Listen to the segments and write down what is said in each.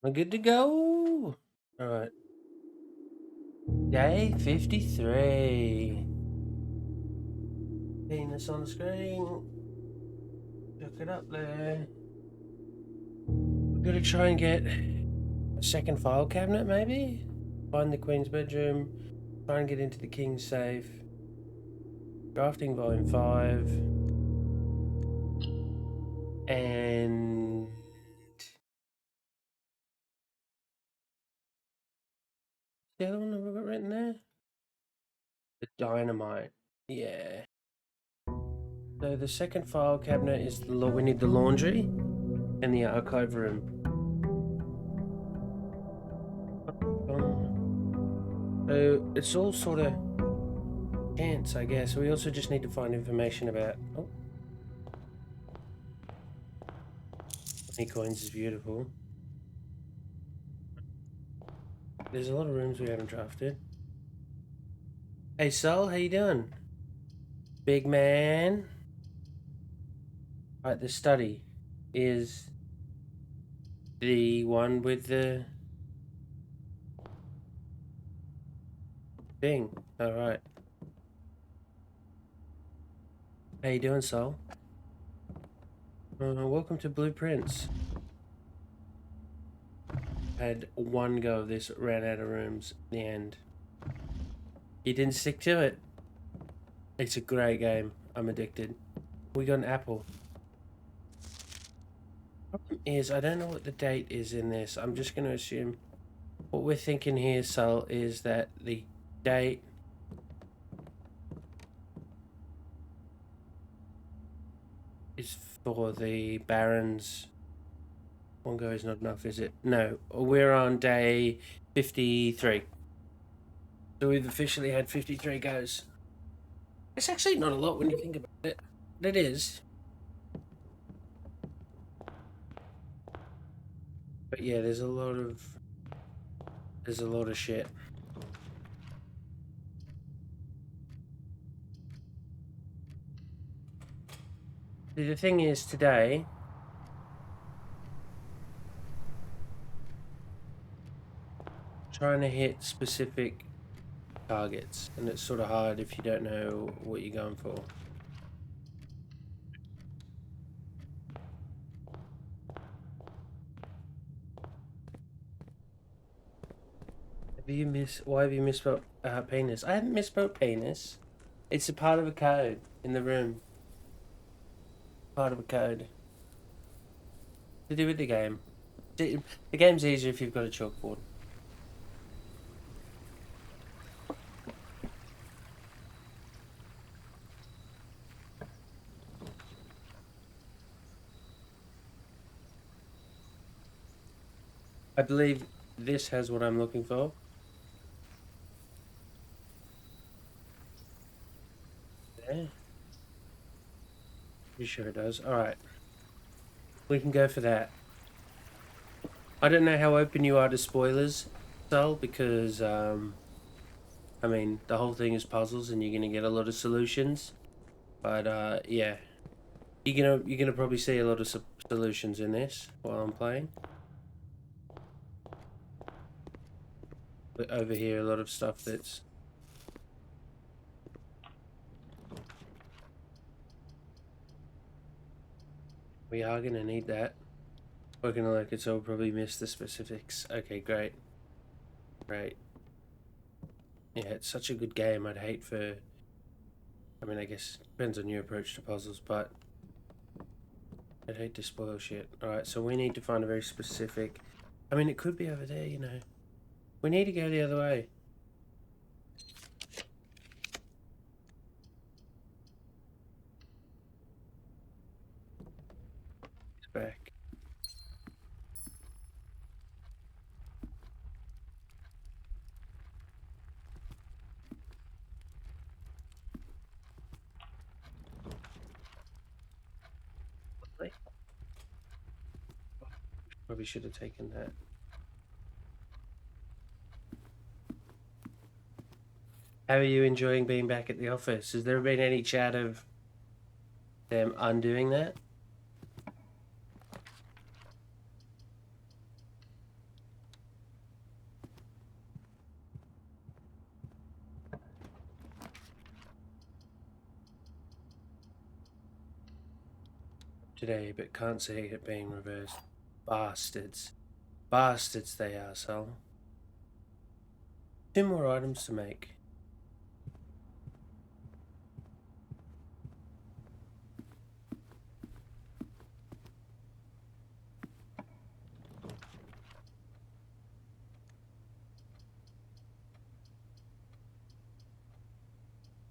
We're good to go. All right. Day 53. Penis on the screen. Look it up there. We're going to try and get a second file cabinet, maybe? Find the Queen's bedroom. Try and get into the King's safe. Drafting volume 5. And... the other one that we've got written there? The dynamite. Yeah. So the second file cabinet is we need the laundry and the archive room. So it's all sort of chance, I guess. We also just need to find information about. Oh, 20 coins is beautiful. There's a lot of rooms we haven't drafted. Hey, Sol, how you doing? Big man. Right, the study is the one with the thing. All right. How you doing, Sol? Welcome to Blueprints. Had one go of this, ran out of rooms in the end. You didn't stick to it. It's a great game. I'm addicted. We got an apple. Problem is, I don't know what the date is in this. I'm just going to assume what we're thinking here, Sal, is that the date is for the Barons. One go is not enough, is it? No, we're on day 53. So we've officially had 53 goes. It's actually not a lot when you think about it. It is. But yeah, there's a lot of shit. The thing is, today, trying to hit specific targets, and it's sort of hard if you don't know what you're going for. Why have you misspelled penis? I haven't misspelled penis. It's a part of a code in the room. Part of a code. To do with the game. The game's easier if you've got a chalkboard. I believe this has what I'm looking for. Yeah. Pretty sure it does. Alright. We can go for that. I don't know how open you are to spoilers, Sal, because I mean the whole thing is puzzles and you're gonna get a lot of solutions. But yeah. You're gonna probably see a lot of solutions in this while I'm playing. But over here, a lot of stuff that's we are gonna need that. Working like it, so we'll probably miss the specifics. Okay, great, great. Yeah, it's such a good game. I'd hate for. I mean, I guess it depends on your approach to puzzles, but I'd hate to spoil shit. All right, so we need to find a very specific. I mean, it could be over there, you know. We need to go the other way. It's back. Probably should have taken that. How are you enjoying being back at the office? Has there been any chat of them undoing that? today, but can't see it being reversed. Bastards. Bastards they are, Sal. 2 more items to make.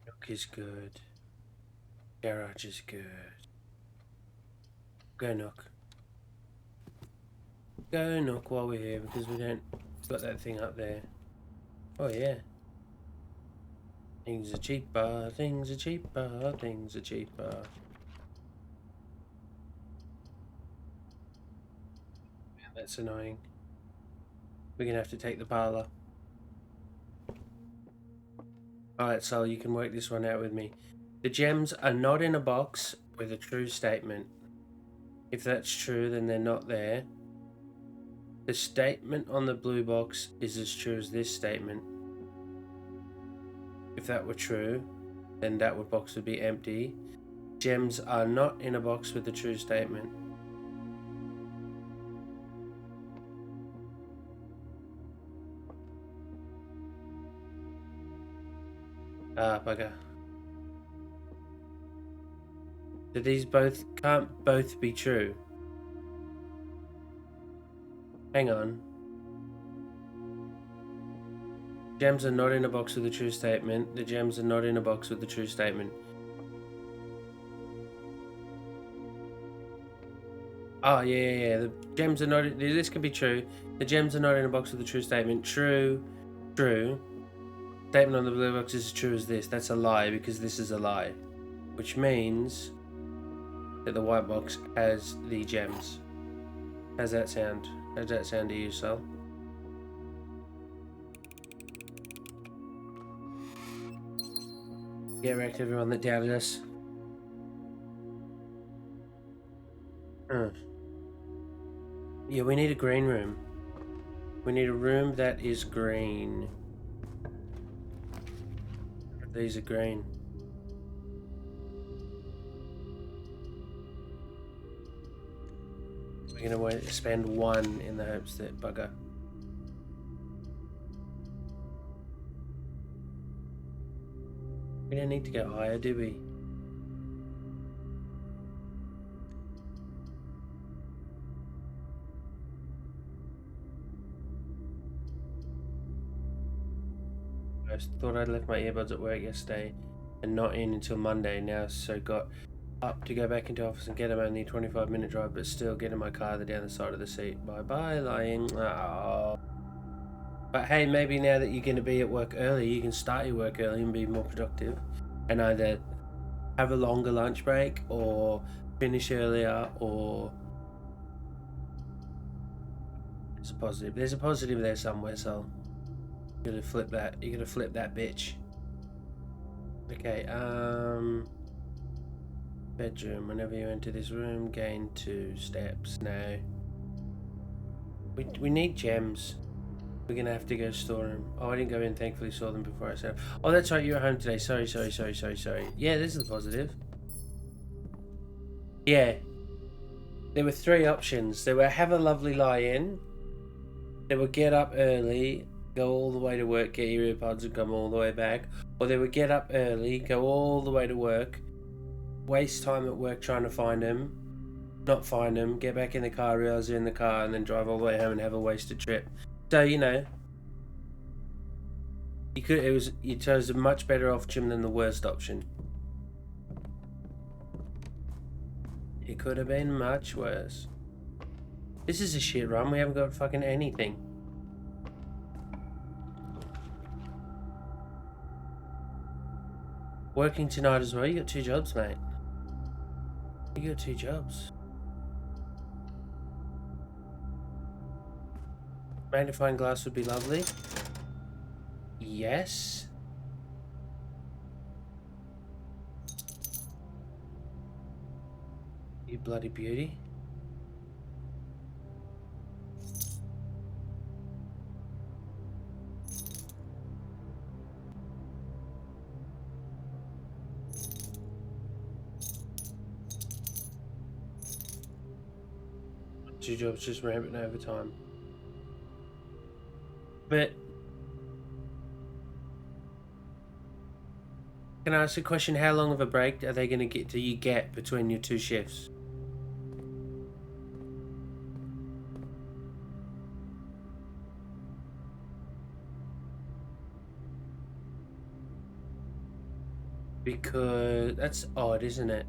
Nook is good. Garage is good. Go Nook. Go Nook while we're here, because we don't got that thing up there. Oh yeah. Things are cheaper, things are cheaper, things are cheaper. Man, that's annoying. We're gonna have to take the parlour. Alright, so you can work this one out with me. The gems are not in a box with a true statement. If that's true, then they're not there. The statement on the blue box is as true as this statement. If that were true, then that box would be empty. Gems are not in a box with a true statement. Ah, bugger. So these can't both be true. Hang on. Gems are not in a box with a true statement. The gems are not in a box with a true statement. Oh, yeah. The gems are not... This could be true. The gems are not in a box with a true statement. True. True. Statement on the blue box is as true as this. That's a lie, because this is a lie. Which means that the white box has the gems. How's that sound? How's that sound to you, Sal? Get wrecked, everyone that doubted us. Yeah, we need a green room. We need a room that is green. These are green. We're gonna spend 1 in the hopes that bugger. We don't need to go higher, do we? I thought I'd left my earbuds at work yesterday and not in until Monday now, so got up to go back into office and get them. Only 25-minute drive, but still get in my car, they're down the side of the seat. Bye-bye, lying. Oh. But hey, maybe now that you're going to be at work early, you can start your work early and be more productive and either have a longer lunch break or finish earlier, or... There's a positive. There's a positive there somewhere, so you're gonna flip that. You're gonna flip that bitch. Okay, bedroom. Whenever you enter this room, gain 2 steps. Now we need gems. We're gonna have to go store them. Oh, I didn't go in. Thankfully, saw them before I said. Oh, that's right. You were home today. Sorry. Yeah, this is a positive. Yeah, there were 3 options. There were have a lovely lie-in. They would get up early, go all the way to work, get your earpods and come all the way back. Or they would get up early, go all the way to work, waste time at work trying to find them, not find them, get back in the car, realize they're in the car, and then drive all the way home and have a wasted trip. So, you know, you chose a much better option than the worst option. It could have been much worse. This is a shit run, we haven't got fucking anything. Working tonight as well, you got 2 jobs, mate. You got 2 jobs. Magnifying glass would be lovely. Yes. You bloody beauty. Two jobs just rampant over time. But can I ask a question? How long of a break are they going to do you get between your two shifts? Because that's odd, isn't it?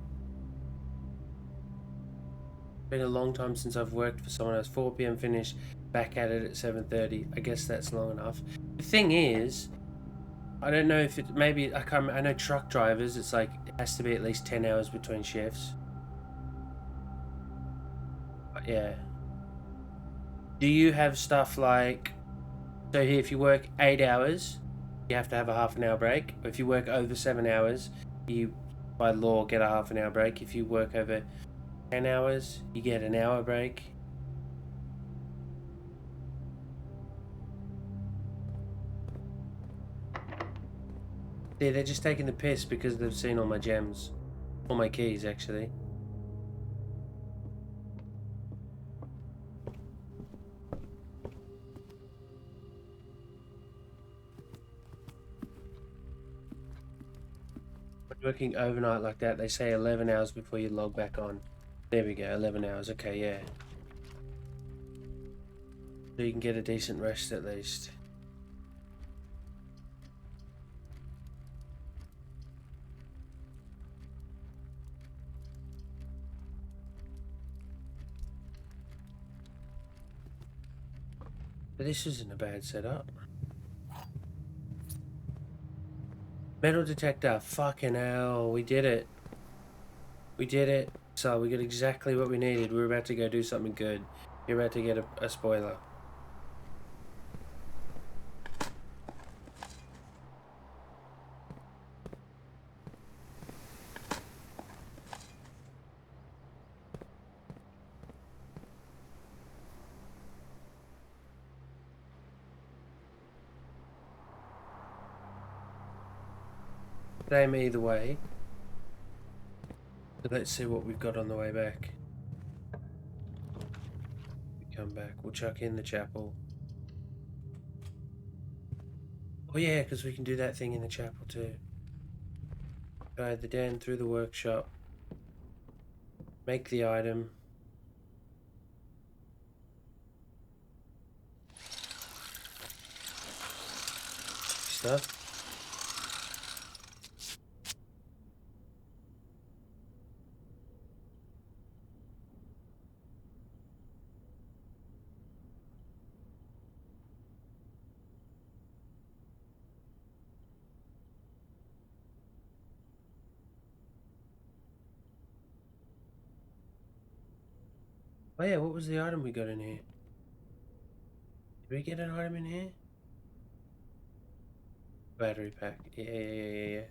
Been a long time since I've worked for someone else. 4 p.m. finish, back at it at 7:30. I guess that's long enough. The thing is, I don't know if it maybe I can't. I know truck drivers. It's like it has to be at least 10 hours between shifts. But yeah. Do you have stuff like? So here, if you work 8 hours, you have to have a half an hour break. If you work over 7 hours, you by law get a half an hour break. If you work over 10 hours, you get an hour break. Yeah, they're just taking the piss because they've seen all my gems. All my keys, actually. Working overnight like that, they say 11 hours before you log back on. There we go, 11 hours. Okay, yeah. So you can get a decent rest at least. But this isn't a bad setup. Metal detector. Fucking hell, we did it. We did it. So we got exactly what we needed. We're about to go do something good. You're about to get a spoiler. Same either way. So let's see what we've got on the way back. We come back. We'll chuck in the chapel. Oh yeah, because we can do that thing in the chapel too. Guide the den through the workshop. Make the item. Stuff. Oh yeah, what was the item we got in here? Did we get an item in here? Battery pack. Yeah.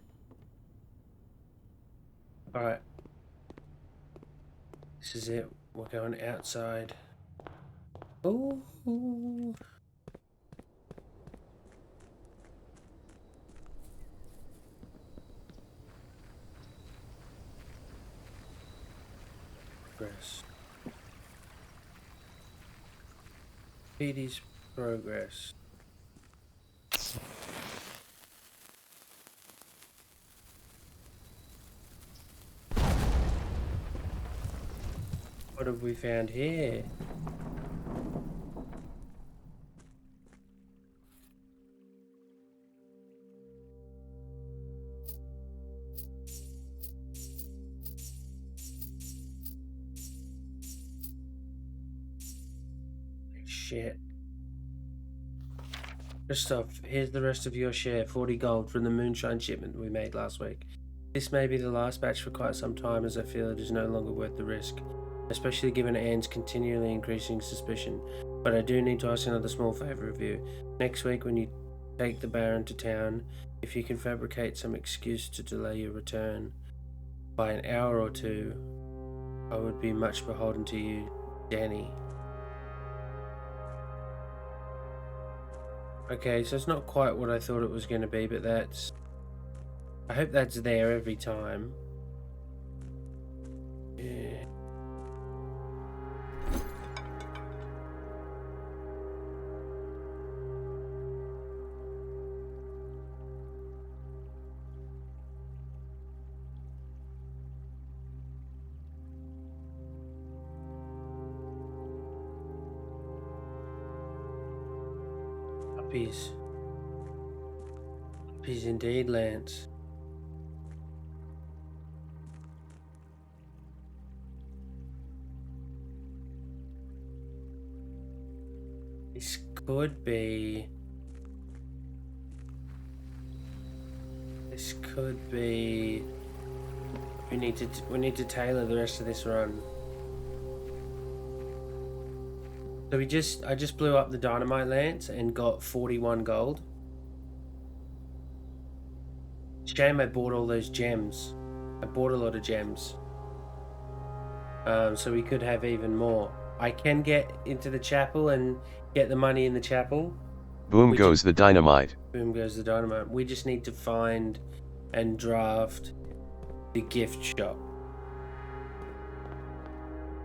Alright. This is it. We're going outside. Ooh. Progress. PD's progress. What have we found here? Shit. Christoph, here's the rest of your share, 40 gold from the moonshine shipment we made last week. This may be the last batch for quite some time, as I feel it is no longer worth the risk, especially given Anne's continually increasing suspicion. But I do need to ask another small favour of you. Next week when you take the Baron to town, if you can fabricate some excuse to delay your return by an hour or two, I would be much beholden to you, Danny. Okay, so it's not quite what I thought it was going to be, but that's... I hope that's there every time. Yeah. Puppies. Puppies indeed, Lance. This could be... This could be... We need to tailor the rest of this run. So I just blew up the dynamite lance and got 41 gold. Shame I bought all those gems. I bought a lot of gems. So we could have even more. I can get into the chapel and get the money in the chapel. Boom goes the dynamite. Boom goes the dynamite. We just need to find and draft the gift shop.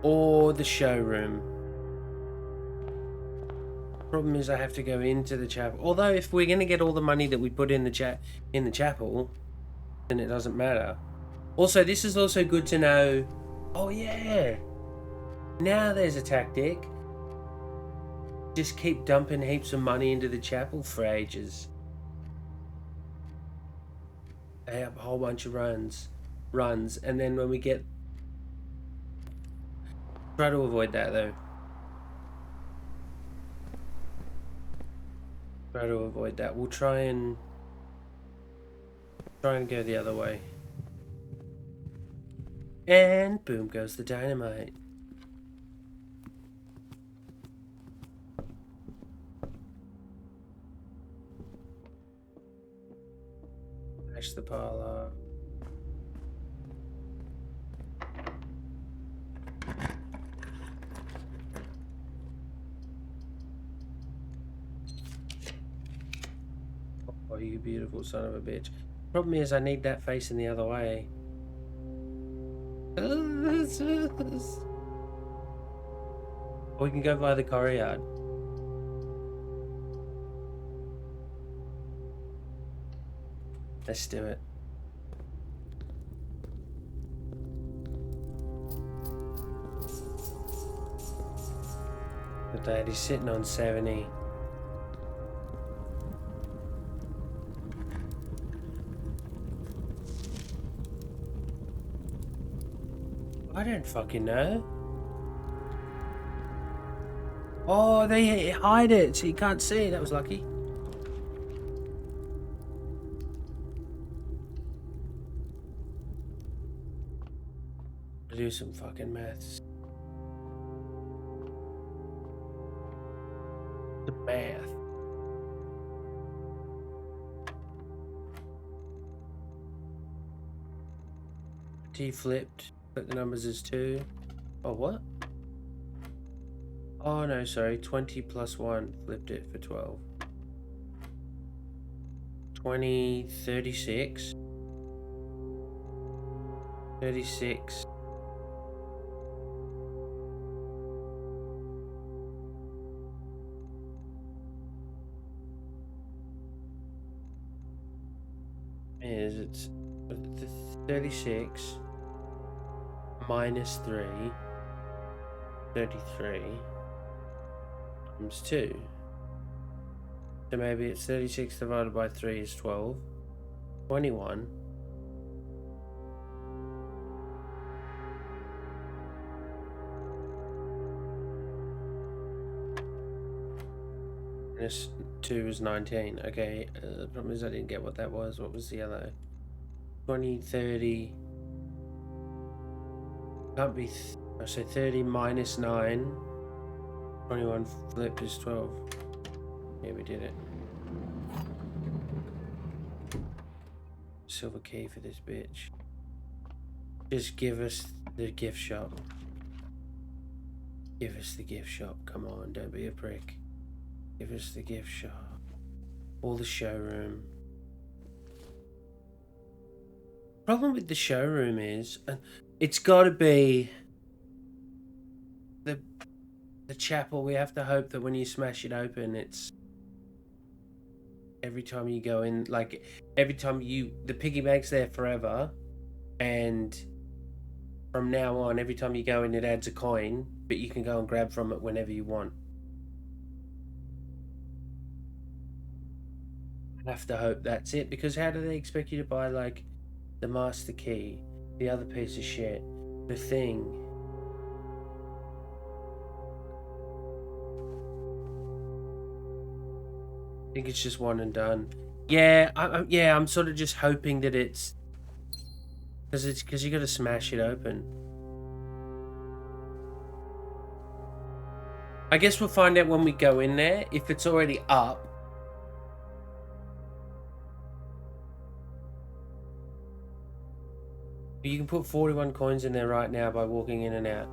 Or the showroom. Problem is I have to go into the chapel. Although if we're gonna get all the money that we put in the chapel, then it doesn't matter. Also, this is also good to know. Oh yeah. Now there's a tactic. Just keep dumping heaps of money into the chapel for ages. They have a whole bunch of runs, and then when we get... Try to avoid that though. Try to avoid that. We'll try and go the other way. And boom goes the dynamite. Smash the parlor. Oh, you beautiful son of a bitch. Problem is, I need that facing the other way. Or we can go by the courtyard. Let's do it. The daddy's sitting on 70. I don't fucking know. Oh, they hide it so you can't see. That was lucky. Do some fucking maths. The math. T flipped. But the numbers is 2. Oh, what? Oh, no, sorry. 20 plus 1. Flipped it for 12. 20, 36. 36. It's 36 minus 3, 33 times 2. So maybe it's 36 divided by 3 is 12. 21. This 2 is 19. Okay, the problem is I didn't get what that was. What was the other? 20, 30. Can't be. I say 30 minus 9. 21 flipped is 12. Yeah, we did it. Silver key for this bitch. Just give us the gift shop. Give us the gift shop. Come on, don't be a prick. Give us the gift shop. Or the showroom. Problem with the showroom is, it's got to be the chapel. We have to hope that when you smash it open, it's every time you go in, like every time the piggy bank's there forever, and from now on, every time you go in, it adds a coin, but you can go and grab from it whenever you want. I have to hope that's it, because how do they expect you to buy, like, the master key, the other piece of shit, the thing? I think it's just one and done. Yeah, I'm sort of just hoping that it's because you got to smash it open. I guess we'll find out when we go in there if it's already up. You can put 41 coins in there right now by walking in and out.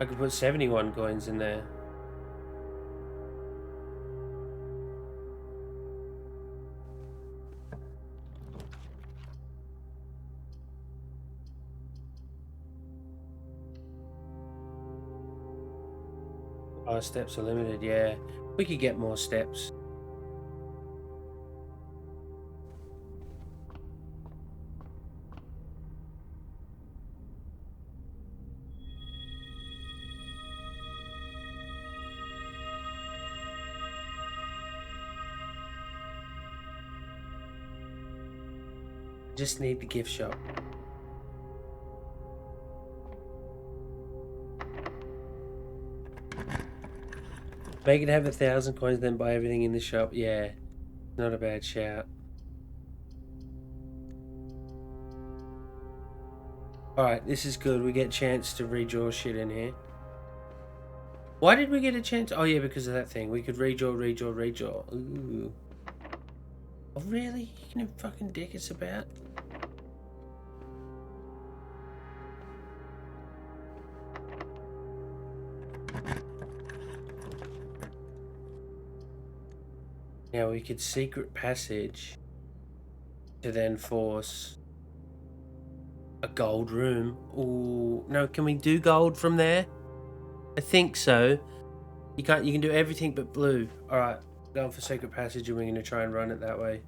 I could put 71 coins in there. Oh, steps are limited, yeah. We could get more steps. Just need the gift shop. Make it have 1,000 coins, then buy everything in the shop. Yeah, not a bad shout. Alright, this is good. We get a chance to redraw shit in here. Why did we get a chance? Oh, yeah, because of that thing. We could redraw. Ooh. Oh, really? You can fucking dick us about? Now we could secret passage to then force a gold room. Ooh, no, can we do gold from there? I think so. You can't. You can do everything but blue. All right, going for secret passage, and we're gonna try and run it that way.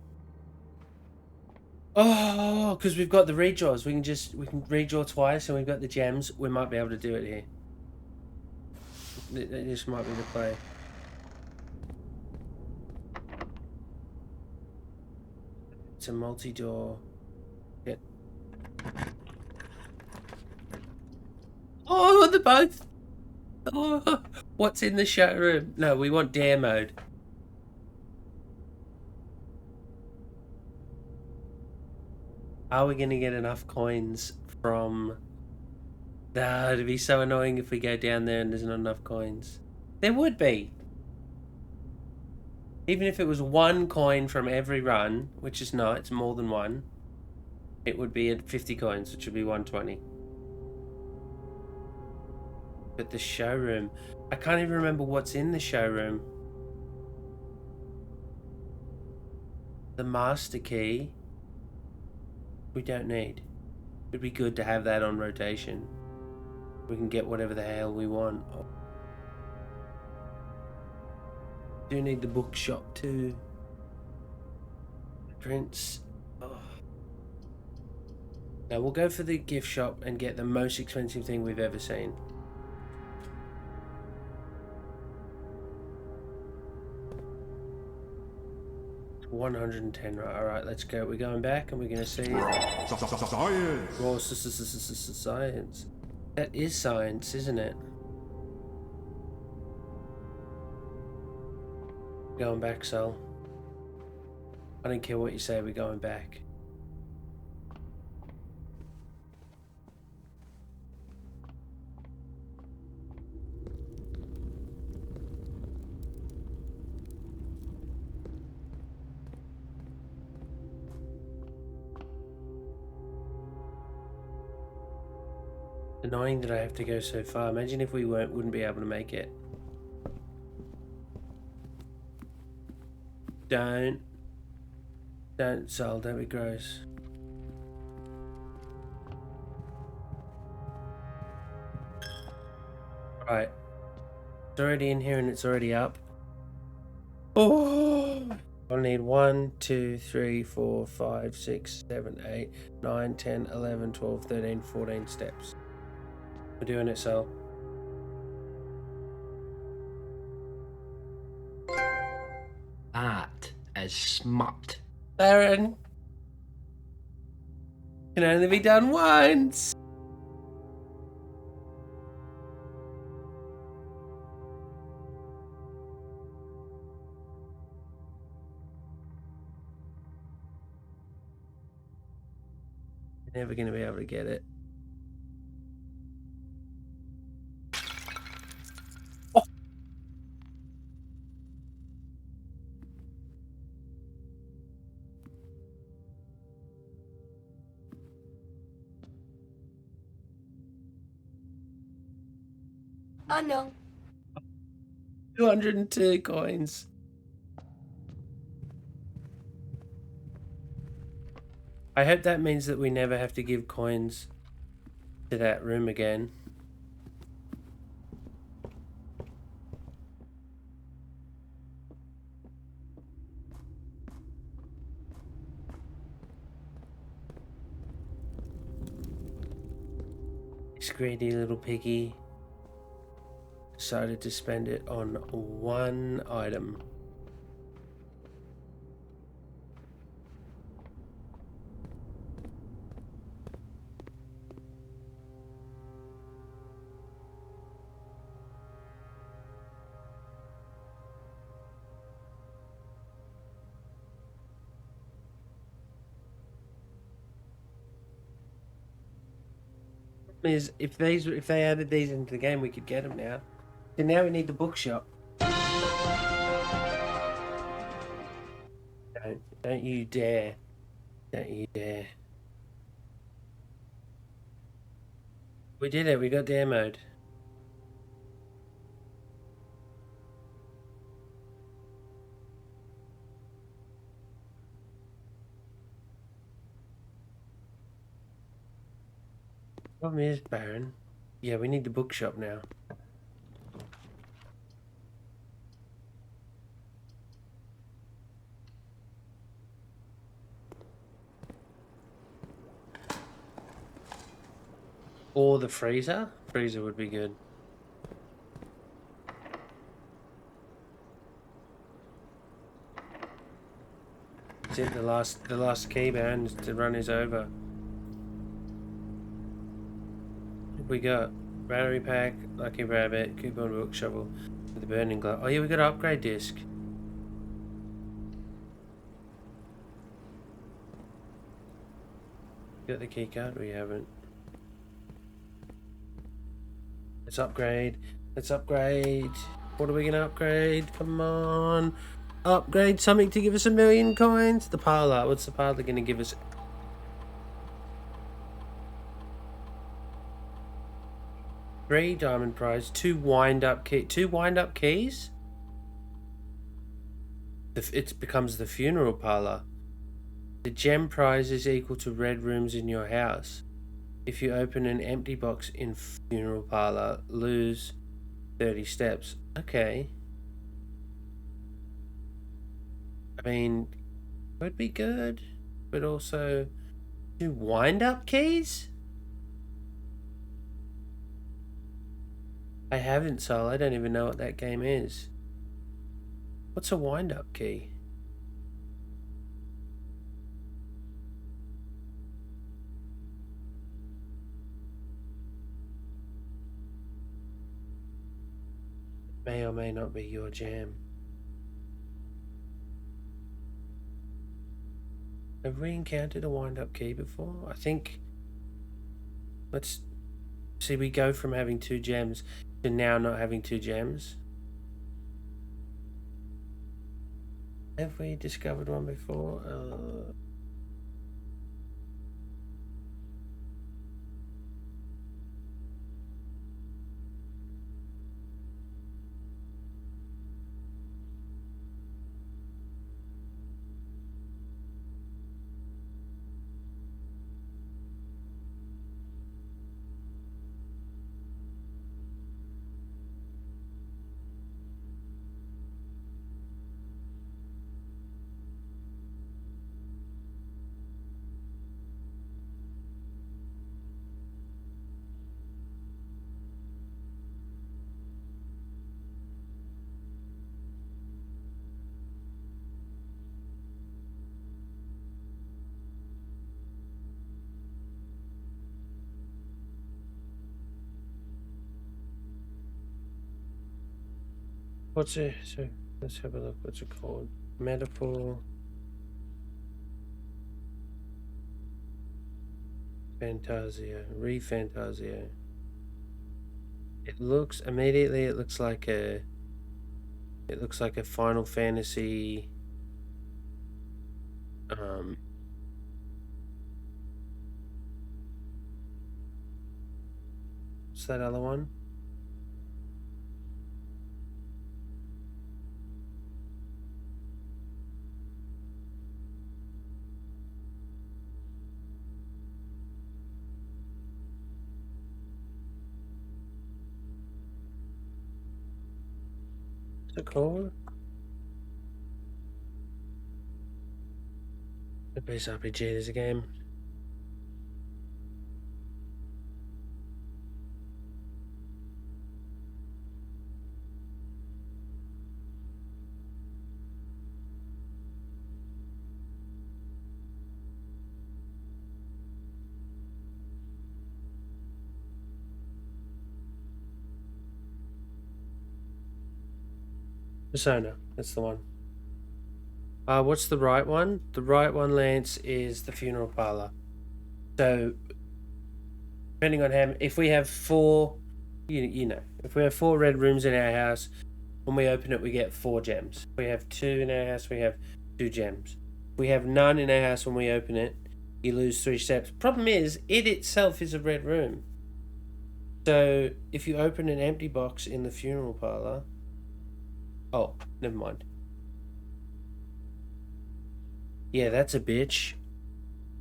Oh, because we've got the redraws. We can redraw twice, and we've got the gems. We might be able to do it here. This might be the play. It's a multi-door. Yeah. Oh, they're both. Oh, what's in the showroom? No, we want dare mode. Are we going to get enough coins from... it'd be so annoying if we go down there and there's not enough coins. There would be. Even if it was 1 coin from every run, which is not, it's more than 1, it would be at 50 coins, which would be 120. But the showroom... I can't even remember what's in the showroom. The master key... we don't need. It'd be good to have that on rotation. We can get whatever the hell we want. Do need the bookshop too. Prince. Oh. Now we'll go for the gift shop and get the most expensive thing we've ever seen. It's 110, right? All right, let's go. We're going back and we're gonna see. Science. Raw science. That is science, isn't it? Going back, Sol. I don't care what you say, we're going back. Annoying that I have to go so far. Imagine if we wouldn't be able to make it. Don't, Sol, don't be gross. Right. It's already in here and it's already up. Oh! I'll need 1, 2, 3, 4, 5, 6, 7, 8, 9, 10, 11, 12, 13, 14 steps. We're doing it, Sol. Art as smut. Baron. Can only be done once. Never going to be able to get it. Oh. Oh no. 202 coins. I hope that means that we never have to give coins to that room again. This greedy little piggy decided to spend it on one item. Is if they added these into the game, we could get them now. And now we need the bookshop. Don't you dare! Don't you dare! We did it. We got demoed. Problem is, Baron. Yeah, we need the bookshop now. Or the freezer? Freezer would be good. That's it, the last key, Baron, to run is over. What we got? Battery pack, lucky rabbit, coupon book, shovel, with the burning glow. Oh yeah, we got an upgrade disc. Got the key card? We haven't. Let's upgrade. Let's upgrade. What are we gonna upgrade? Come on. Upgrade something to give us 1,000,000 coins. The parlor. What's the parlor gonna give us? 3 diamond prize, 2 wind-up key, 2 wind-up keys. It becomes the funeral parlor. The gem prize is equal to red rooms in your house. If you open an empty box in funeral parlor, lose 30 steps. Okay. I mean, would be good, but also 2 wind-up keys? I haven't, Sol. I don't even know what that game is. What's a wind-up key? May or may not be your jam. Have we encountered a wind-up key before? I think... Let's see, we go from having 2 gems to now not having 2 gems. Have we discovered one before? what's it? So let's have a look. What's it called? Metaphor. Fantasia. Refantasia. It looks immediately. It looks like a. It looks like a Final Fantasy. What's that other one? What's it called? The base RPG. There's a game. Persona. That's the one. What's the right one? The right one, Lance, is the funeral parlor. So, depending on how, if we have four, you know, if we have 4 red rooms in our house, when we open it, we get 4 gems. If we have 2 in our house, we have 2 gems. If we have none in our house when we open it, you lose 3 steps. Problem is, it itself is a red room. So, if you open an empty box in the funeral parlor, oh, never mind. Yeah, that's a bitch.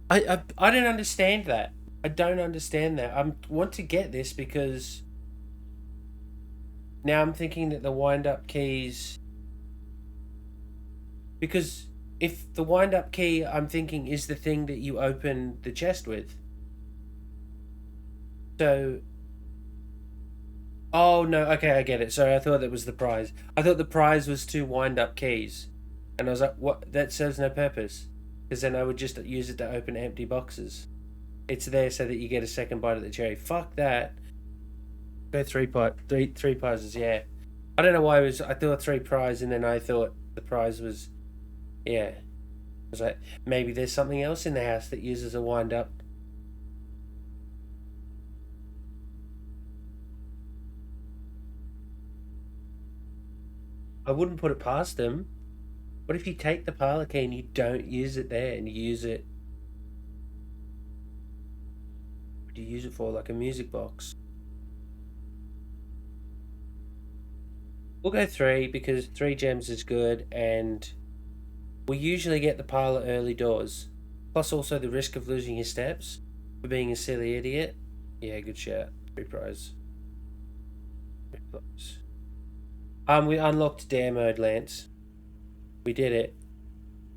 I don't understand that. I don't understand that. I want to get this because now I'm thinking that the wind-up keys... Because if the wind-up key, I'm thinking, is the thing that you open the chest with. So... Oh, no, okay, I get it. Sorry, I thought that was the prize. I thought the prize was 2 wind-up keys. And I was like, what? That serves no purpose. Because then I would just use it to open empty boxes. It's there so that you get a second bite of the cherry. Fuck that. Go 3 prizes, yeah. I don't know why I thought 3 prize and then I thought the prize was, yeah. I was like, maybe there's something else in the house that uses a wind-up. I wouldn't put it past them. What if you take the parlor key and you don't use it there and you use it... What do you use it for? Like a music box? We'll go 3 because 3 gems is good and we usually get the parlor early doors. Plus also the risk of losing your steps for being a silly idiot. Yeah, good shout. 3 prize. 3 prize. We unlocked dare mode, Lance. We did it.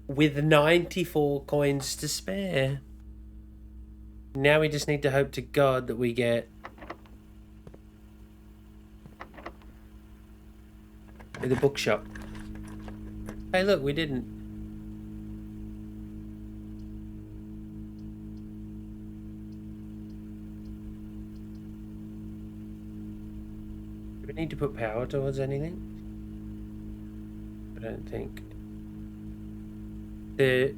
With 94 coins to spare. Now we just need to hope to God that we get... the bookshop. Hey look, we didn't. Do we need to put power towards anything? I don't think. The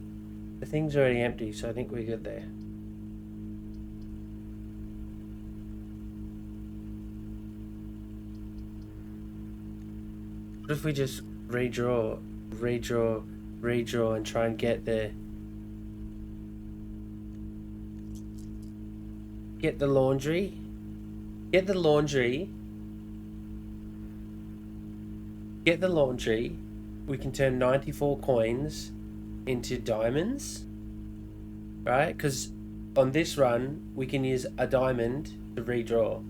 thing's already empty, so I think we're good there. What if we just redraw, and try and get the laundry? Get the laundry. Get the laundry. We can turn 94 coins into diamonds, right? Because on this run, we can use a diamond to redraw.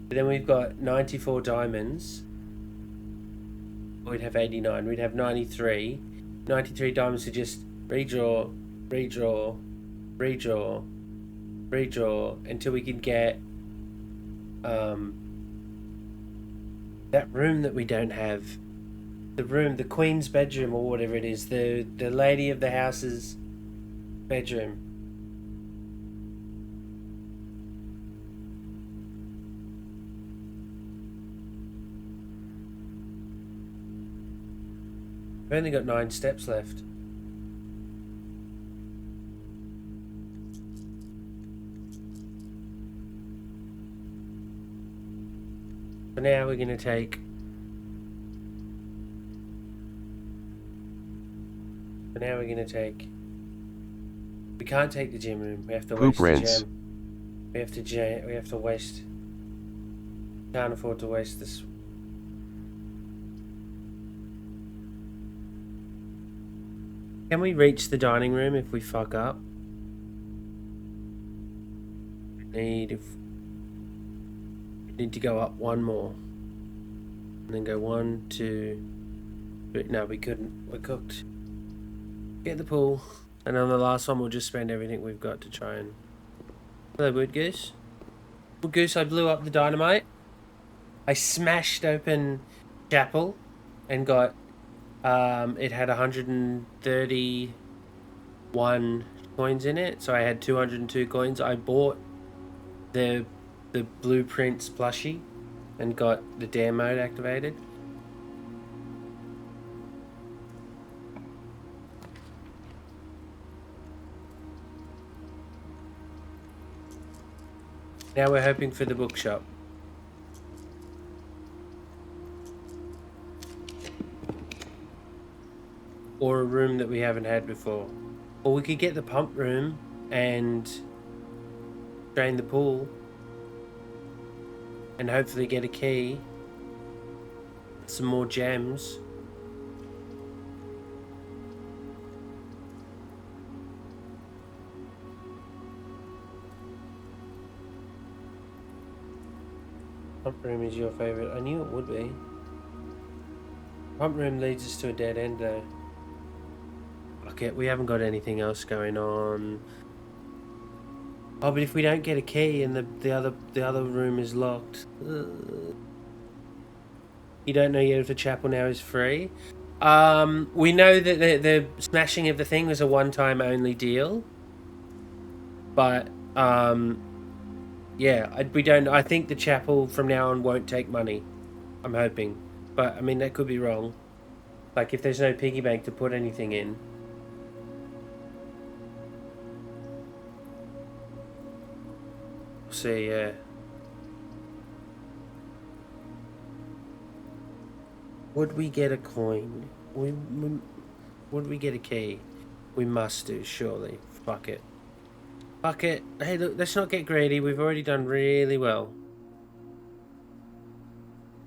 But then we've got 94 diamonds. We'd have 89. We'd have 93. 93 diamonds to just redraw until we can get that room that we don't have. The queen's bedroom or whatever it is. The lady of the house's bedroom. We've only got 9 steps left. So now we're going to take... We can't take the gym room. We have to Poop waste the rinse. gem. We have to waste... Can't afford to waste this. Can we reach the dining room if we fuck up? We need to go up one more. And then go 1, 2... No, we couldn't. We're cooked. Get the pool. And on the last one, we'll just spend everything we've got to try and... Hello, Wood Goose. Wood Goose, I blew up the dynamite. I smashed open Chapel and got... it had 131 coins in it, so I had 202 coins. I bought the Blueprints plushie and got the dare mode activated. Now we're hoping for the bookshop. Or a room that we haven't had before. Or we could get the pump room and drain the pool. And hopefully get a key. Some more gems. Pump room is your favourite. I knew it would be. Pump room leads us to a dead end though. Okay, we haven't got anything else going on. Oh, but if we don't get a key and the other room is locked. You don't know yet if the chapel now is free. We know that the smashing of the thing was a one-time only deal. But yeah, we don't. I think the chapel from now on won't take money. I'm hoping, but I mean that could be wrong. Like if there's no piggy bank to put anything in. We'll see, yeah. Would we get a coin? Would we get a key? We must do, surely. Fuck it. Fuck it. Hey, look, let's not get greedy. We've already done really well.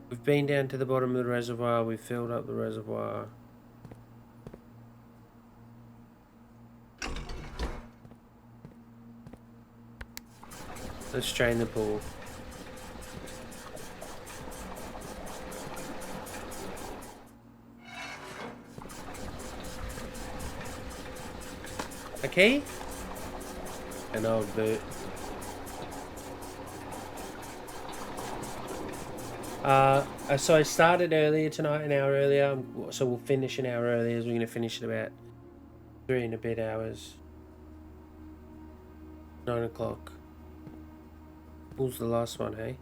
We've been down to the bottom of the reservoir. We've filled up the reservoir. Let's drain the pool. Okay. An old boot. So I started earlier tonight, an hour earlier, so we'll finish an hour earlier, as we're going to finish at about 3 and a bit hours. 9 o'clock. Who's the last one, hey?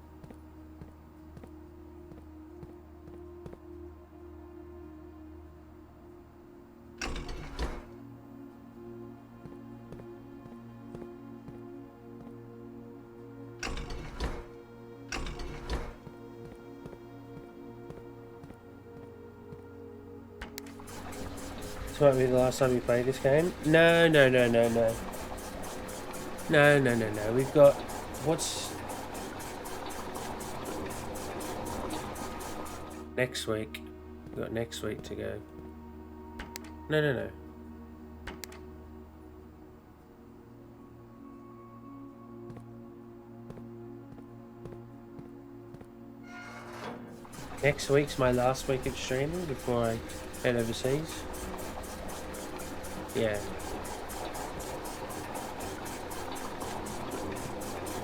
This might be the last time we play this game. No. No. We've got... What's... Next week. We've got next week to go. No. Next week's my last week of streaming before I head overseas. Yeah.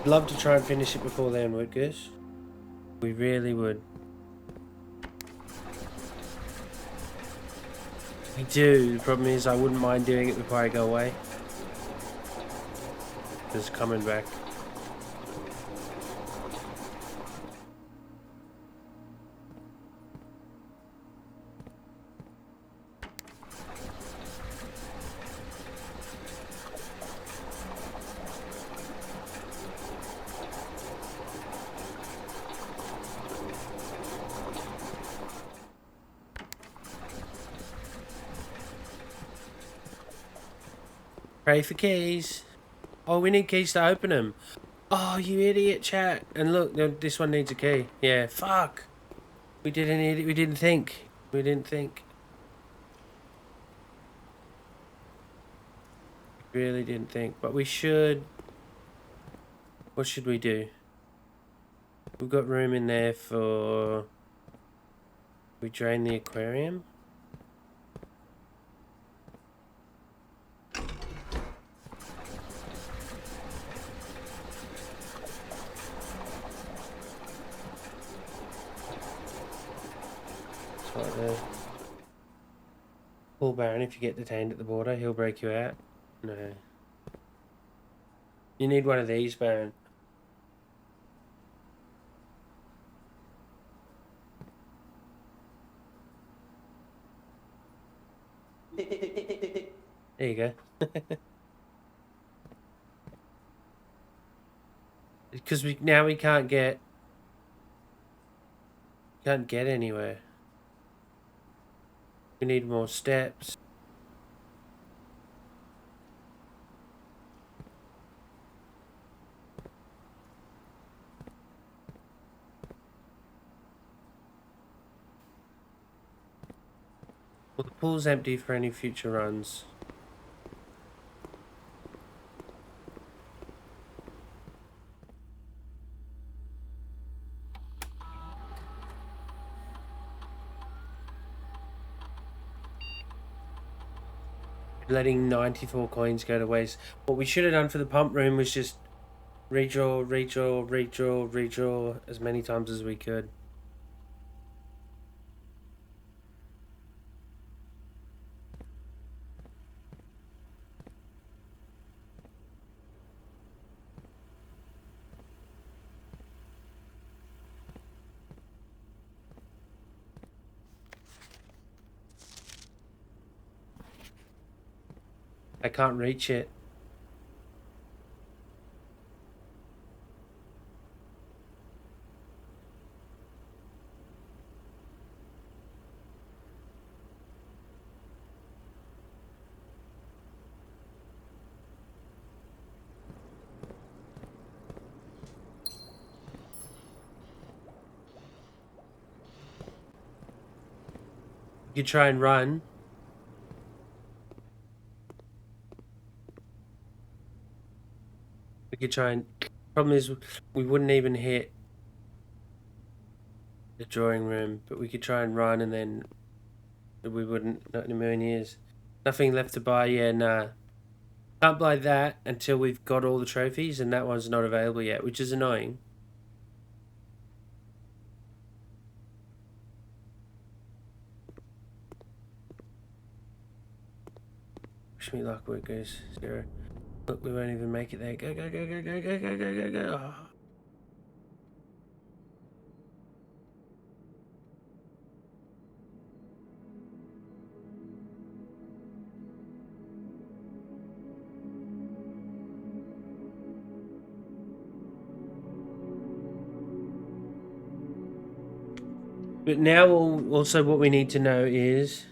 I'd love to try and finish it before then, Wood Goose. We really would. We do. The problem is I wouldn't mind doing it before I go away. Just coming back. Pray for keys. Oh, we need keys to open them. Oh, you idiot, chat. And look, this one needs a key. Yeah, fuck. We didn't need it. We didn't think. We didn't think. Really didn't think. But we should... What should we do? We've got room in there for... We drain the aquarium? It's right there. Paul Baron, if you get detained at the border, he'll break you out. No. You need one of these, Baron. There you go. Because we can't get anywhere. We need more steps. Well, the pool's empty for any future runs. Letting 94 coins go to waste. What we should have done for the pump room was just redraw as many times as we could. I can't reach it. You could try and run. We could try and... Problem is, we wouldn't even hit the drawing room, but we could try and run and then we wouldn't, not in a million years. Nothing left to buy, yeah, nah. Can't buy that until we've got all the trophies, and that one's not available yet, which is annoying. Wish me luck, where it goes 0. Look, we won't even make it there. Go, go, go, go, go, go, go, go, go, go. Oh. But now also what we need to know is...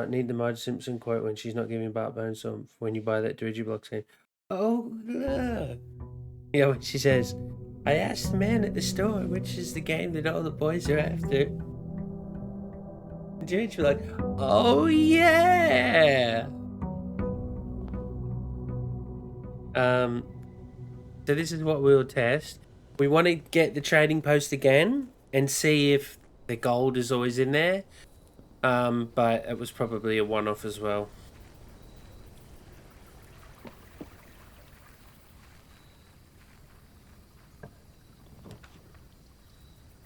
need the Marge Simpson quote when she's not giving Bart Bones some when you buy that Digiblox game. Oh, yeah. Yeah, when she says, I asked the man at the store which is the game that all the boys are after. And George was like, oh, yeah. So this is what we'll test. We want to get the trading post again and see if the gold is always in there. But it was probably a one-off as well.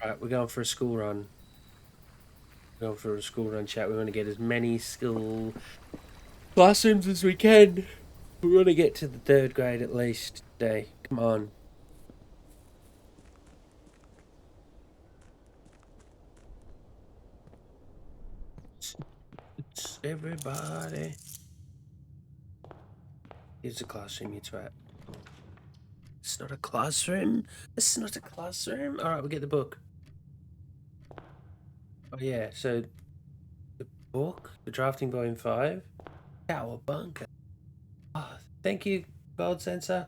Right, we're going for a school run. We're going for a school run, chat. We want to get as many school classrooms as we can. We want to get to the 3rd grade at least today. Come on. It's everybody. Here's a classroom, it's right. It's not a classroom. It's not a classroom. Alright, we'll get the book. Oh yeah, so the book, the drafting volume 5. Cowabunga. Oh, thank you, Gold Sensor.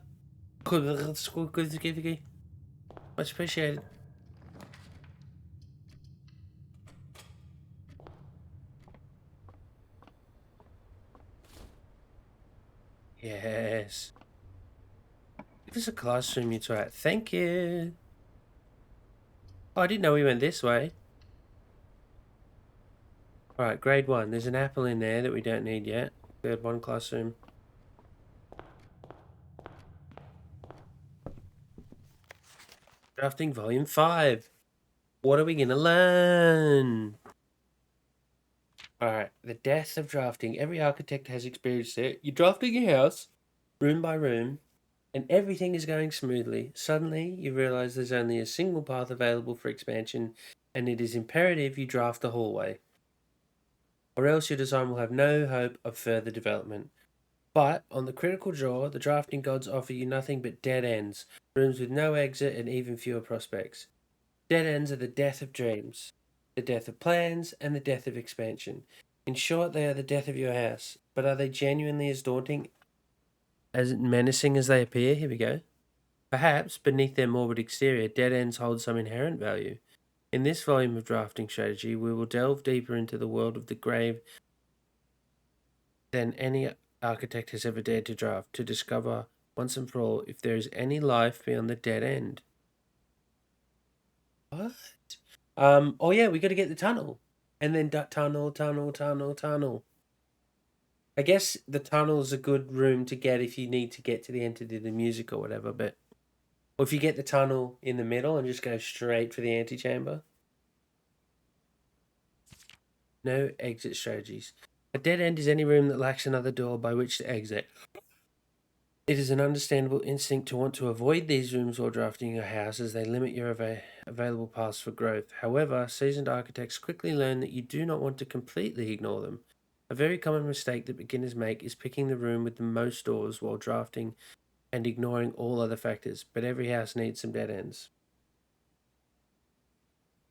Much appreciated. Yes. Give us a classroom, you twat. Thank you. Oh, I didn't know we went this way. Alright, grade 1. There's an apple in there that we don't need yet. Third one classroom. Drafting volume 5. What are we going to learn? Alright, the death of drafting. Every architect has experienced it. You're drafting a house, room by room, and everything is going smoothly. Suddenly, you realize there's only a single path available for expansion, and it is imperative you draft the hallway, or else your design will have no hope of further development. But on the critical draw, the drafting gods offer you nothing but dead ends, rooms with no exit and even fewer prospects. Dead ends are the death of dreams, the death of plans, and the death of expansion. In short, they are the death of your house. But are they genuinely as daunting, as menacing as they appear? Here we go. Perhaps, beneath their morbid exterior, dead ends hold some inherent value. In this volume of drafting strategy, we will delve deeper into the world of the grave than any architect has ever dared to draft, to discover once and for all if there is any life beyond the dead end. What? Oh yeah, we got to get the tunnel, and then tunnel. I guess the tunnel is a good room to get if you need to get to the end to do the music or whatever. But or if you get the tunnel in the middle and just go straight for the antechamber. No exit strategies. A dead end is any room that lacks another door by which to exit. It is an understandable instinct to want to avoid these rooms while drafting your house, as they limit your available paths for growth. However, seasoned architects quickly learn that you do not want to completely ignore them. A very common mistake that beginners make is picking the room with the most doors while drafting and ignoring all other factors, but every house needs some dead ends.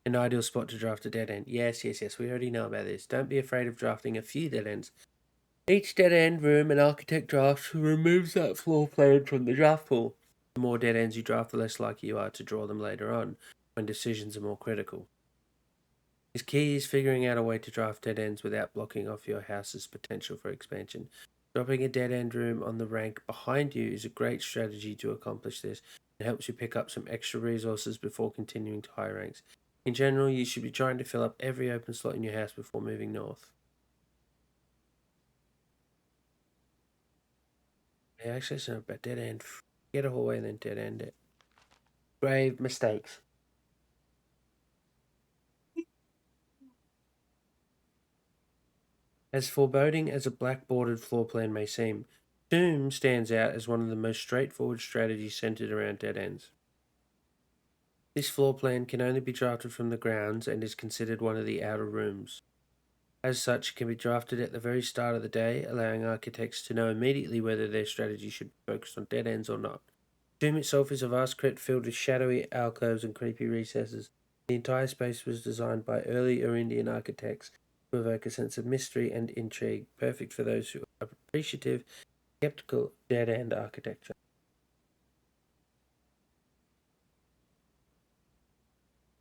An ideal spot to draft a dead end. Yes, we already know about this. Don't be afraid of drafting a few dead ends. Each dead end room an architect drafts removes that floor plan from the draft pool. The more dead ends you draft, the less likely you are to draw them later on, when decisions are more critical. His key is figuring out a way to draft dead ends without blocking off your house's potential for expansion. Dropping a dead end room on the rank behind you is a great strategy to accomplish this. It helps you pick up some extra resources before continuing to higher ranks. In general, you should be trying to fill up every open slot in your house before moving north. Yeah, actually, it's not about dead end. Get a hallway and then dead end it. Grave mistakes. As foreboding as a black bordered floor plan may seem, Tomb stands out as one of the most straightforward strategies centered around dead ends. This floor plan can only be drafted from the grounds and is considered one of the outer rooms. As such, it can be drafted at the very start of the day, allowing architects to know immediately whether their strategy should be focused on dead ends or not. Tomb itself is a vast crypt filled with shadowy alcoves and creepy recesses. The entire space was designed by early Indian architects to evoke a sense of mystery and intrigue, perfect for those who are appreciative, skeptical, dead-end architecture.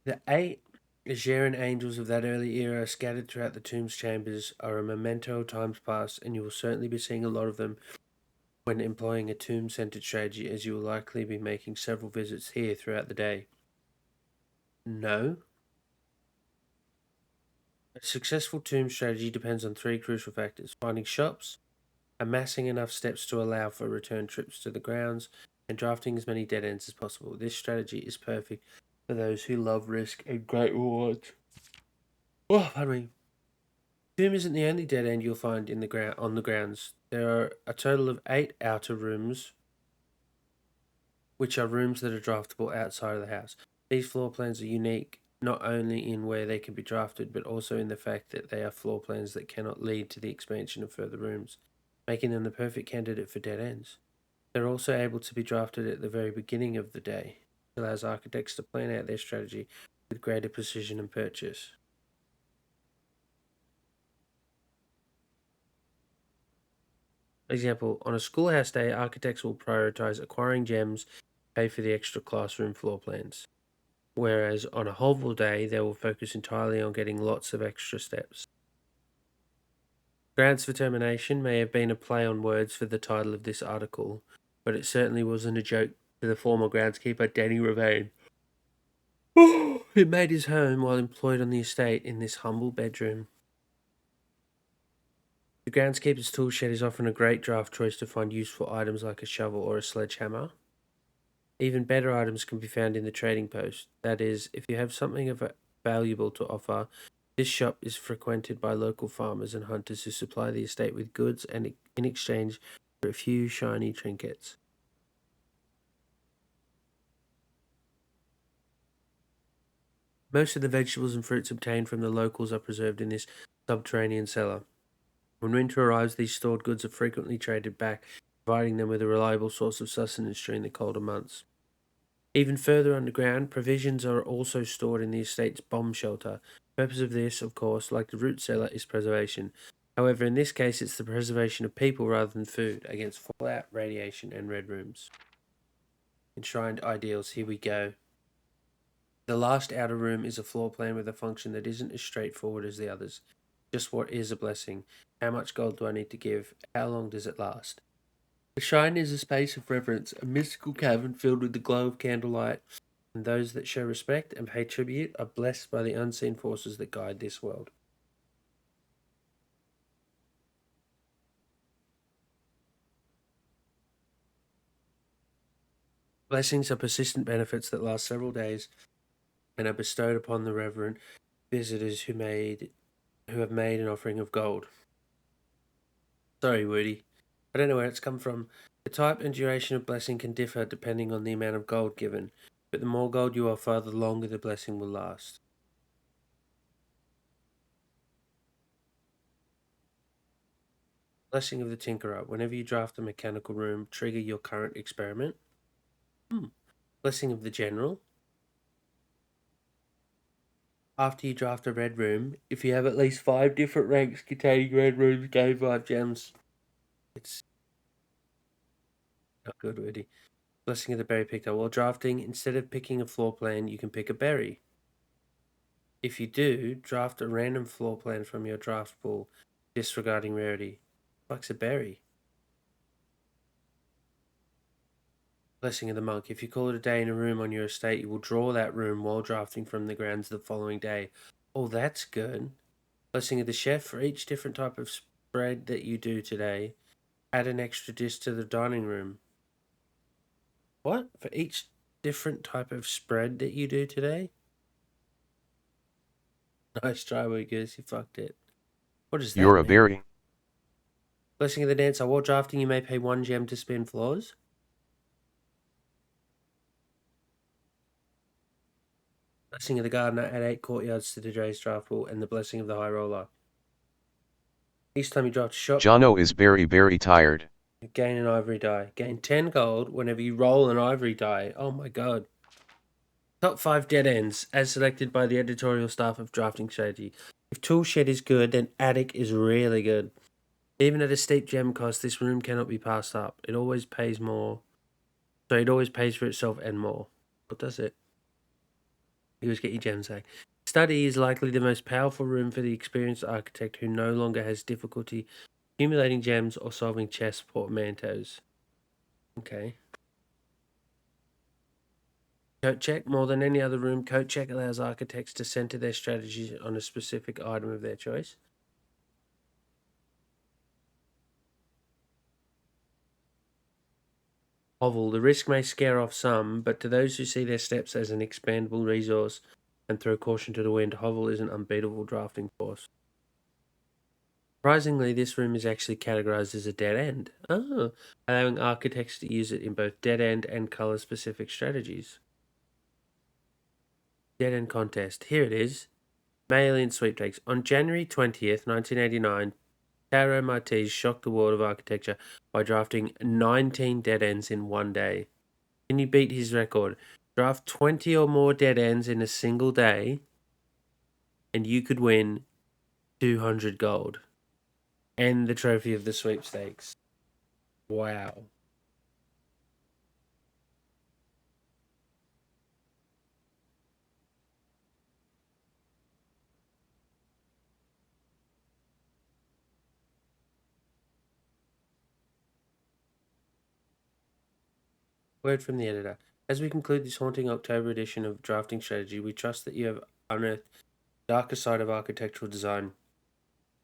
The 8 Aegean angels of that early era scattered throughout the tomb's chambers are a memento of times past, and you will certainly be seeing a lot of them when employing a tomb-centered strategy, as you will likely be making several visits here throughout the day. No. A successful tomb strategy depends on 3 crucial factors: finding shops, amassing enough steps to allow for return trips to the grounds, and drafting as many dead ends as possible. This strategy is perfect for those who love risk and great rewards. Oh, pardon me. Tomb isn't the only dead end you'll find in the on the grounds. There are a total of 8 outer rooms, which are rooms that are draftable outside of the house. These floor plans are unique not only in where they can be drafted, but also in the fact that they are floor plans that cannot lead to the expansion of further rooms, making them the perfect candidate for dead ends. They're also able to be drafted at the very beginning of the day, which allows architects to plan out their strategy with greater precision and purchase. Example, on a schoolhouse day, architects will prioritize acquiring gems, pay for the extra classroom floor plans. Whereas on a Hovel day, they will focus entirely on getting lots of extra steps. Grounds for termination may have been a play on words for the title of this article, but it certainly wasn't a joke to the former groundskeeper Danny Ravane, who made his home while employed on the estate in this humble bedroom. The groundskeeper's tool shed is often a great draft choice to find useful items like a shovel or a sledgehammer. Even better items can be found in the trading post. That is, if you have something valuable to offer, this shop is frequented by local farmers and hunters who supply the estate with goods and in exchange for a few shiny trinkets. Most of the vegetables and fruits obtained from the locals are preserved in this subterranean cellar. When winter arrives, these stored goods are frequently traded back, providing them with a reliable source of sustenance during the colder months. Even further underground, provisions are also stored in the estate's bomb shelter. The purpose of this, of course, like the root cellar, is preservation. However, in this case, it's the preservation of people rather than food against fallout, radiation, and red rooms. Enshrined ideals, here we go. The last outer room is a floor plan with a function that isn't as straightforward as the others. Just what is a blessing? How much gold do I need to give? How long does it last? The shrine is a space of reverence, a mystical cavern filled with the glow of candlelight, and those that show respect and pay tribute are blessed by the unseen forces that guide this world. Blessings are persistent benefits that last several days and are bestowed upon the reverent visitors who have made an offering of gold. Sorry, Woody. I don't know where it's come from. The type and duration of blessing can differ depending on the amount of gold given, but the more gold you offer, the longer the blessing will last. Blessing of the Tinkerer. Whenever you draft a mechanical room, trigger your current experiment. Blessing of the General. After you draft a red room, if you have at least 5 different ranks containing red rooms, gain 5 gems. It's not good, really. Blessing of the Berry Picker. While drafting, instead of picking a floor plan, you can pick a berry. If you do, draft a random floor plan from your draft pool, disregarding rarity. Fuck's a berry? Blessing of the Monk. If you call it a day in a room on your estate, you will draw that room while drafting from the grounds the following day. Oh, that's good. Blessing of the Chef. For each different type of spread that you do today, add an extra dish to the dining room. What? For each different type of spread that you do today? Nice try, Goose. You fucked it. What is that? You're a mean? berry. Blessing of the Dancer. While drafting, you may pay 1 gem to spin floors. Blessing of the Gardener. Add 8 courtyards to today's draft pool, and the Blessing of the High Roller. Each time you draft a shop, Jono is very tired. gain an ivory die. Gain 10 gold whenever you roll an ivory die. Oh my god. Top 5 dead ends, as selected by the editorial staff of Drafting Strategy. If Toolshed is good, then Attic is really good. Even at a steep gem cost, this room cannot be passed up. It always pays more. So it always pays for itself and more. What does it? You always get your gems back. Study is likely the most powerful room for the experienced architect who no longer has difficulty accumulating gems or solving chess portmanteaus. Okay. Coat check. More than any other room, coat check allows architects to center their strategies on a specific item of their choice. Hovel. The risk may scare off some, but to those who see their steps as an expandable resource and throw caution to the wind, Hovel is an unbeatable drafting force. Surprisingly, this room is actually categorized as a dead end, allowing architects to use it in both dead end and color-specific strategies. Dead end contest. Here it is. Mail-in sweepstakes. On January 20th, 1989, Taro Martise shocked the world of architecture by drafting 19 dead ends in one day. Can you beat his record? Draft 20 or more dead ends in a single day, and you could win 200 gold and the trophy of the sweepstakes. Wow. Word from the editor. As we conclude this haunting October edition of Drafting Strategy, we trust that you have unearthed the darker side of architectural design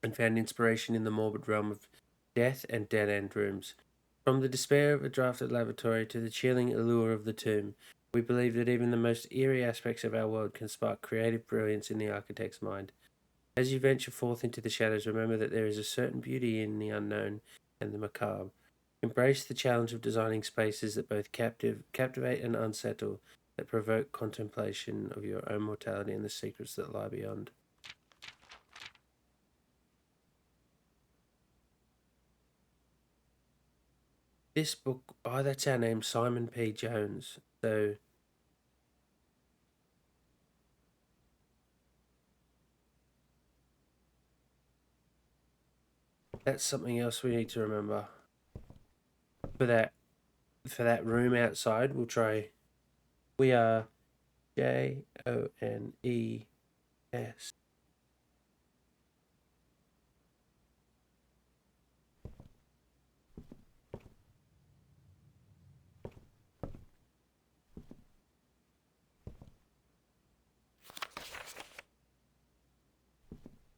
and found inspiration in the morbid realm of death and dead-end rooms. From the despair of a drafted lavatory to the chilling allure of the tomb, we believe that even the most eerie aspects of our world can spark creative brilliance in the architect's mind. As you venture forth into the shadows, remember that there is a certain beauty in the unknown and the macabre. Embrace the challenge of designing spaces that both captivate and unsettle, that provoke contemplation of your own mortality and the secrets that lie beyond. This book, oh, that's our name, Simon P. Jones. So, that's something else we need to remember. For that room outside, we'll try. We are Jones.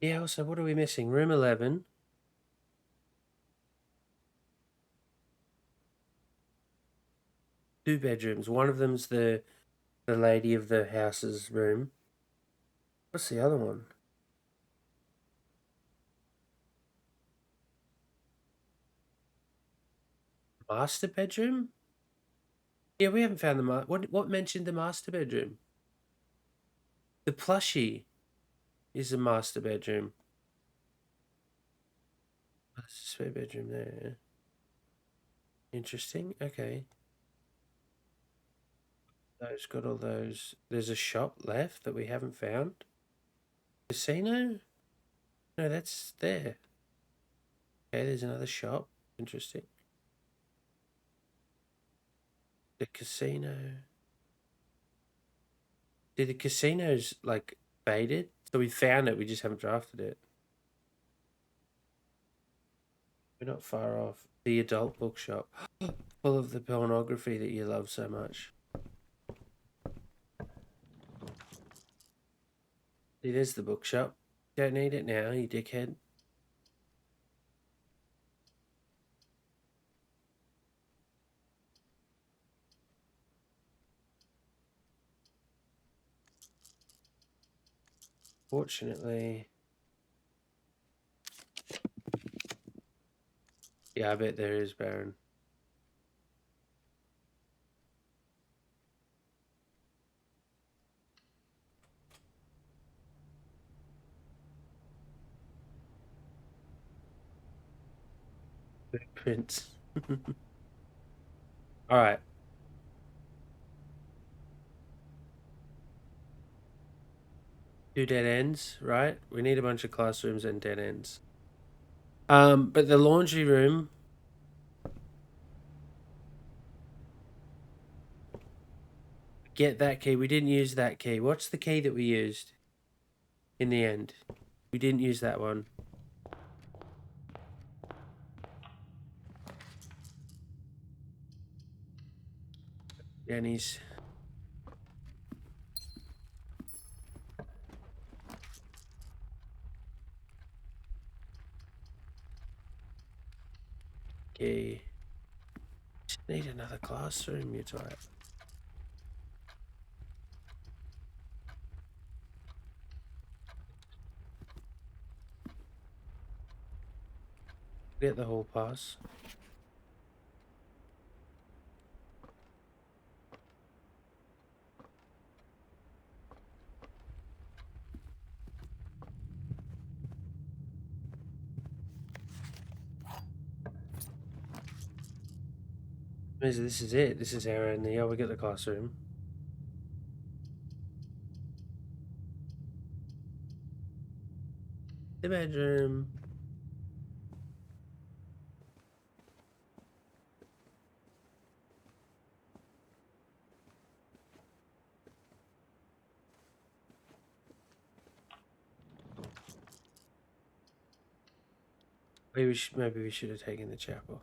Yeah, also, what are we missing? Room 11. Two bedrooms. One of them's the lady of the house's room. What's the other one? Master bedroom? Yeah, we haven't found the what mentioned the master bedroom? The plushie is the master bedroom. That's a spare bedroom there. Interesting. Okay. Those got all those. There's a shop left that we haven't found. Casino? No, that's there. Okay, there's another shop. Interesting. The casino. Did the casinos like faded? So we found it, we just haven't drafted it. We're not far off. The adult bookshop. Full of the pornography that you love so much. See, there's the bookshop. Don't need it now, you dickhead. Fortunately. Yeah, I bet there is, Baron. Prince. Alright. Two dead ends, right? We need a bunch of classrooms and dead ends. But the laundry room. Get that key. We didn't use that key. What's the key that we used in the end? We didn't use that one. Jenny's. Key. Just need another classroom, you're right. Get the hall pass. This is it. This is our end. Yeah, we get the classroom. The bedroom. Maybe we should have taken the chapel.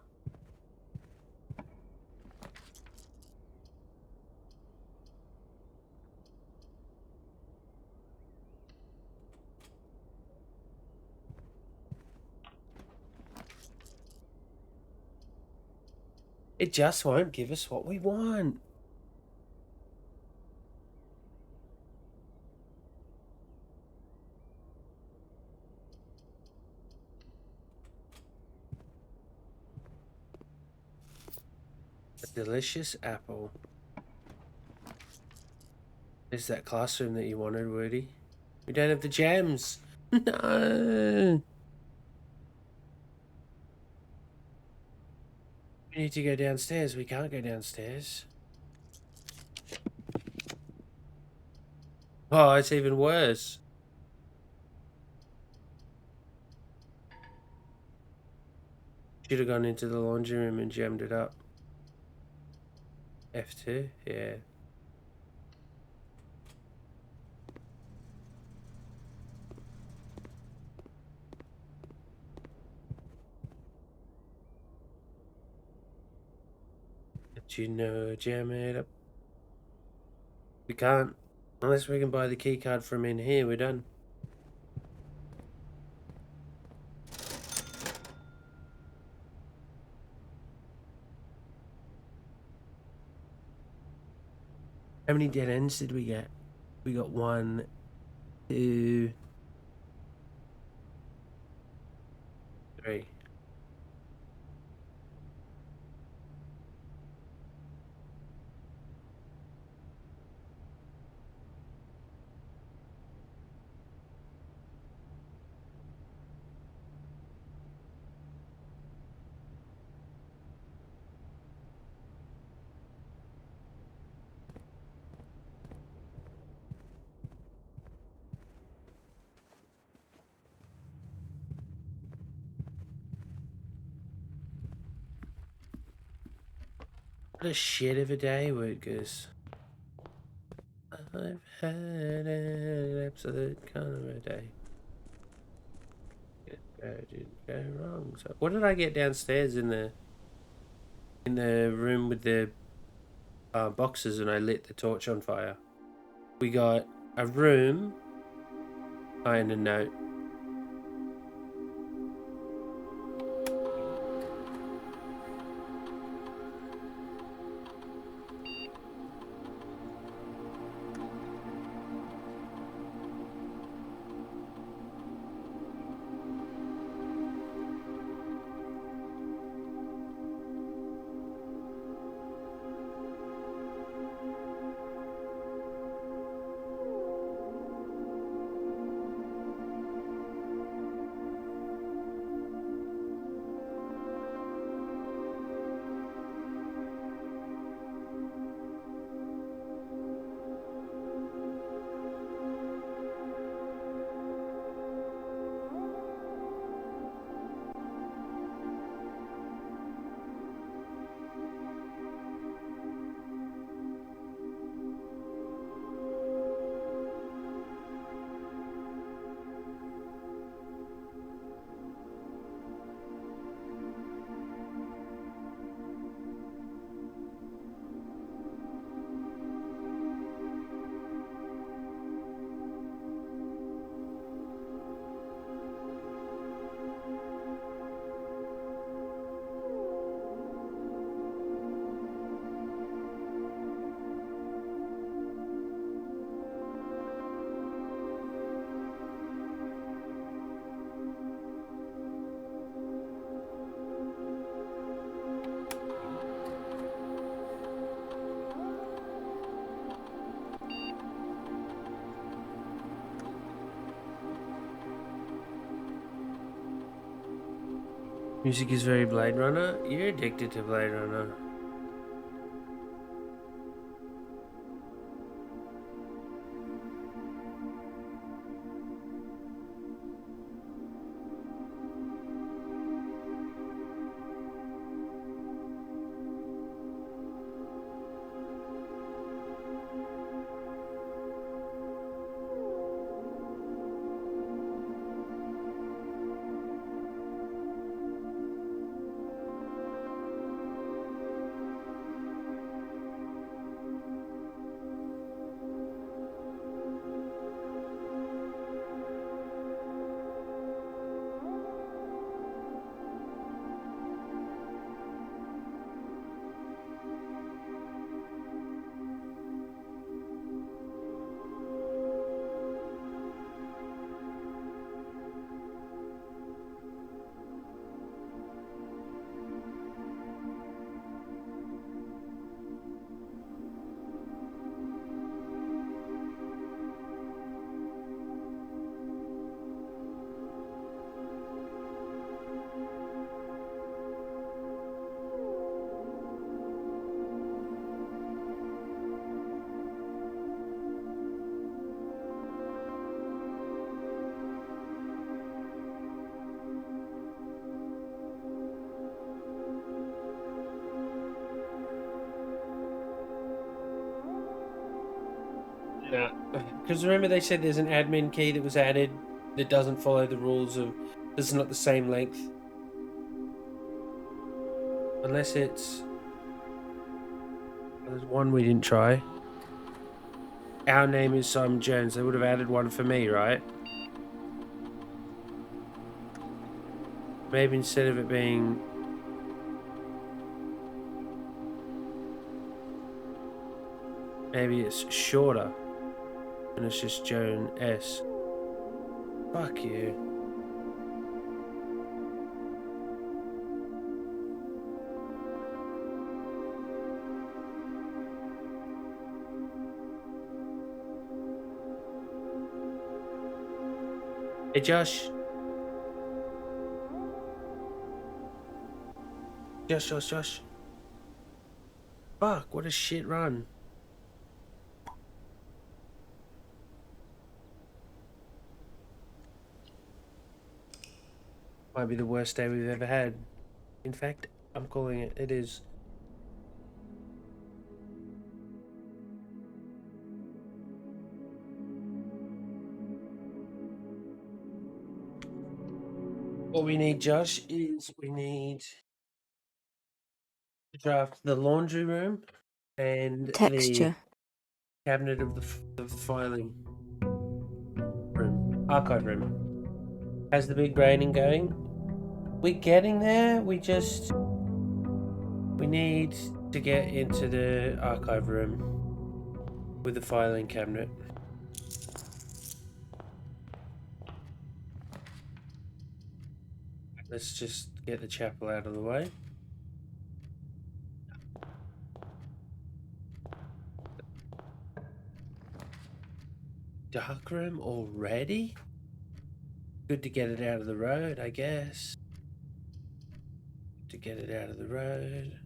It just won't give us what we want. A delicious apple. Is that classroom that you wanted, Woody? We don't have the gems. No. We need to go downstairs. We can't go downstairs. Oh, it's even worse. Should have gone into the laundry room and gemmed it up. F2? Yeah. But you know, jam it up. We can't. Unless we can buy the key card from in here, we're done. How many dead ends did we get? We got 1, 2, 3. What a shit of a day, Woodgus. I've had an absolute kind of a day. Didn't go wrong. So, what did I get downstairs in the room with the boxes and I lit the torch on fire? We got a room and a note. Music is very Blade Runner. You're addicted to Blade Runner. No, because remember they said there's an admin key that was added that doesn't follow the rules of. It's not the same length. Unless it's. There's one we didn't try. Our name is Simon Jones. They would have added one for me, right? Maybe instead of it being. Maybe it's shorter. And it's just Joan S. Fuck you. Hey Josh. Josh. Fuck, what a shit run. Might be the worst day we've ever had. In fact, I'm calling it. It is. What we need, Josh, is we need to draft the laundry room and Texture. the cabinet of the filing room, archive room. How's the big braining going? We're getting there. We need to get into the archive room with the filing cabinet. Let's just get the chapel out of the way. Dark room already? Good to get it out of the road, I guess. To get it out of the road.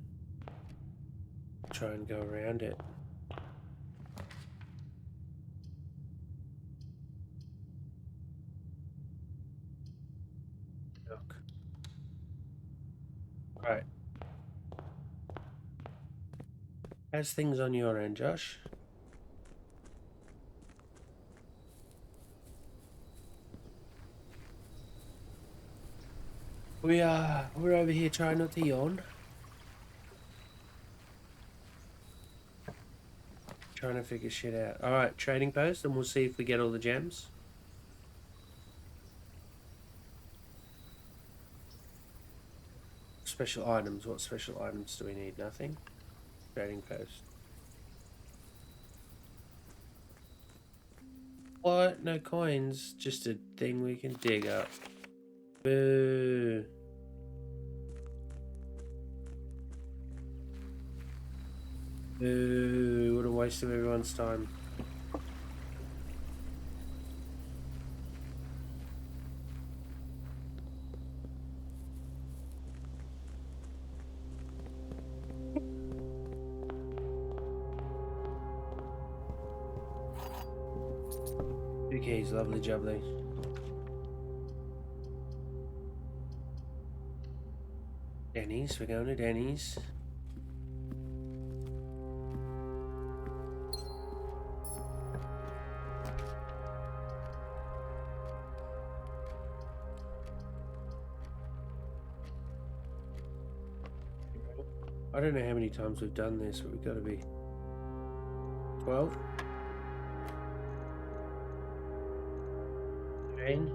Try and go around it. Look. Right. How's things on your end, Josh? We're over here trying not to yawn. Trying to figure shit out. Alright, trading post, and we'll see if we get all the gems. Special items. What special items do we need? Nothing. Trading post. What? No coins. Just a thing we can dig up. Boo. Boo. What a waste of everyone's time. Two keys, lovely jubbly. Denny's, we're going to Denny's. I don't know how many times we've done this, but we've got to be 12. 13.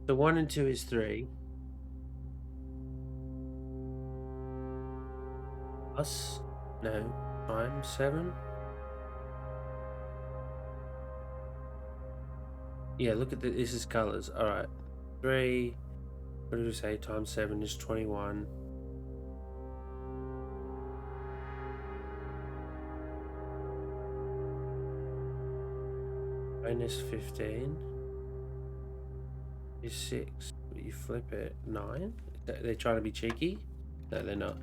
So 1 and 2 is 3. Plus, no, times 7. Yeah, look at this is colors. All right, 3. What did we say? Times 7 is 21. Minus 15 is 6. But you flip it, 9. They're trying to be cheeky. No, they're not.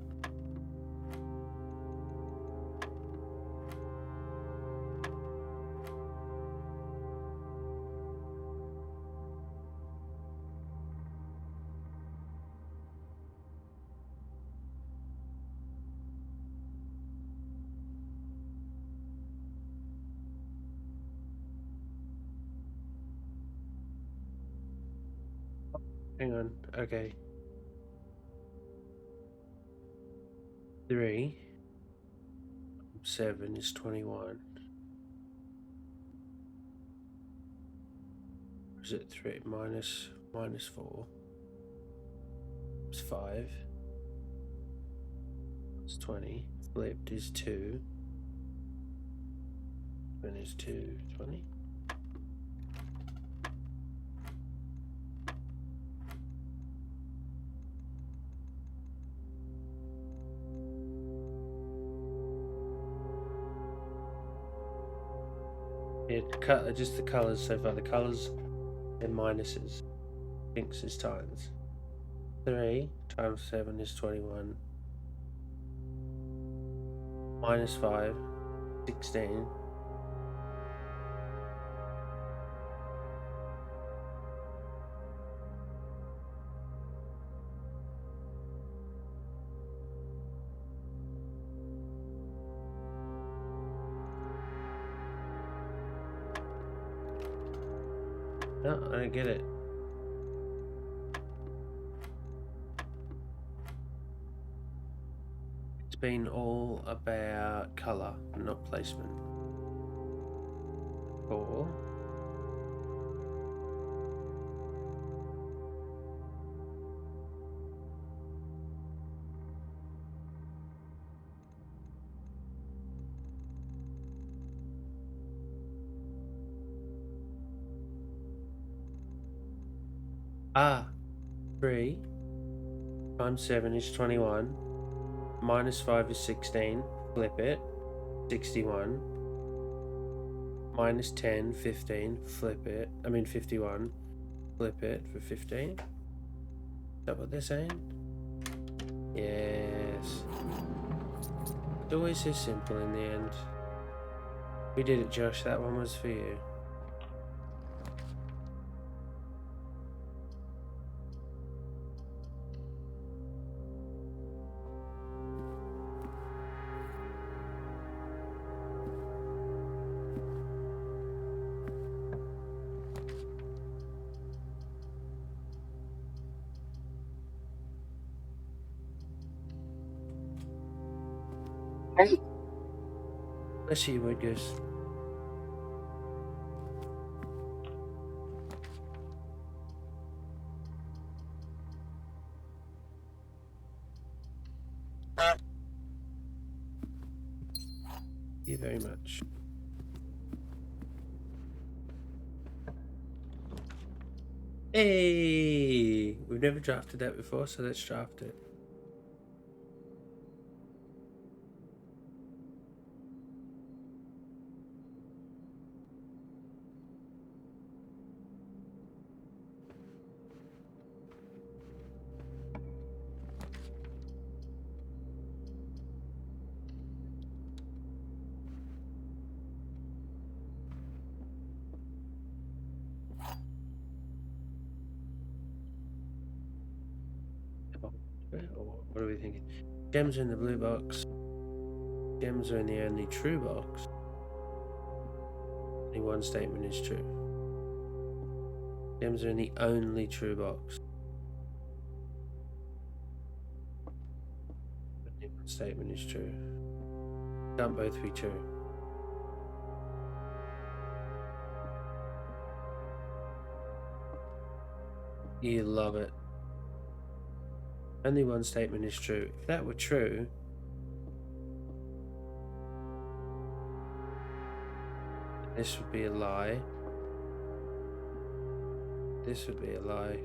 Hang on. Okay. 3. 7 is 21. Or is it 3 minus 4? It's 5. It's 20. Flipped is 2. When is 2 20? Yeah, just the colours so far. The colours and minuses. Pinks is times. 3 times 7 is 21. Minus 5, 16. No, I don't get it. It's been all about colour, not placement. 4. Ah, 3 times 7 is 21. Minus 5 is 16. Flip it. 61. Minus 10, 15. Flip it. 51. Flip it for 15. Is that what they're saying? Yes. It's always so simple in the end. We did it, Josh. That one was for you. Let's see where it goes. Thank you very much. Hey! We've never drafted that before, so let's draft it. What are we thinking? Gems are in the blue box. Gems are in the only true box. Only one statement is true. Gems are in the only true box. Only one statement is true. Can't both be true. You love it. Only one statement is true. If that were true, this would be a lie. this would be a lie.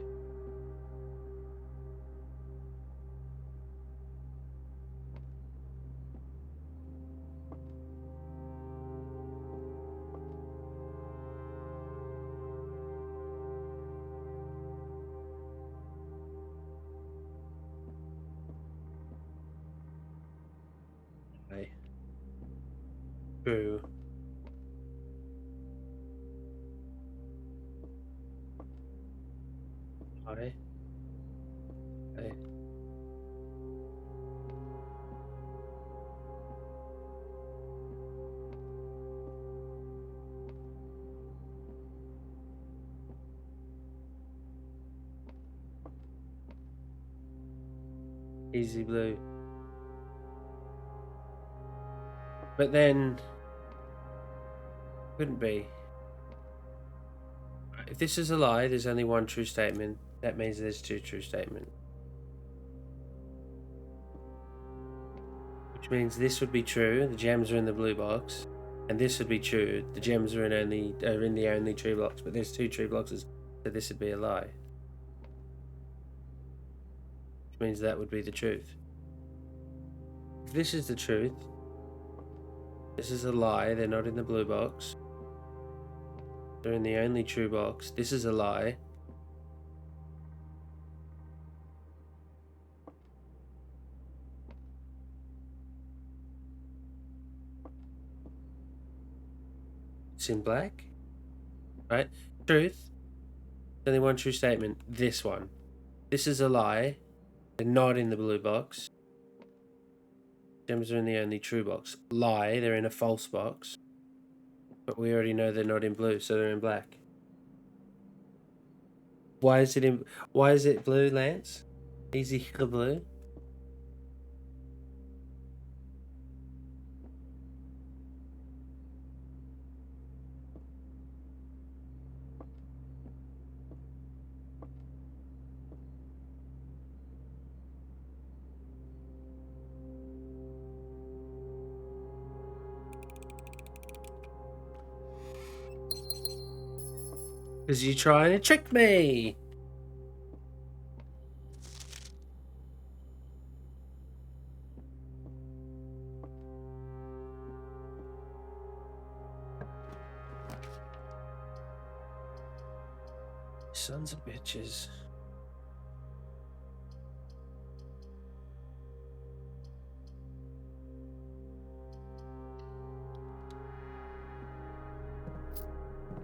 Lie. True. Lie. Lie. Easy blue. But then, couldn't be. If this is a lie, there's only one true statement. That means there's two true statements. Which means this would be true. The gems are in the blue box, and this would be true. The gems are in the only true box, but there's two true boxes, so this would be a lie. Which means that would be the truth. If this is the truth, this is a lie. They're not in the blue box. They're in the only true box. This is a lie. It's in black, right? Truth. Only one true statement. This one. This is a lie. They're not in the blue box. Gems are in the only true box. Lie. They're in a false box. But we already know they're not in blue, so they're in black. Why is it blue, Lance? Easy blue. Because you're trying to trick me. Sons of bitches.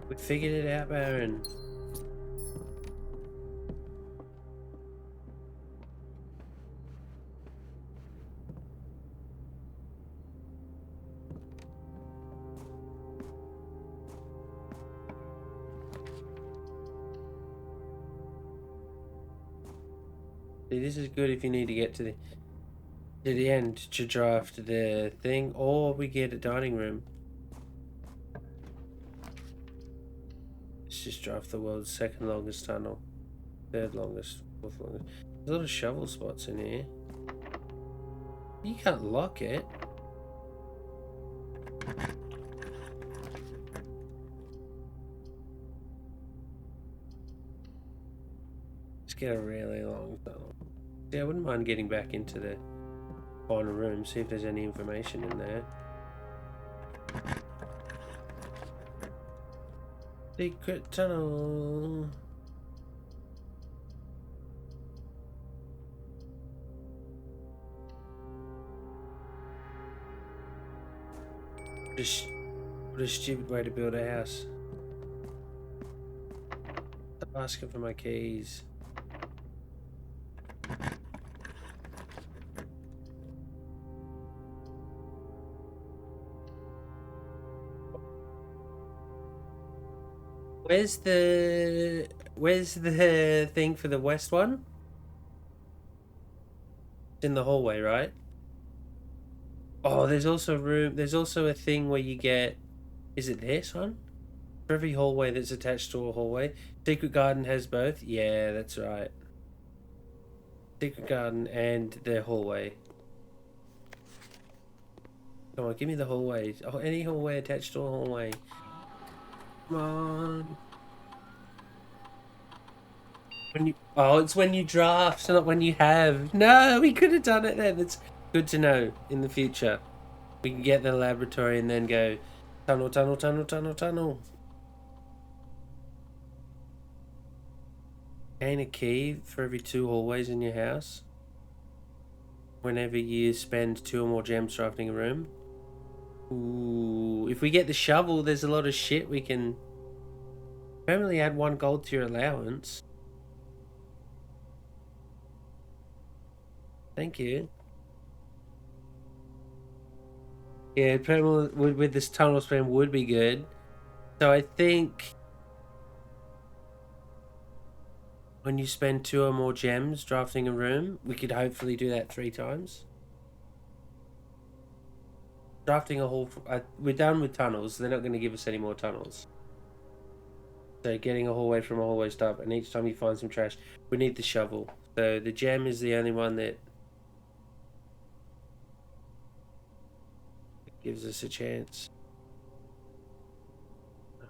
We figured it out, Baron. See, this is good if you need to get to the end to draft the thing, or we get a dining room. Let's just draft the world's second longest tunnel, third longest, fourth longest. There's a lot of shovel spots in here. You can't lock it. Let's get a really long tunnel. Yeah, I wouldn't mind getting back into the final room, see if there's any information in there. Secret tunnel. What a stupid way to build a house. Stop asking for my keys. Where's the thing for the west one? It's in the hallway, right? Oh, there's also room. There's also a thing where you get. Is it this one? For every hallway that's attached to a hallway. Secret Garden has both. Yeah, that's right. Secret Garden and the hallway. Come on, give me the hallway. Oh, any hallway attached to a hallway. Come on. It's when you draft, not when you have. No, we could have done it then. It's good to know in the future. We can get the laboratory and then go tunnel, tunnel, tunnel, tunnel, tunnel. Gain a key for every 2 hallways in your house. Whenever you spend 2 or more gems drafting a room. Ooh, if we get the shovel, there's a lot of shit we can permanently add 1 gold to your allowance. Thank you. Yeah, permanent with this tunnel spam would be good. So I think when you spend 2 or more gems drafting a room, we could hopefully do that 3 times. Drafting a hall, we're done with tunnels. They're not going to give us any more tunnels. So getting a hallway from a hallway stop, and each time you find some trash, we need the shovel. So the gem is the only one that gives us a chance.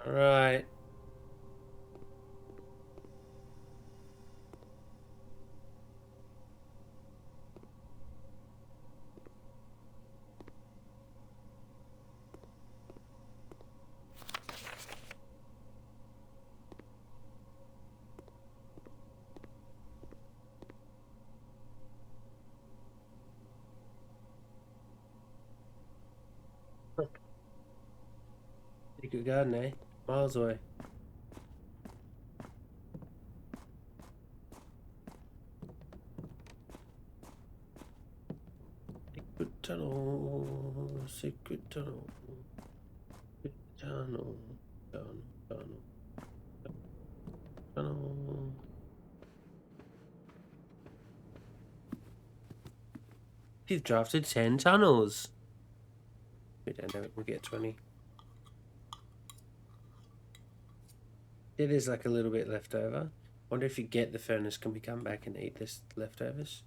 Alright. Secret garden, eh? Miles away. Secret tunnel. Secret tunnel. Secret tunnel. Tunnel. Tunnel. Tunnel. You've drafted 10 tunnels. We don't know it. We'll get 20. It is like a little bit left over. Wonder if you get the furnace, can we come back and eat this leftovers?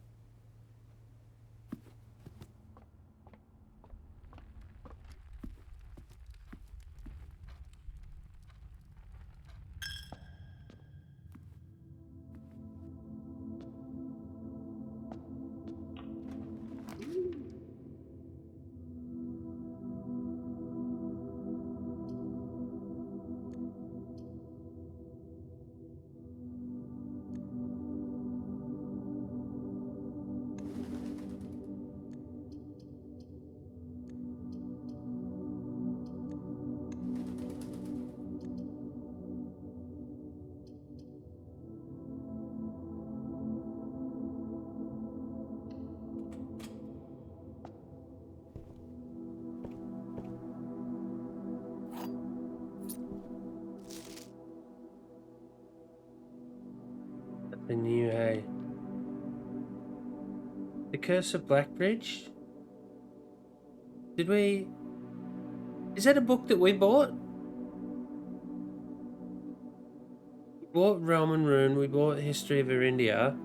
The new hay. The Curse of Blackbridge? Did we... Is that a book that we bought? We bought Realm and Rune, we bought History of Erindia.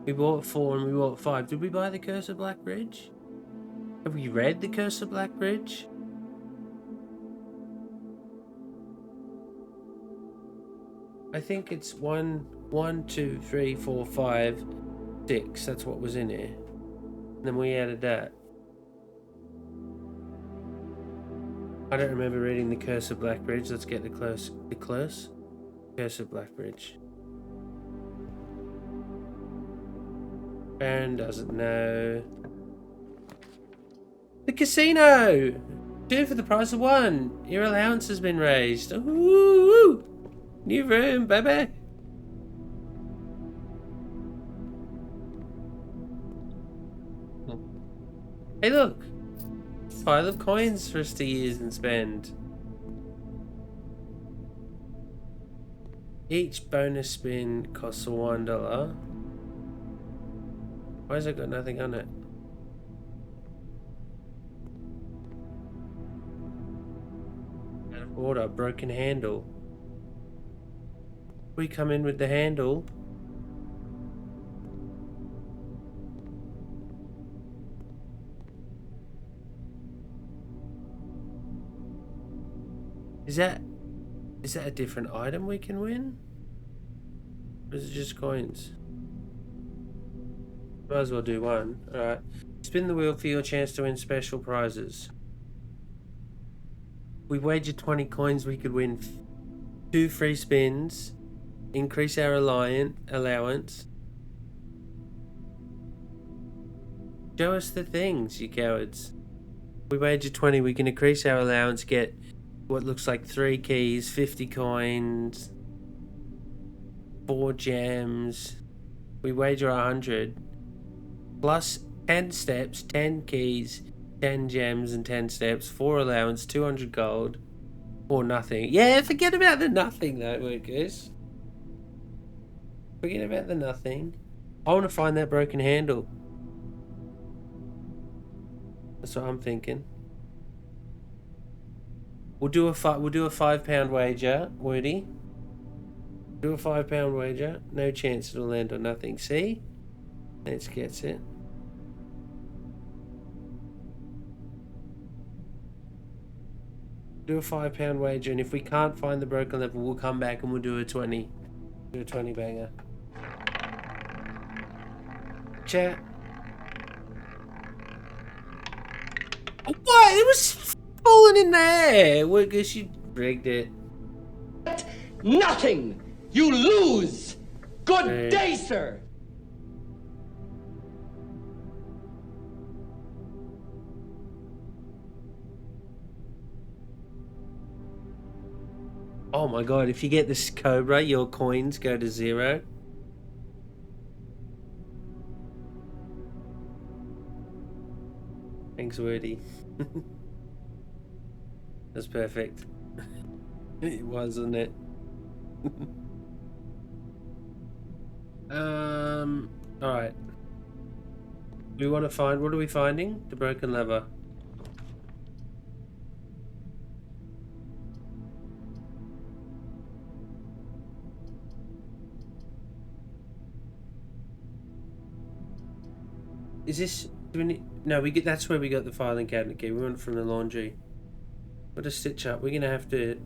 We bought 4 and we bought 5. Did we buy The Curse of Blackbridge? Have we read The Curse of Blackbridge? I think it's 1, 2, 3, 4, 5, 6. That's what was in here. And then we added that. I don't remember reading The Curse of Blackbridge. Let's get the Curse of Blackbridge. Baron doesn't know. The casino! 2 for the price of 1. Your allowance has been raised. Ooh! New room, baby! Hey, look! Pile of coins for us to use and spend. Each bonus spin costs $1. Why has it got nothing on it? Out of order, broken handle. We come in with the handle. Is that a different item we can win? Or is it just coins? Might as well do one. Alright. Spin the wheel for your chance to win special prizes. We wager 20 coins, we could win 2 free spins, increase our allowance. Show us the things, you cowards. We wager 20, we can increase our allowance, get what looks like 3 keys, 50 coins, 4 gems. We wager 100. Plus 10 steps, 10 keys, 10 gems and 10 steps, 4 allowance, 200 gold, or nothing. Yeah, forget about the nothing though, workers. Forget about the nothing. I want to find that broken handle. That's what I'm thinking. We'll do a £5 wager, Woody. Do a £5 wager. No chance it'll land on nothing. See? Let's get it. Do a £5 wager, and if we can't find the broken level, we'll come back and we'll do a 20. Do a 20 banger. Chat. Oh, what? It was falling in there. Well, I guess you rigged it. Nothing! You lose! Good Hey. day, sir! Oh my god, if you get this Cobra, your coins go to 0. Thanks, Wordy. That's perfect. It was, wasn't it? Alright. We want to find, what are we finding? The broken lever. Is this, do we need, no, we get, that's where we got the filing cabinet key. We went from the laundry. Got to stitch up. We're gonna have to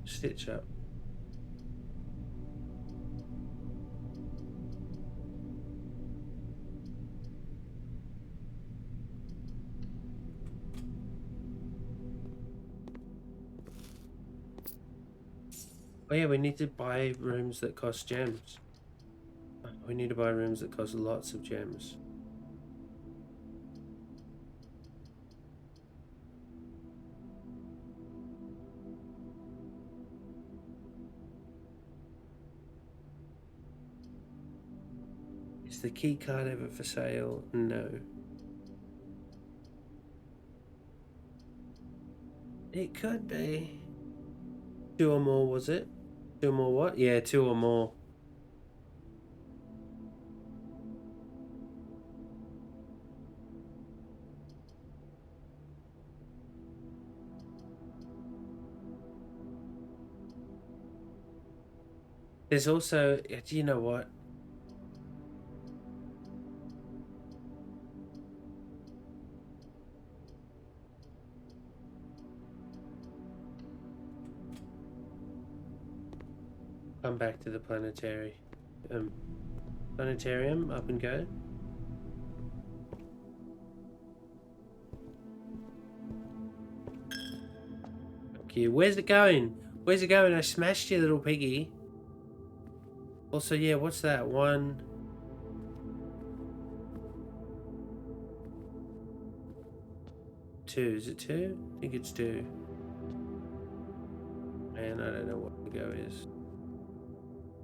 stitch up. Oh yeah, we need to buy rooms that cost gems. We need to buy rooms that cost lots of gems. Is the key card ever for sale? No. It could be. 2 or more, was it? 2 or more what? Yeah, 2 or more. There's also, do you know what? Come back to the planetarium, up and go. Okay, where's it going? Where's it going? I smashed you, little piggy. Also, yeah, what's that? 1. Two, is it 2? I think it's 2. Man, I don't know what the go is.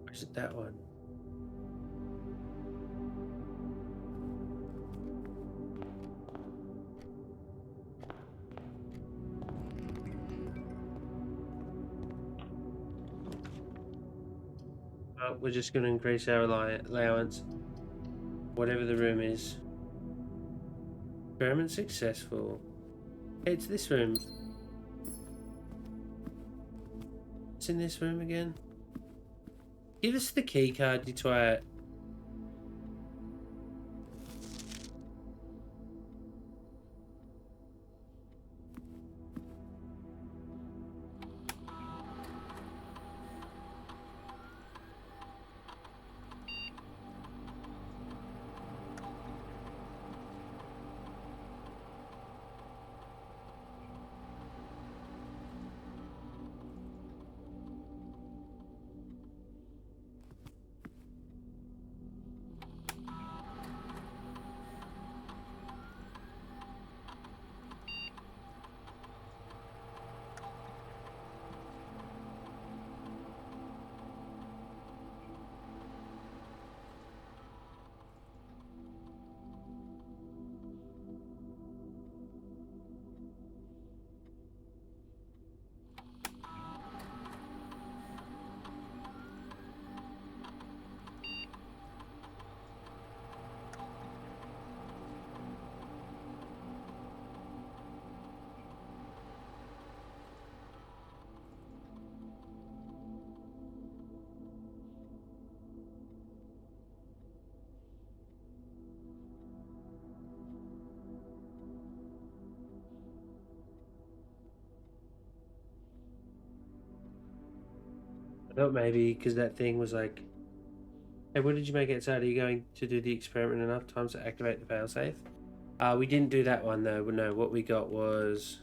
Or is it that one? Oh, we're just going to increase our allowance. Whatever the room is. Experiment successful. Hey, it's this room. What's in this room again? Give us the key card, you twat. I thought maybe because that thing was like, hey, what did you make outside? Are you going to do the experiment enough times to activate the failsafe? We didn't do that one though. No, what we got was...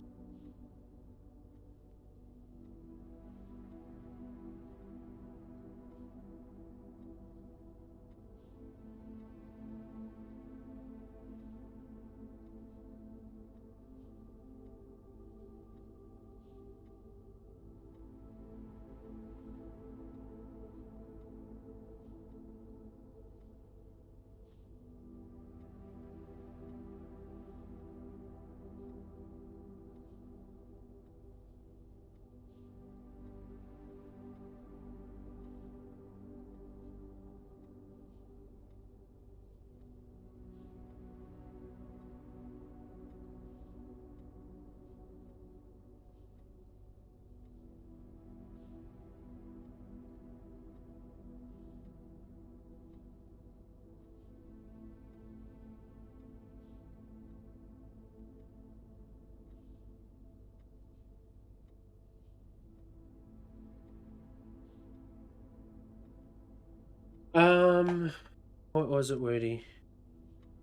What was it, Wordy?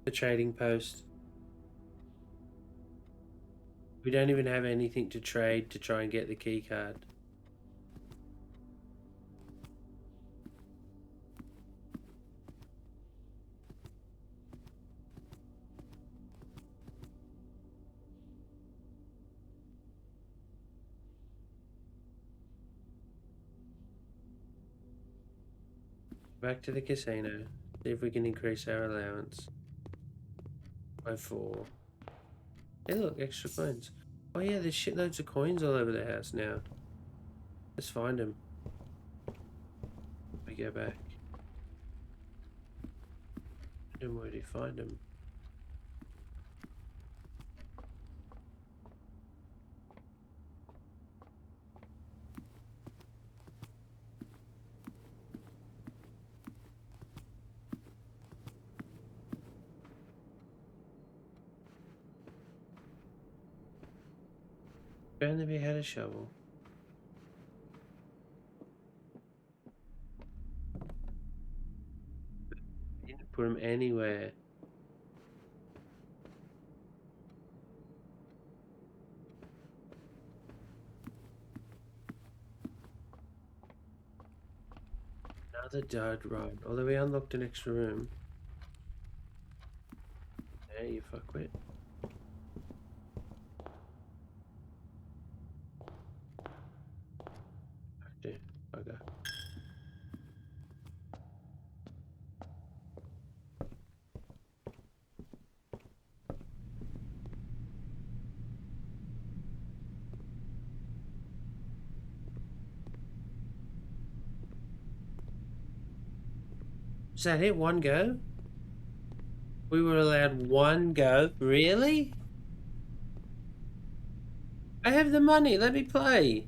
The trading post. We don't even have anything to trade to try and get the key card. Back to the casino. See if we can increase our allowance by 4. Hey look, extra coins. Oh yeah, there's shitloads of coins all over the house now. Let's find them. We go back. And where do you find them? Barnaby had a shovel. Didn't put him anywhere. Another dud, right. Although we unlocked an extra room. Yeah, you fuckwit. Okay, bugger. Is that it? One go? We were allowed one go? Really? I have the money, let me play.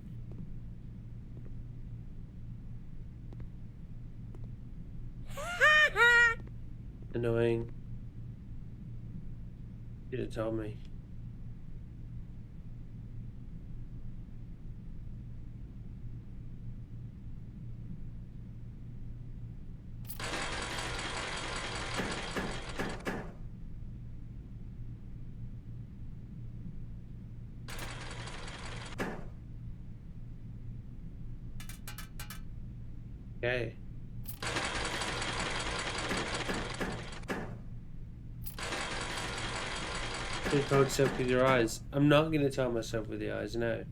Annoying. Should have told me. Okay. You told yourself with your eyes. I'm not going to tell myself with the eyes, no.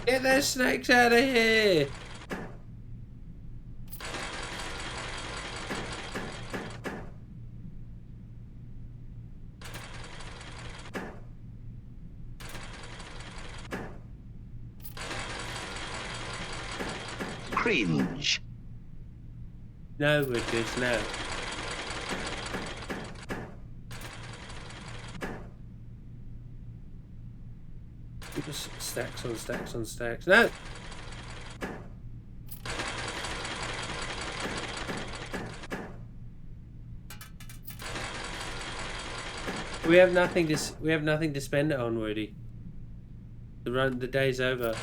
Get those snakes out of here! Cringe. No, Woodgoose, no. Keep us stacks on stacks on stacks. No! We have nothing to spend it on, Woody. The day's over.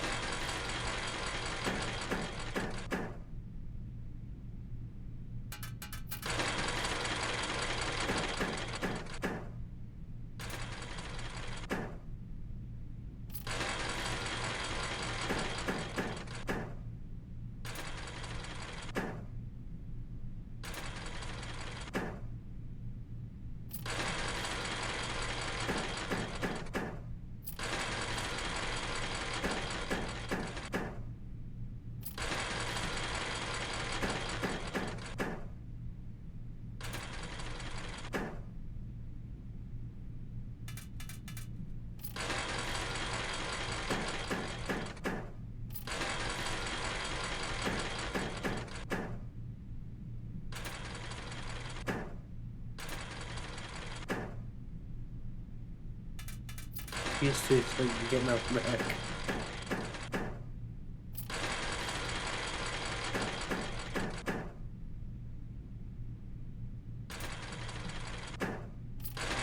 Used to so you can get enough back.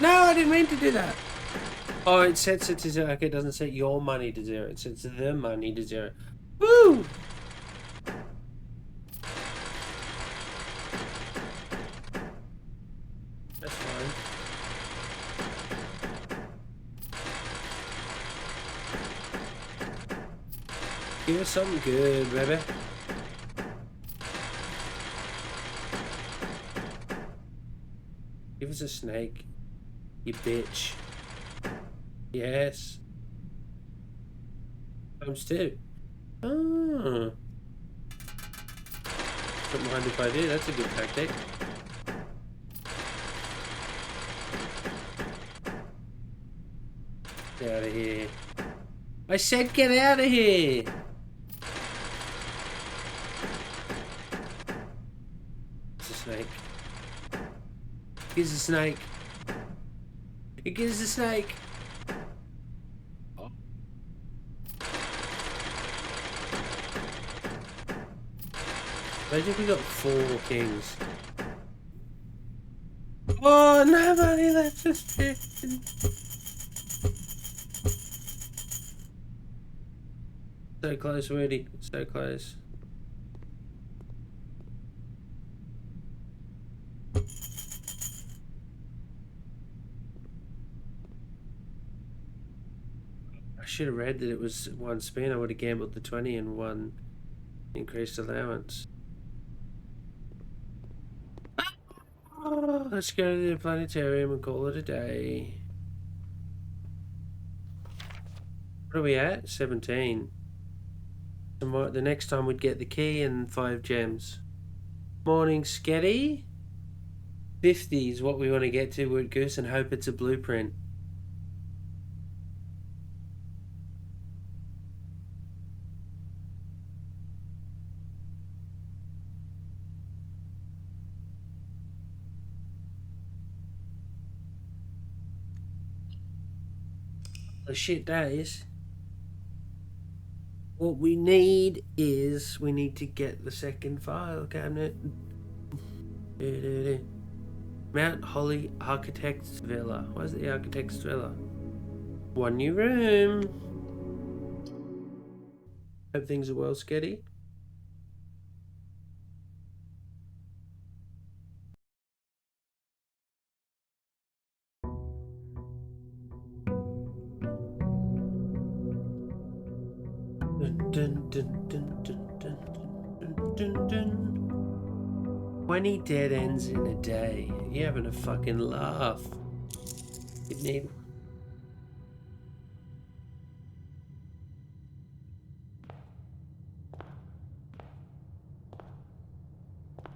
No, I didn't mean to do that. Oh, it sets it to 0. Okay, it doesn't set your money to 0. It sets the money to 0. Woo! That's fine. Give us something good, baby. Give us a snake, you bitch. Yes. Times 2. Oh. Don't mind if I do, that's a good tactic. Get out of here. I said get out of here! It's a snake. Here's a snake. It gives a snake. Oh. Imagine if we got 4 kings. Oh, no money left to spend. So close, Woody. So close. I should have read that it was 1 spin. I would have gambled the 20 and 1 increased allowance. Oh, let's go to the planetarium and call it a day. What are we at? 17. Tomorrow, the next time we'd get the key and 5 gems. Morning, Sketty. 50 is what we want to get to, Woodgoose, and hope it's a blueprint. The shit days. What we need is we need to get the second file cabinet. Mount Holly Architect's Villa. Where's the Architect's Villa? 1 new room. Hope things are well, Sketty. Dun, dun, dun, dun, dun, dun, dun, dun. 20 dead ends in a day. You're having a fucking laugh. You need.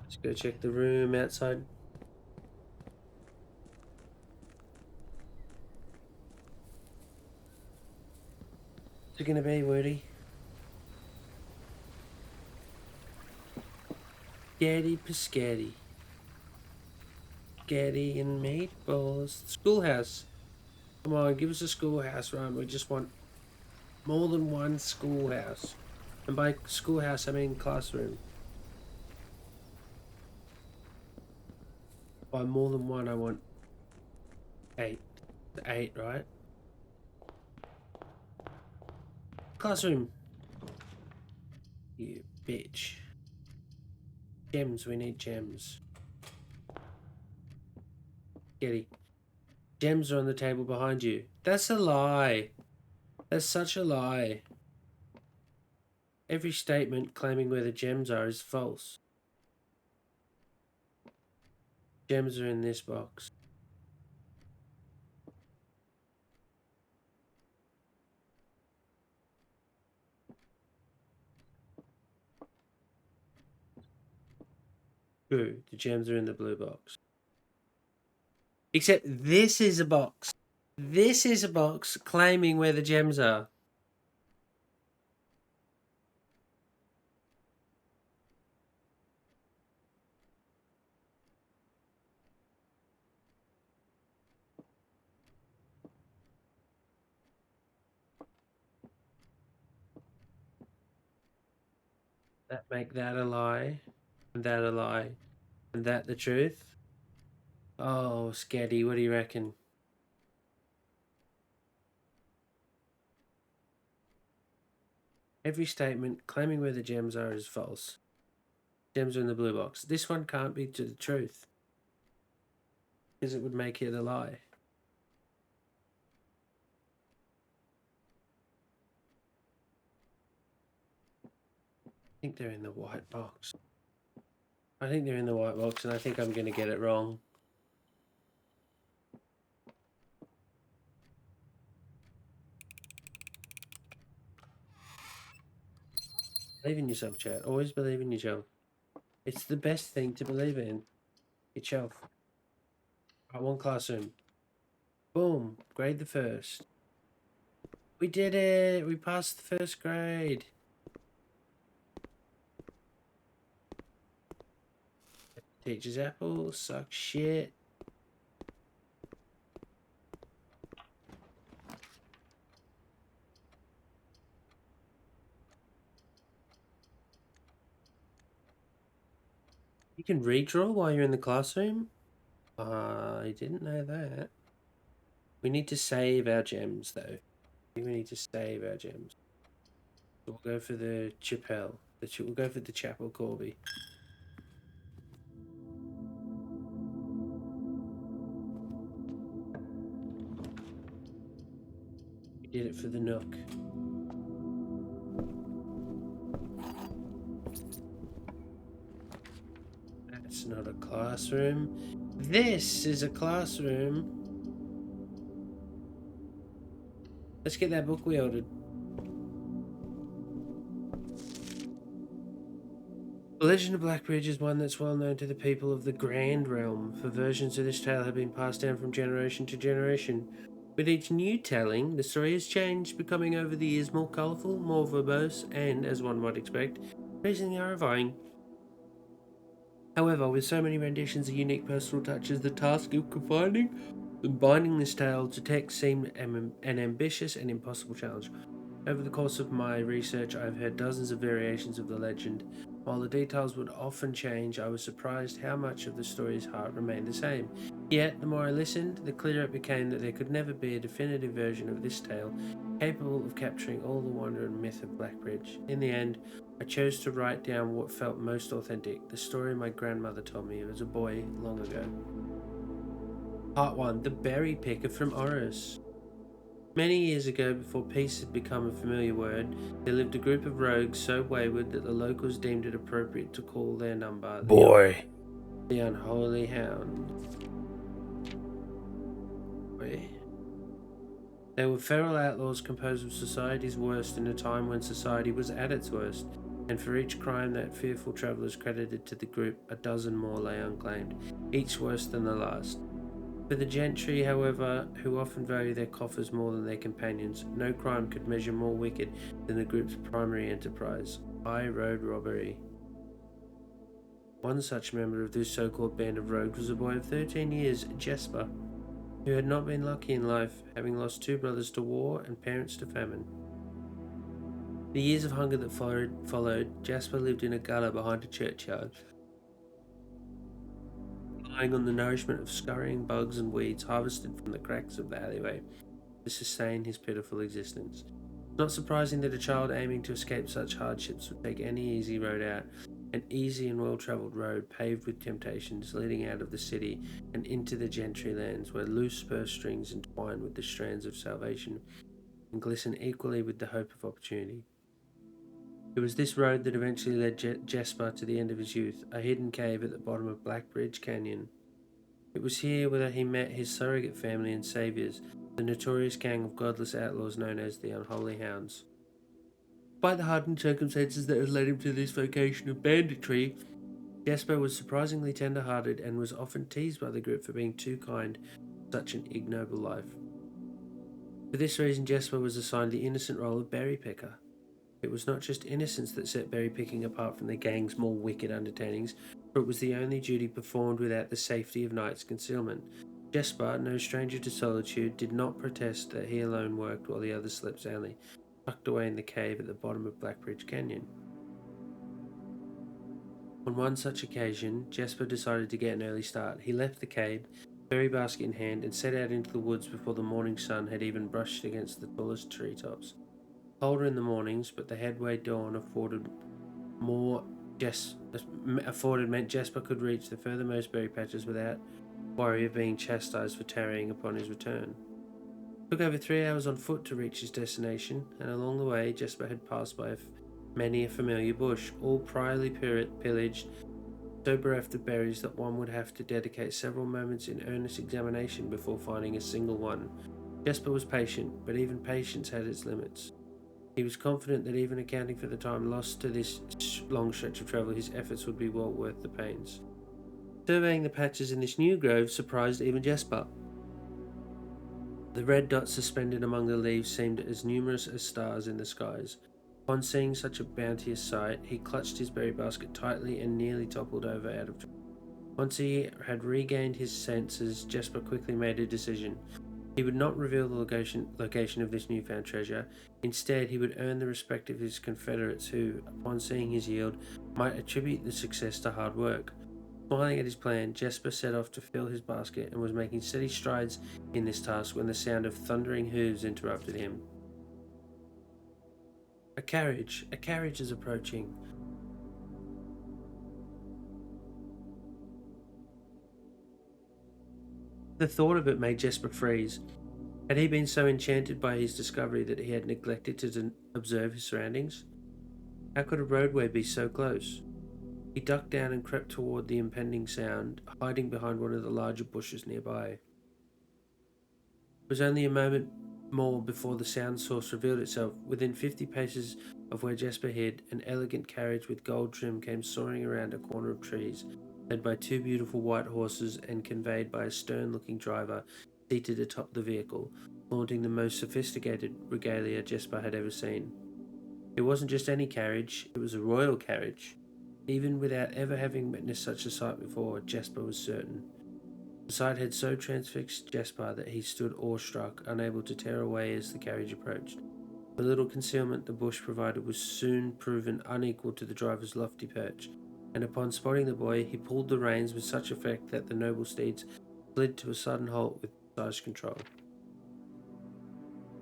Let's go check the room outside. What's it gonna be, Woody? Spaghetti Piscetti. Spaghetti and meatballs. Schoolhouse. Come on, give us a schoolhouse run. We just want more than one schoolhouse. And by schoolhouse, I mean classroom. By more than one, I want 8. 8, right? Classroom. You bitch. Gems, we need gems. Getty. Gems are on the table behind you. That's a lie. That's such a lie. Every statement claiming where the gems are is false. Gems are in this box. True, the gems are in the blue box. Except this is a box. This is a box claiming where the gems are. That make that a lie, and that a lie, and that the truth. Oh, Sketty, what do you reckon? Every statement claiming where the gems are is false. Gems are in the blue box. This one can't be to the truth, because it would make it a lie. I think they're in the white box. I think they're in the white box, and I think I'm going to get it wrong. Believe in yourself, chat. Always believe in yourself. It's the best thing to believe in. Yourself. Right, one classroom. Boom. Grade the first. We did it. We passed the first grade. Teacher's apple. Suck shit. You can redraw while you're in the classroom? I didn't know that. We need to save our gems, though. We need to save our gems. We'll go for the Chapel. We'll go for the Chapel Corby. We did it for the Nook. That's not a classroom. This is a classroom. Let's get that book we ordered. The Legend of Blackbridge is one that's well known to the people of the Grand Realm, for versions of this tale have been passed down from generation to generation. With each new telling, the story has changed, becoming over the years more colourful, more verbose, and, as one might expect, increasingly horrifying. However, with so many renditions and unique personal touches, the task of confining and binding this tale to text seemed an ambitious and impossible challenge. Over the course of my research, I have heard dozens of variations of the legend. While the details would often change, I was surprised how much of the story's heart remained the same. Yet, the more I listened, the clearer it became that there could never be a definitive version of this tale capable of capturing all the wonder and myth of Blackbridge. In the end, I chose to write down what felt most authentic, the story my grandmother told me as a boy long ago. Part 1. The Berry Picker from Oris. Many years ago, before peace had become a familiar word, there lived a group of rogues so wayward that the locals deemed it appropriate to call their number the Unholy Hound. They were feral outlaws composed of society's worst in a time when society was at its worst, and for each crime that fearful travellers credited to the group, a dozen more lay unclaimed, each worse than the last. For the gentry, however, who often value their coffers more than their companions, no crime could measure more wicked than the group's primary enterprise, high road robbery. One such member of this so-called band of rogues was a boy of 13 years, Jesper, who had not been lucky in life, having lost 2 brothers to war and parents to famine. The years of hunger that followed, Jasper lived in a gutter behind a churchyard, relying on the nourishment of scurrying bugs and weeds harvested from the cracks of the alleyway to sustain his pitiful existence. Not surprising that a child aiming to escape such hardships would take any easy road out, an easy and well-travelled road paved with temptations leading out of the city and into the gentry lands where loose purse strings entwine with the strands of salvation and glisten equally with the hope of opportunity. It was this road that eventually led Jesper to the end of his youth, a hidden cave at the bottom of Blackbridge Canyon. It was here where he met his surrogate family and saviours, the notorious gang of godless outlaws known as the Unholy Hounds. Despite the hardened circumstances that had led him to this vocation of banditry, Jesper was surprisingly tender-hearted and was often teased by the group for being too kind to such an ignoble life. For this reason, Jesper was assigned the innocent role of berry picker. It was not just innocence that set berry picking apart from the gang's more wicked undertakings, for it was the only duty performed without the safety of night's concealment. Jesper, no stranger to solitude, did not protest that he alone worked while the others slept soundly, tucked away in the cave at the bottom of Blackbridge Canyon. On one such occasion, Jesper decided to get an early start. He left the cave, berry basket in hand, and set out into the woods before the morning sun had even brushed against the tallest treetops. Colder in the mornings, but the headway dawn meant Jesper could reach the furthermost berry patches without worry of being chastised for tarrying upon his return. It took over 3 hours on foot to reach his destination, and along the way Jesper had passed by many a familiar bush, all priorly pillaged, so bereft of berries that one would have to dedicate several moments in earnest examination before finding a single one. Jesper was patient, but even patience had its limits. He was confident that even accounting for the time lost to this long stretch of travel, his efforts would be well worth the pains. Surveying the patches in this new grove surprised even Jesper. The red dots suspended among the leaves seemed as numerous as stars in the skies. Upon seeing such a bounteous sight, he clutched his berry basket tightly and nearly toppled over out of trouble. Once he had regained his senses, Jesper quickly made a decision. He would not reveal the location of this newfound treasure. Instead, he would earn the respect of his confederates who, upon seeing his yield, might attribute the success to hard work. Smiling at his plan, Jesper set off to fill his basket and was making steady strides in this task when the sound of thundering hooves interrupted him. A carriage is approaching. The thought of it made Jesper freeze. Had he been so enchanted by his discovery that he had neglected to observe his surroundings? How could a roadway be so close? He ducked down and crept toward the impending sound, hiding behind one of the larger bushes nearby. It was only a moment more before the sound source revealed itself. Within 50 paces of where Jesper hid, an elegant carriage with gold trim came soaring around a corner of trees, led by 2 beautiful white horses and conveyed by a stern-looking driver seated atop the vehicle, flaunting the most sophisticated regalia Jesper had ever seen. It wasn't just any carriage, it was a royal carriage. Even without ever having witnessed such a sight before, Jesper was certain. The sight had so transfixed Jesper that he stood awestruck, unable to tear away as the carriage approached. The little concealment the bush provided was soon proven unequal to the driver's lofty perch, and upon spotting the boy, he pulled the reins with such effect that the noble steeds slid to a sudden halt with precise control.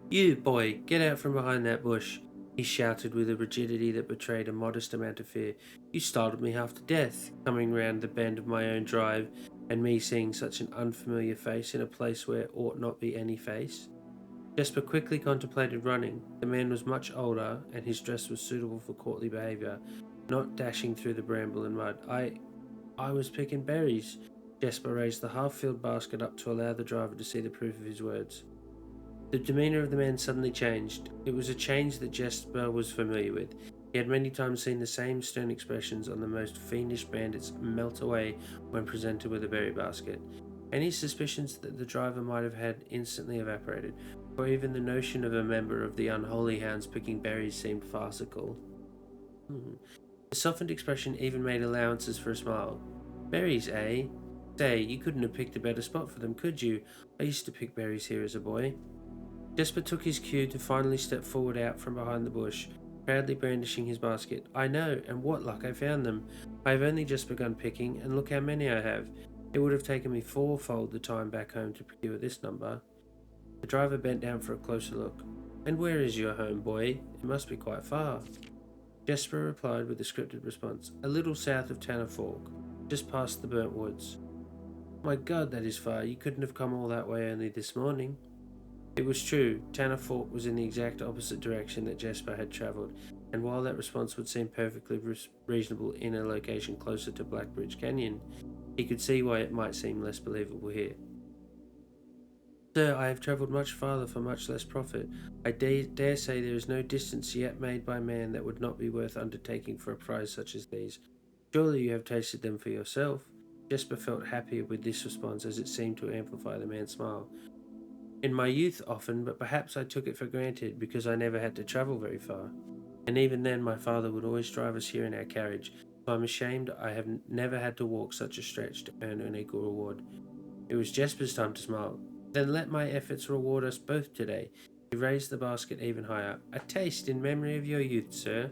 "You, boy, get out from behind that bush," he shouted with a rigidity that betrayed a modest amount of fear. "You startled me half to death, coming round the bend of my own drive, and me seeing such an unfamiliar face in a place where ought not be any face." Jesper quickly contemplated running. The man was much older, and his dress was suitable for courtly behaviour, not dashing through the bramble and mud. I was picking berries." Jesper raised the half-filled basket up to allow the driver to see the proof of his words. The demeanour of the man suddenly changed. It was a change that Jesper was familiar with. He had many times seen the same stern expressions on the most fiendish bandits melt away when presented with a berry basket. Any suspicions that the driver might have had instantly evaporated, for even the notion of a member of the Unholy Hounds picking berries seemed farcical. The softened expression even made allowances for a smile. Berries, eh? Say, you couldn't have picked a better spot for them, could you? I used to pick berries here as a boy. Jesper took his cue to finally step forward out from behind the bush, proudly brandishing his basket. I know, and what luck I found them. I have only just begun picking, and look how many I have. It would have taken me fourfold the time back home to procure this number. The driver bent down for a closer look. And where is your home, boy? It must be quite far. Jesper replied with a scripted response. A little south of Tanner Fork, just past the burnt woods. My God, that is far. You couldn't have come all that way only this morning. It was true. Tanner Fork was in the exact opposite direction that Jesper had travelled, and while that response would seem perfectly reasonable in a location closer to Blackbridge Canyon, he could see why it might seem less believable here. Sir, I have travelled much farther for much less profit. I dare say there is no distance yet made by man that would not be worth undertaking for a prize such as these. Surely you have tasted them for yourself. Jesper felt happier with this response as it seemed to amplify the man's smile. In my youth often, but perhaps I took it for granted because I never had to travel very far. And even then my father would always drive us here in our carriage, so I'm ashamed I have never had to walk such a stretch to earn an equal reward. It was Jesper's time to smile. Then let my efforts reward us both today. He raised the basket even higher. A taste in memory of your youth, sir.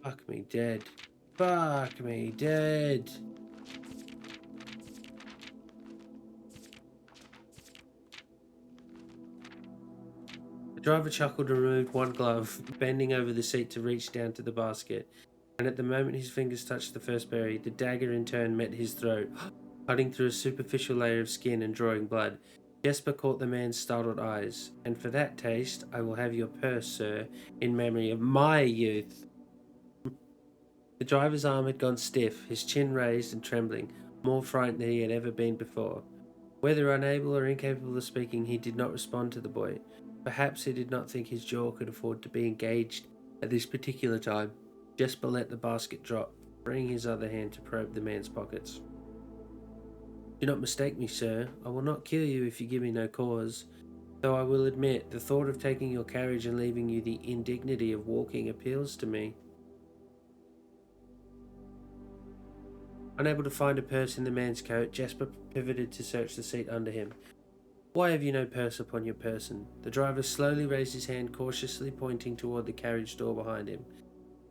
Fuck me dead. Fuck me dead. The driver chuckled and removed one glove, bending over the seat to reach down to the basket. And at the moment his fingers touched the first berry, the dagger in turn met his throat, cutting through a superficial layer of skin and drawing blood. Jesper caught the man's startled eyes. And for that taste, I will have your purse, sir, in memory of my youth. The driver's arm had gone stiff, his chin raised and trembling, more frightened than he had ever been before. Whether unable or incapable of speaking, he did not respond to the boy. Perhaps he did not think his jaw could afford to be engaged at this particular time. Jesper let the basket drop, freeing his other hand to probe the man's pockets. Do not mistake me, sir. I will not kill you if you give me no cause. Though I will admit, the thought of taking your carriage and leaving you the indignity of walking appeals to me. Unable to find a purse in the man's coat, Jesper pivoted to search the seat under him. Why have you no purse upon your person? The driver slowly raised his hand, cautiously pointing toward the carriage door behind him.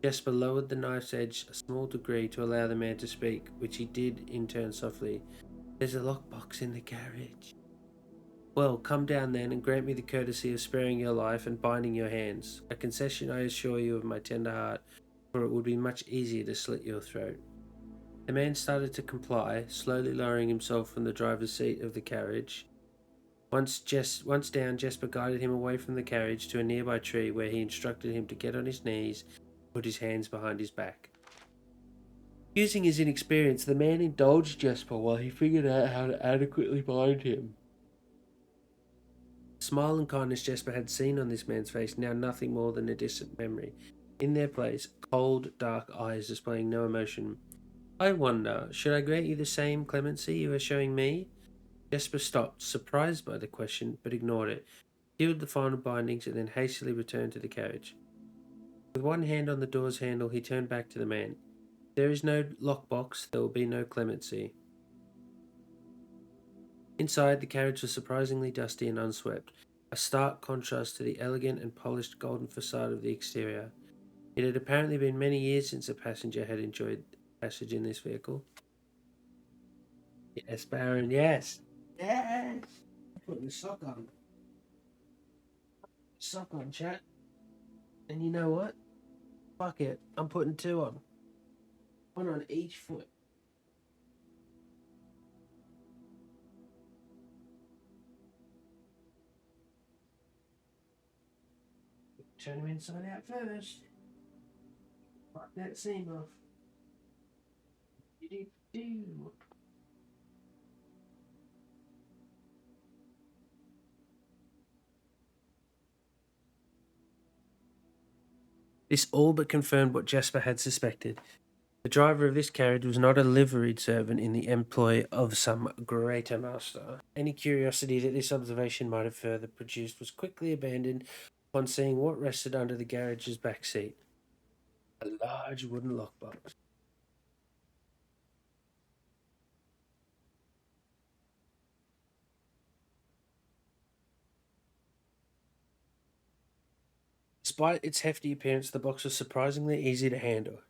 Jesper lowered the knife's edge a small degree to allow the man to speak, which he did in turn softly. There's a lockbox in the carriage. Well, come down then and grant me the courtesy of sparing your life and binding your hands. A concession, I assure you, of my tender heart, for it would be much easier to slit your throat. The man started to comply, slowly lowering himself from the driver's seat of the carriage. Once down, Jesper guided him away from the carriage to a nearby tree where he instructed him to get on his knees and put his hands behind his back. Using his inexperience, the man indulged Jesper while he figured out how to adequately bind him. The smile and kindness Jesper had seen on this man's face, now nothing more than a distant memory. In their place, cold, dark eyes displaying no emotion. I wonder, should I grant you the same clemency you are showing me? Jesper stopped, surprised by the question, but ignored it, sealed the final bindings, and then hastily returned to the carriage. With one hand on the door's handle, he turned back to the man. If there is no lockbox, there will be no clemency. Inside, the carriage was surprisingly dusty and unswept, a stark contrast to the elegant and polished golden facade of the exterior. It had apparently been many years since a passenger had enjoyed passage in this vehicle. Yes, Baron, yes. Yes! I'm putting the sock on. Sock on, chat. And you know what? Fuck it. I'm putting two on. One on each foot. Turn them inside out first. Fuck that seam off. Do. This all but confirmed what Jesper had suspected. The driver of this carriage was not a liveried servant in the employ of some greater master. Any curiosity that this observation might have further produced was quickly abandoned upon seeing what rested under the garage's back seat. A large wooden lockbox. Despite its hefty appearance, the box was surprisingly easy to handle.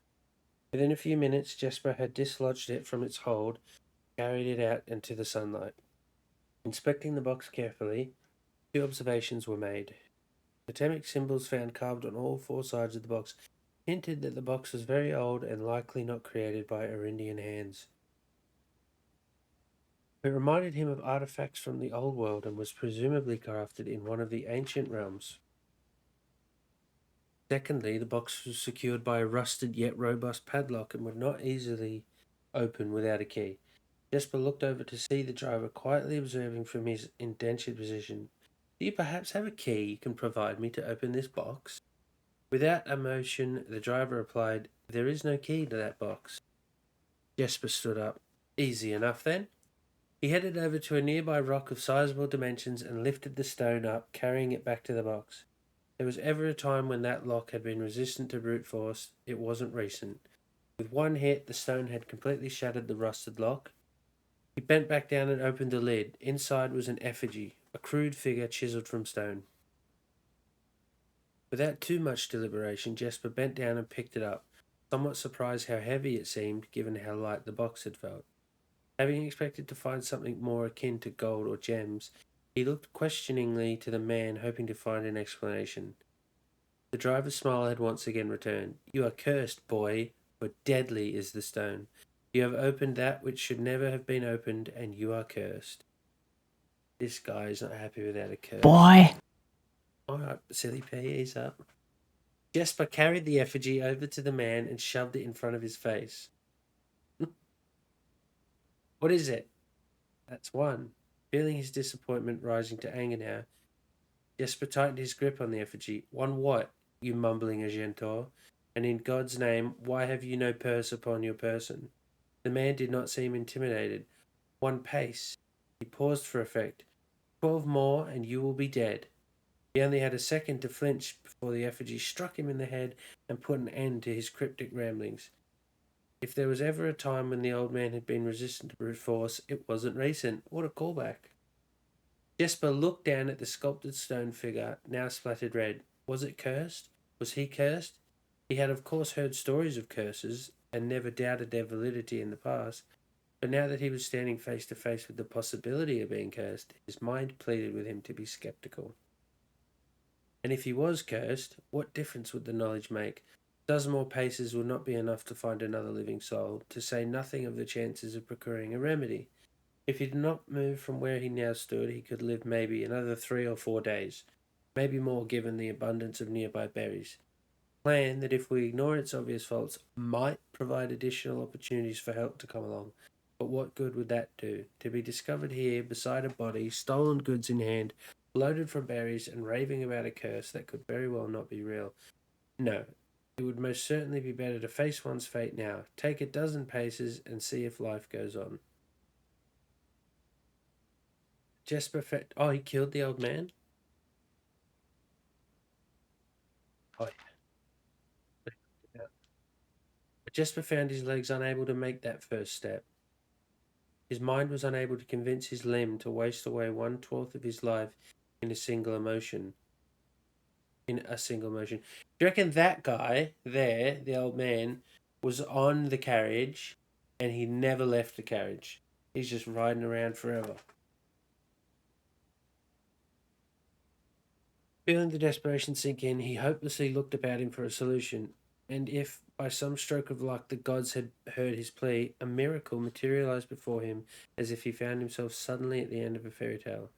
Within a few minutes, Jesper had dislodged it from its hold, carried it out into the sunlight. Inspecting the box carefully, 2 observations were made. Totemic symbols found carved on all 4 sides of the box hinted that the box was very old and likely not created by Arindian hands. It reminded him of artifacts from the old world and was presumably crafted in one of the ancient realms. Secondly, the box was secured by a rusted yet robust padlock and would not easily open without a key. Jesper looked over to see the driver quietly observing from his indentured position. Do you perhaps have a key you can provide me to open this box? Without emotion, the driver replied, There is no key to that box. Jesper stood up. Easy enough then. He headed over to a nearby rock of sizable dimensions and lifted the stone up, carrying it back to the box. There was ever a time when that lock had been resistant to brute force. It wasn't recent. With one hit, the stone had completely shattered the rusted lock. He bent back down and opened the lid. Inside was an effigy, a crude figure chiseled from stone. Without too much deliberation, Jesper bent down and picked it up, somewhat surprised how heavy it seemed given how light the box had felt. Having expected to find something more akin to gold or gems, he looked questioningly to the man, hoping to find an explanation. The driver's smile had once again returned. You are cursed, boy, for deadly is the stone. You have opened that which should never have been opened, and you are cursed. This guy is not happy without a curse. Boy. Alright, silly P, ease up. Jesper carried the effigy over to the man and shoved it in front of his face. What is it? That's 1. Feeling his disappointment rising to anger now, Jesper tightened his grip on the effigy. 1 what, you mumbling Argentor? And in God's name, why have you no purse upon your person? The man did not seem intimidated. 1 pace. He paused for effect. 12 more and you will be dead. He only had a second to flinch before the effigy struck him in the head and put an end to his cryptic ramblings. If there was ever a time when the old man had been resistant to brute force, it wasn't recent. What a callback. Jesper looked down at the sculpted stone figure, now splattered red. Was it cursed? Was he cursed? He had of course heard stories of curses, and never doubted their validity in the past, but now that he was standing face to face with the possibility of being cursed, his mind pleaded with him to be skeptical. And if he was cursed, what difference would the knowledge make? A dozen more paces would not be enough to find another living soul, to say nothing of the chances of procuring a remedy. If he did not move from where he now stood, he could live maybe another 3 or 4 days, maybe more given the abundance of nearby berries. A plan that, if we ignore its obvious faults, might provide additional opportunities for help to come along. But what good would that do? To be discovered here, beside a body, stolen goods in hand, bloated from berries, and raving about a curse that could very well not be real. No, it would most certainly be better to face one's fate now, take a dozen paces, and see if life goes on. Jesper he killed the old man? Oh, yeah. But Jesper found his legs unable to make that first step. His mind was unable to convince his limb to waste away 1/12 of his life in a single motion. Do you reckon that guy there, the old man, was on the carriage and he never left the carriage? He's just riding around forever. Feeling the desperation sink in, he hopelessly looked about him for a solution, and if, by some stroke of luck, the gods had heard his plea, a miracle materialized before him as if he found himself suddenly at the end of a fairy tale.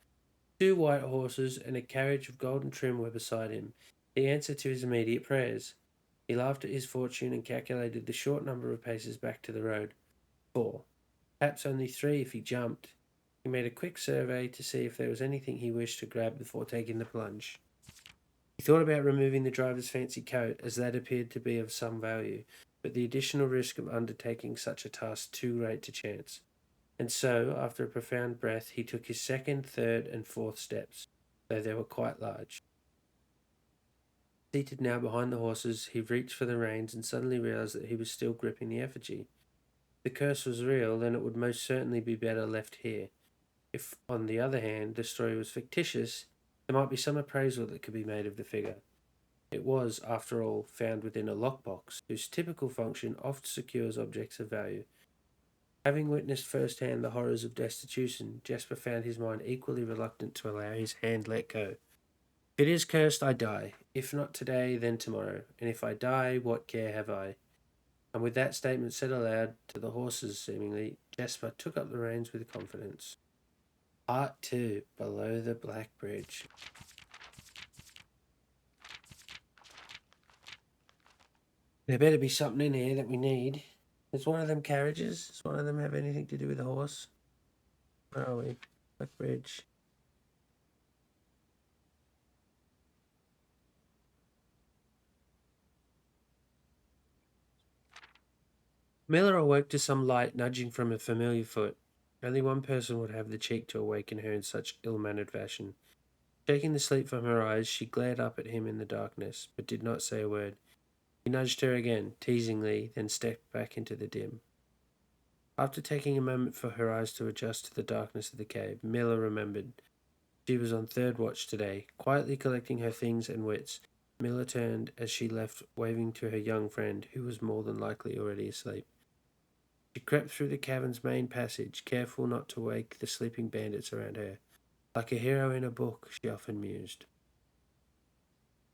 2 white horses and a carriage of golden trim were beside him, the answer to his immediate prayers. He laughed at his fortune and calculated the short number of paces back to the road. 4. Perhaps only 3 if he jumped. He made a quick survey to see if there was anything he wished to grab before taking the plunge. He thought about removing the driver's fancy coat, as that appeared to be of some value, but the additional risk of undertaking such a task too great to chance. And so, after a profound breath, he took his 2nd, 3rd, and 4th steps, though they were quite large. Seated now behind the horses, he reached for the reins and suddenly realized that he was still gripping the effigy. If the curse was real, then it would most certainly be better left here. If, on the other hand, the story was fictitious, there might be some appraisal that could be made of the figure. It was, after all, found within a lockbox, whose typical function oft secures objects of value. Having witnessed firsthand the horrors of destitution, Jasper found his mind equally reluctant to allow his hand let go. If it is cursed, I die. If not today, then tomorrow. And if I die, what care have I? And with that statement said aloud, to the horses seemingly, Jasper took up the reins with confidence. Part 2, Below the Black Bridge. There better be something in here that we need. Is one of them carriages? Does one of them have anything to do with a horse? Where are we? Black Bridge. Miller awoke to some light nudging from a familiar foot. Only one person would have the cheek to awaken her in such ill-mannered fashion. Shaking the sleep from her eyes, she glared up at him in the darkness, but did not say a word. He nudged her again, teasingly, then stepped back into the dim. After taking a moment for her eyes to adjust to the darkness of the cave, Miller remembered. She was on third watch today. Quietly collecting her things and wits, Miller turned as she left, waving to her young friend, who was more than likely already asleep. She crept through the cavern's main passage, careful not to wake the sleeping bandits around her. Like a hero in a book, she often mused.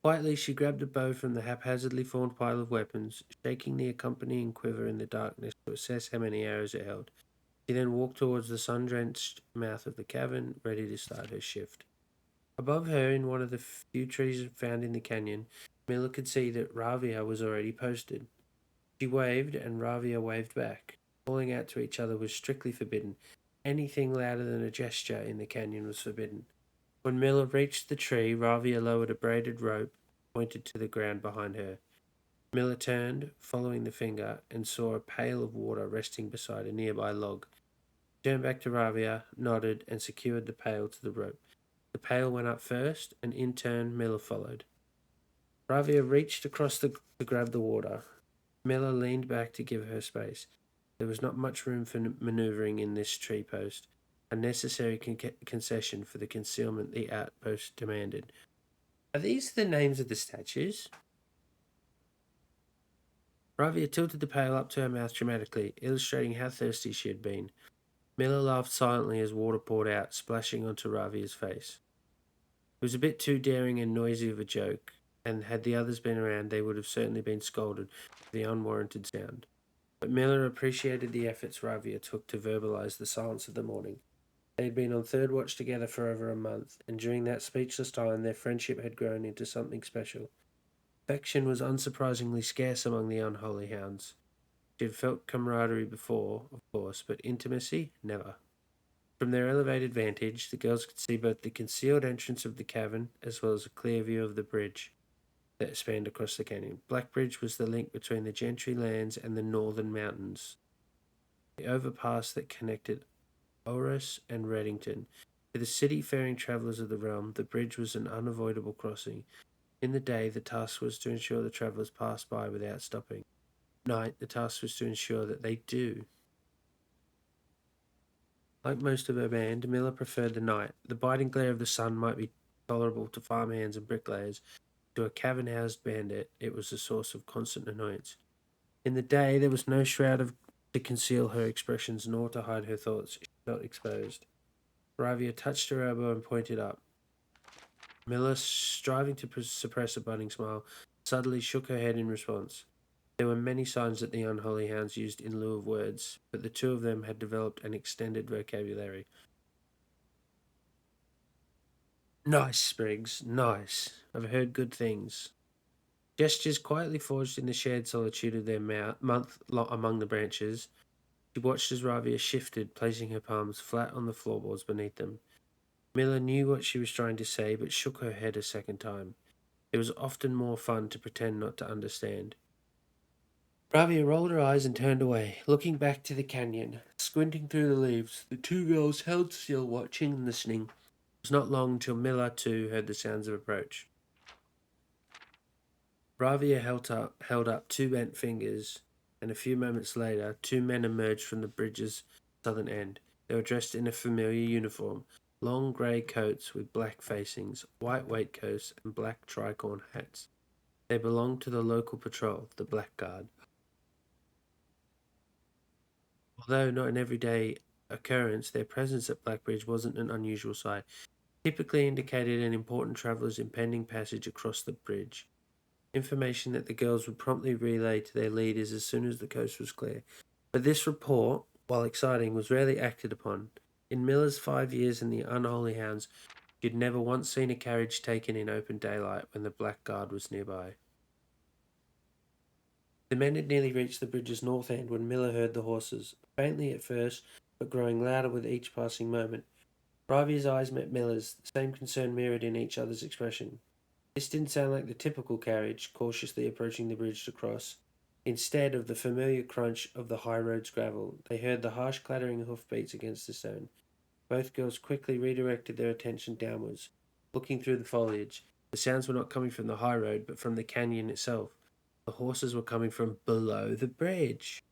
Quietly, she grabbed a bow from the haphazardly formed pile of weapons, shaking the accompanying quiver in the darkness to assess how many arrows it held. She then walked towards the sun-drenched mouth of the cavern, ready to start her shift. Above her, in one of the few trees found in the canyon, Miller could see that Ravia was already posted. She waved, and Ravia waved back. Calling out to each other was strictly forbidden. Anything louder than a gesture in the canyon was forbidden. When Miller reached the tree, Ravia lowered a braided rope, pointed to the ground behind her. Miller turned, following the finger, and saw a pail of water resting beside a nearby log. He turned back to Ravia, nodded, and secured the pail to the rope. The pail went up first, and in turn Miller followed. Ravia reached across to grab the water. Miller leaned back to give her space. There was not much room for manoeuvring in this tree post, a necessary concession for the concealment the outpost demanded. Are these the names of the statues? Ravia tilted the pail up to her mouth dramatically, illustrating how thirsty she had been. Miller laughed silently as water poured out, splashing onto Ravia's face. It was a bit too daring and noisy of a joke, and had the others been around, they would have certainly been scolded for the unwarranted sound. But Miller appreciated the efforts Ravia took to verbalize the silence of the morning. They had been on third watch together for over a month, and during that speechless time their friendship had grown into something special. Affection was unsurprisingly scarce among the unholy hounds. She had felt camaraderie before, of course, but intimacy, never. From their elevated vantage, the girls could see both the concealed entrance of the cavern as well as a clear view of the bridge that spanned across the canyon. Black Bridge was the link between the Gentry lands and the northern mountains. The overpass that connected Oris and Reddington. To the city-faring travellers of the realm, the bridge was an unavoidable crossing. In the day, the task was to ensure the travellers passed by without stopping. At night, the task was to ensure that they do. Like most of her band, Miller preferred the night. The biting glare of the sun might be tolerable to farmhands and bricklayers. To a cavern-housed bandit, it was a source of constant annoyance. In the day, there was no shroud to conceal her expressions nor to hide her thoughts. She felt exposed. Ravia touched her elbow and pointed up. Miller, striving to suppress a budding smile, suddenly shook her head in response. There were many signs that the unholy hounds used in lieu of words, but the two of them had developed an extended vocabulary. Nice, Spriggs, nice. I've heard good things. Gestures quietly forged in the shared solitude of their month among the branches. She watched as Ravia shifted, placing her palms flat on the floorboards beneath them. Miller knew what she was trying to say, but shook her head a second time. It was often more fun to pretend not to understand. Ravia rolled her eyes and turned away, looking back to the canyon. Squinting through the leaves, the two girls held still, watching and listening. It was not long till Miller, too, heard the sounds of approach. Bravia held up two bent fingers, and a few moments later, two men emerged from the bridge's southern end. They were dressed in a familiar uniform, long grey coats with black facings, white waistcoats, and black tricorn hats. They belonged to the local patrol, the Blackguard. Although not an everyday occurrence, their presence at Blackbridge wasn't an unusual sight. Typically indicated an important traveller's impending passage across the bridge. Information that the girls would promptly relay to their leaders as soon as the coast was clear. But this report, while exciting, was rarely acted upon. In Miller's 5 years in the Unholy Hounds, she had never once seen a carriage taken in open daylight when the Blackguard was nearby. The men had nearly reached the bridge's north end when Miller heard the horses, faintly at first, but growing louder with each passing moment. Bravia's eyes met Miller's, the same concern mirrored in each other's expression. This didn't sound like the typical carriage, cautiously approaching the bridge to cross. Instead of the familiar crunch of the high road's gravel, they heard the harsh clattering hoofbeats against the stone. Both girls quickly redirected their attention downwards, looking through the foliage. The sounds were not coming from the high road, but from the canyon itself. The horses were coming from below the bridge.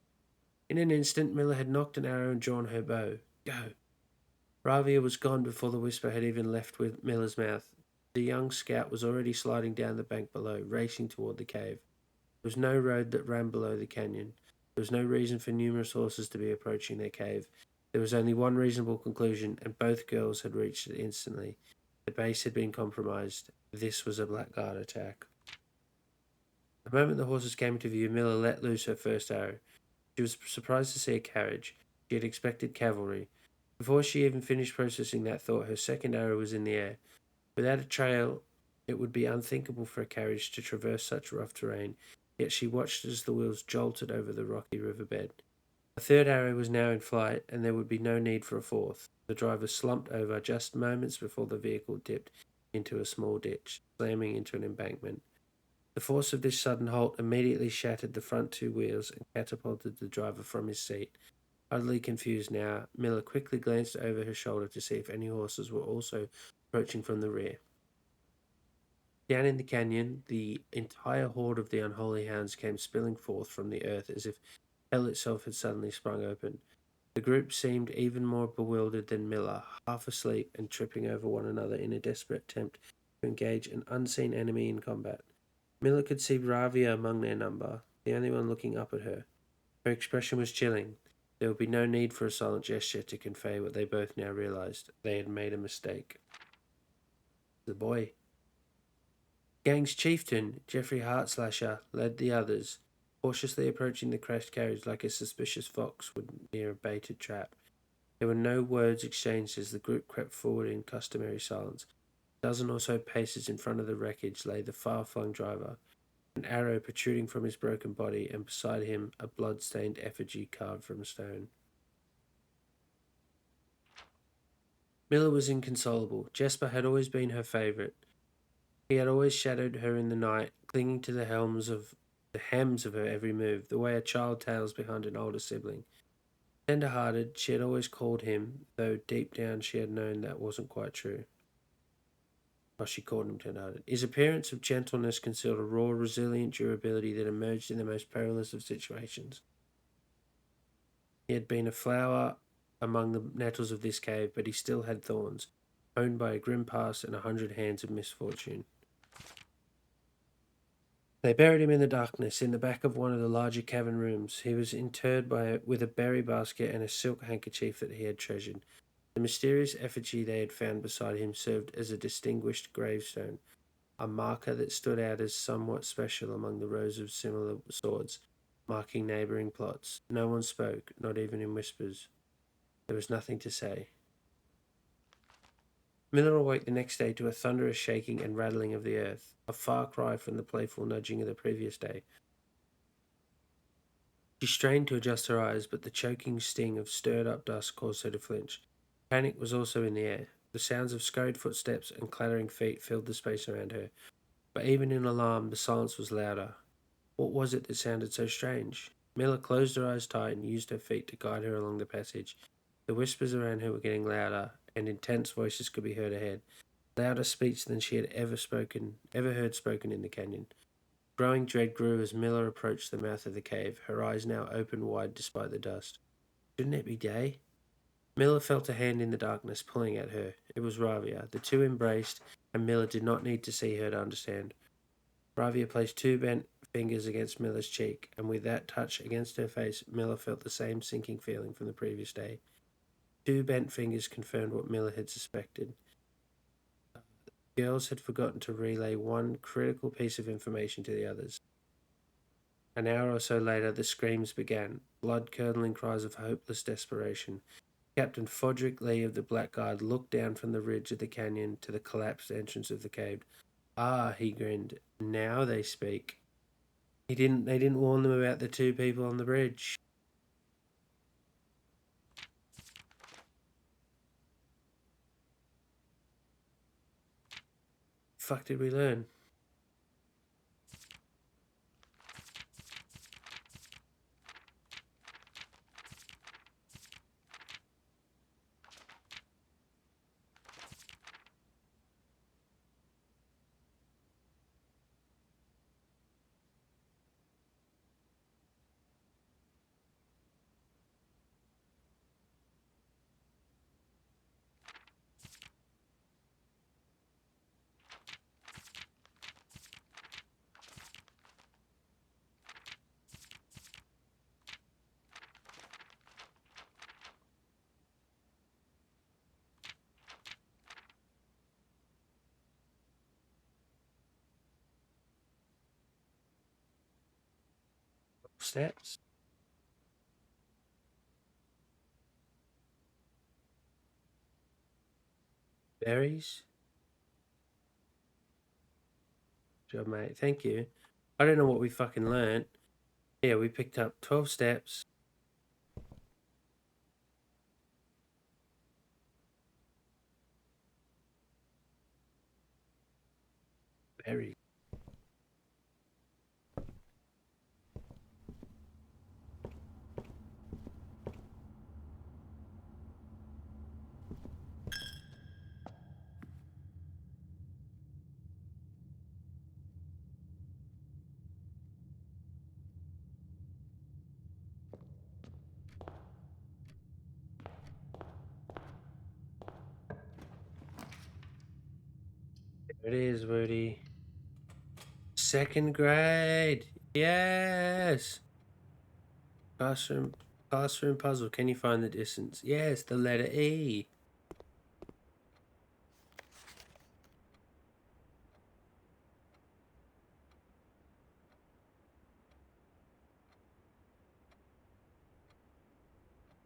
In an instant, Miller had nocked an arrow and drawn her bow. Go! Bravia was gone before the whisper had even left with Miller's mouth. The young scout was already sliding down the bank below, racing toward the cave. There was no road that ran below the canyon. There was no reason for numerous horses to be approaching their cave. There was only one reasonable conclusion, and both girls had reached it instantly. The base had been compromised. This was a Blackguard attack. The moment the horses came into view, Miller let loose her first arrow. She was surprised to see a carriage. She had expected cavalry. Before she even finished processing that thought, her second arrow was in the air. Without a trail, it would be unthinkable for a carriage to traverse such rough terrain, yet she watched as the wheels jolted over the rocky riverbed. A third arrow was now in flight, and there would be no need for a fourth. The driver slumped over just moments before the vehicle dipped into a small ditch, slamming into an embankment. The force of this sudden halt immediately shattered the front two wheels and catapulted the driver from his seat. Utterly confused now, Miller quickly glanced over her shoulder to see if any horses were also approaching from the rear. Down in the canyon, the entire horde of the Unholy Hounds came spilling forth from the earth as if hell itself had suddenly sprung open. The group seemed even more bewildered than Miller, half asleep and tripping over one another in a desperate attempt to engage an unseen enemy in combat. Miller could see Bravia among their number, the only one looking up at her. Her expression was chilling. There would be no need for a silent gesture to convey what they both now realized. They had made a mistake. The boy. Gang's chieftain, Jeffrey Heartslasher, led the others, cautiously approaching the crashed carriage like a suspicious fox would near a baited trap. There were no words exchanged as the group crept forward in customary silence. A dozen or so paces in front of the wreckage lay the far-flung driver, an arrow protruding from his broken body, and beside him a blood-stained effigy carved from stone. Miller was inconsolable. Jesper had always been her favourite. He had always shadowed her in the night, clinging to the hems of her every move, the way a child tails behind an older sibling. Tender-hearted, she had always called him, though deep down she had known that wasn't quite true. She called him tender-hearted. His appearance of gentleness concealed a raw, resilient durability that emerged in the most perilous of situations. He had been a flower among the nettles of this cave, but he still had thorns, owned by a grim past and 100 hands of misfortune. They buried him in the darkness, in the back of one of the larger cavern rooms. He was interred with a berry basket and a silk handkerchief that he had treasured. The mysterious effigy they had found beside him served as a distinguished gravestone, a marker that stood out as somewhat special among the rows of similar swords, marking neighbouring plots. No one spoke, not even in whispers. There was nothing to say. Miller awoke the next day to a thunderous shaking and rattling of the earth, a far cry from the playful nudging of the previous day. She strained to adjust her eyes, but the choking sting of stirred-up dust caused her to flinch. Panic was also in the air. The sounds of scurried footsteps and clattering feet filled the space around her. But even in alarm, the silence was louder. What was it that sounded so strange? Miller closed her eyes tight and used her feet to guide her along the passage. The whispers around her were getting louder, and intense voices could be heard ahead. Louder speech than she had ever heard spoken in the canyon. Growing dread grew as Miller approached the mouth of the cave, her eyes now open wide despite the dust. Shouldn't it be day? Miller felt a hand in the darkness pulling at her. It was Ravia. The two embraced, and Miller did not need to see her to understand. Ravia placed two bent fingers against Miller's cheek, and with that touch against her face, Miller felt the same sinking feeling from the previous day. Two bent fingers confirmed what Miller had suspected. The girls had forgotten to relay one critical piece of information to the others. An hour or so later, the screams began, blood-curdling cries of hopeless desperation. Captain Fodrick Lee of the Blackguard looked down from the ridge of the canyon to the collapsed entrance of the cave. Ah, he grinned. Now they speak. They didn't warn them about the two people on the bridge. Fuck did we learn? Steps? Berries? Good job, mate. Thank you. I don't know what we fucking learnt. Yeah, we picked up 12 steps. Berries. There it is, Woody. Second grade. Yes. Classroom puzzle. Can you find the distance? Yes, the letter E.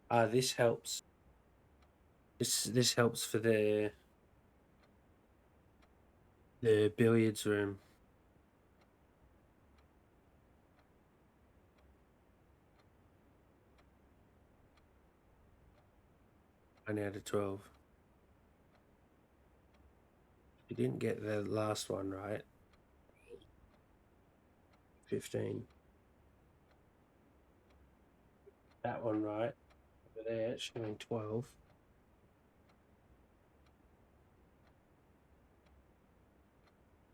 Ah, this helps. This helps for the billiards room. 1 out of 12. You didn't get the last one right. 15. That one right. Over there, showing 12.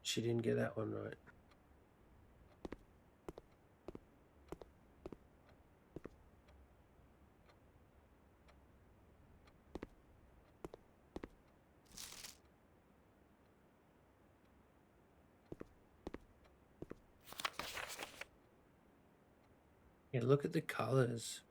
She didn't get that one right. Yeah, look at the colors.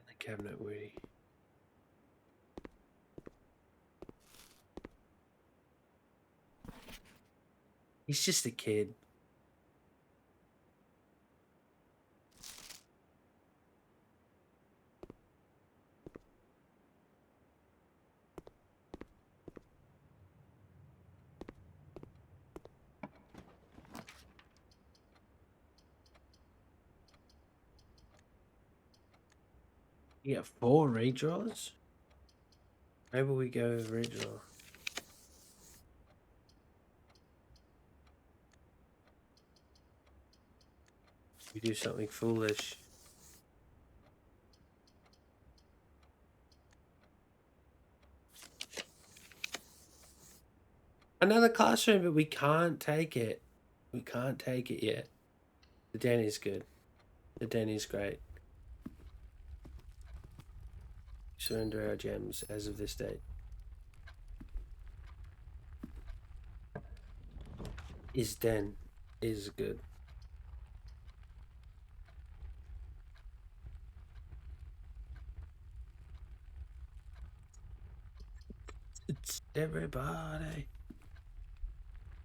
The cabinet, Woody. He's just a kid. You got 4 redraws? Maybe we go redraw. We do something foolish. Another classroom, but we can't take it. We can't take it yet. The den is good. The den is great. Surrender our gems as of this date. Is den is good. It's everybody.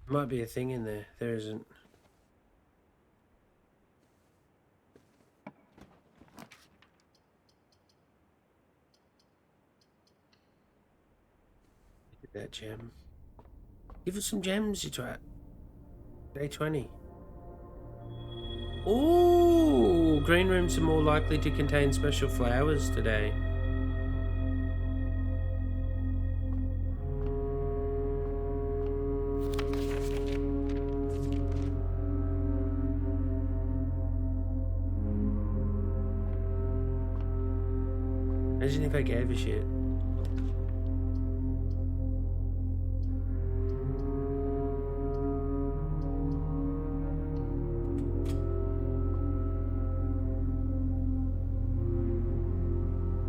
Might be a thing in there. There isn't. Look at that gem. Give us some gems, you twat. Day 20. Ooh, green rooms are more likely to contain special flowers today. Imagine if I gave a shit.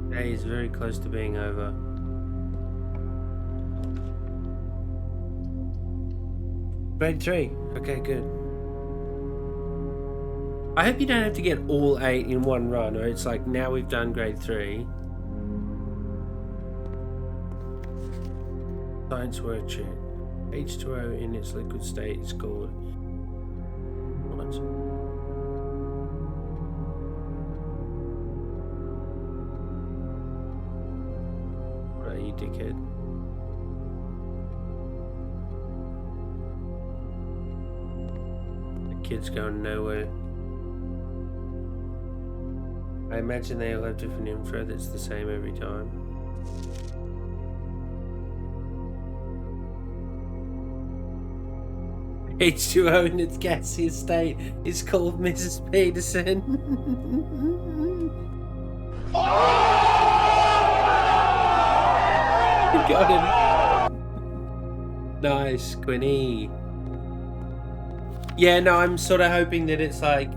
Day is very close to being over. Grade 3. Okay, good. I hope you don't have to get all 8 in one run, or it's like now we've done grade 3. Science worksheet. H2O in its liquid state is called what? What are you, dickhead? The kid's going nowhere. I imagine they all have different info that's the same every time. H2O in its gaseous state is called Mrs. Peterson. Got him. Nice, Quinny. Yeah, no, I'm sort of hoping that it's like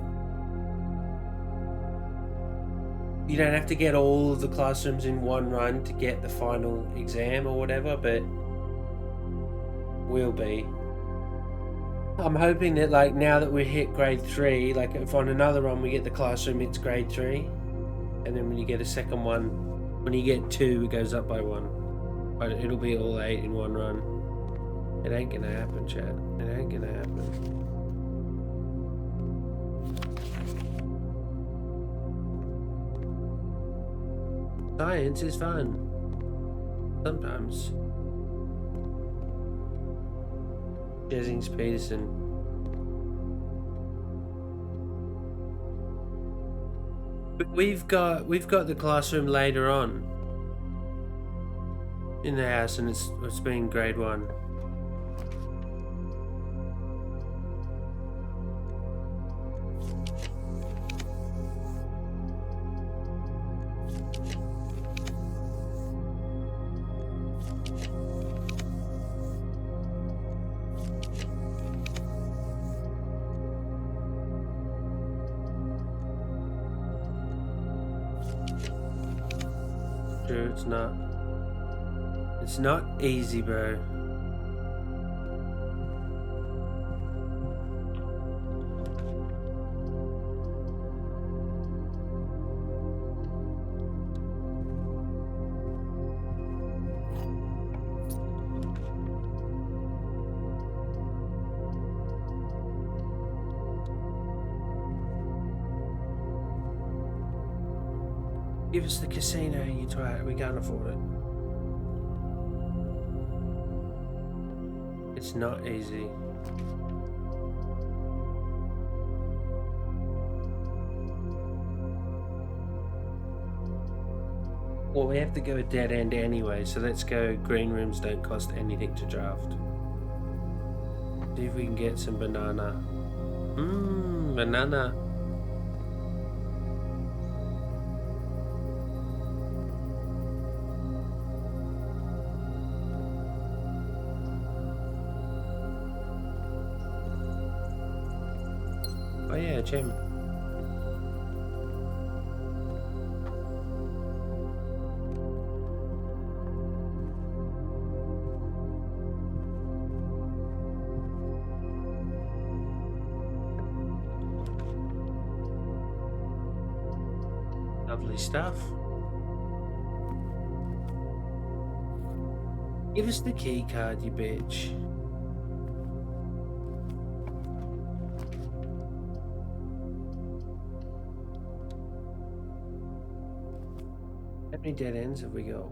you don't have to get all of the classrooms in one run to get the final exam or whatever, but will be. I'm hoping that like now that we hit grade 3, like if on another run we get the classroom, it's grade 3, and then when you get a second one, when you get 2, it goes up by 1. But it'll be all 8 in one run. It ain't gonna happen, chat. It ain't gonna happen. Science is fun. Sometimes. Jessings Peterson. But we've got the classroom later on in the house, and it's been grade 1. Sure, it's not. It's not easy, bro. Give us the casino, you twat. We can't afford it. It's not easy. Well, we have to go a dead end anyway, so let's go green rooms don't cost anything to draft. See if we can get some banana. Banana. Oh yeah, gem. Lovely stuff. Give us the key card, you bitch. How many dead ends have we got?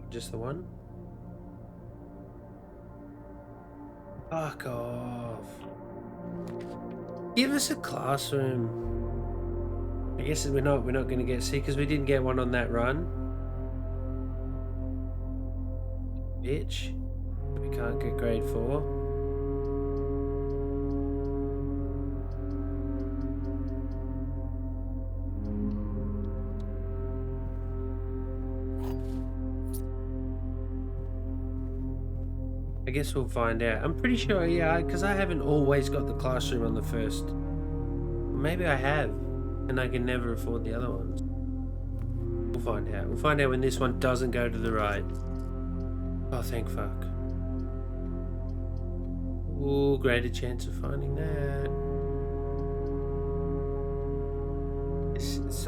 Just the one? Fuck off. Give us a classroom. I guess we're not going to get C because we didn't get one on that run. Bitch. We can't get grade 4. I guess we'll find out. I'm pretty sure, yeah, because I haven't always got the classroom on the first. Maybe I have, and I can never afford the other ones. We'll find out. We'll find out when this one doesn't go to the right. Oh, thank fuck. Ooh, greater chance of finding that.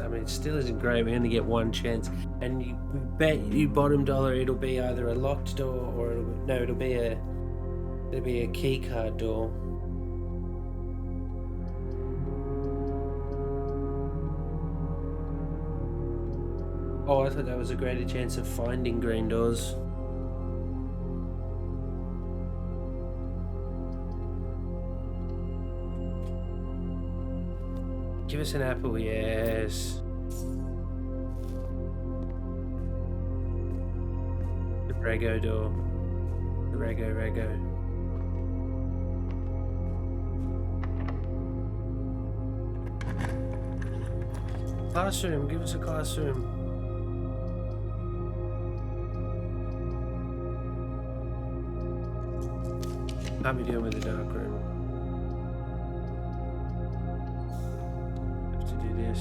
I mean, it still isn't great. We only get one chance, and we bet you bottom dollar it'll be either a locked door or it'll be a key card door. Oh, I thought that was a greater chance of finding green doors. Give us an apple, yes. The Rego door. The Rego. Classroom, give us a classroom. Can't be dealing with the dark room. Have to do this.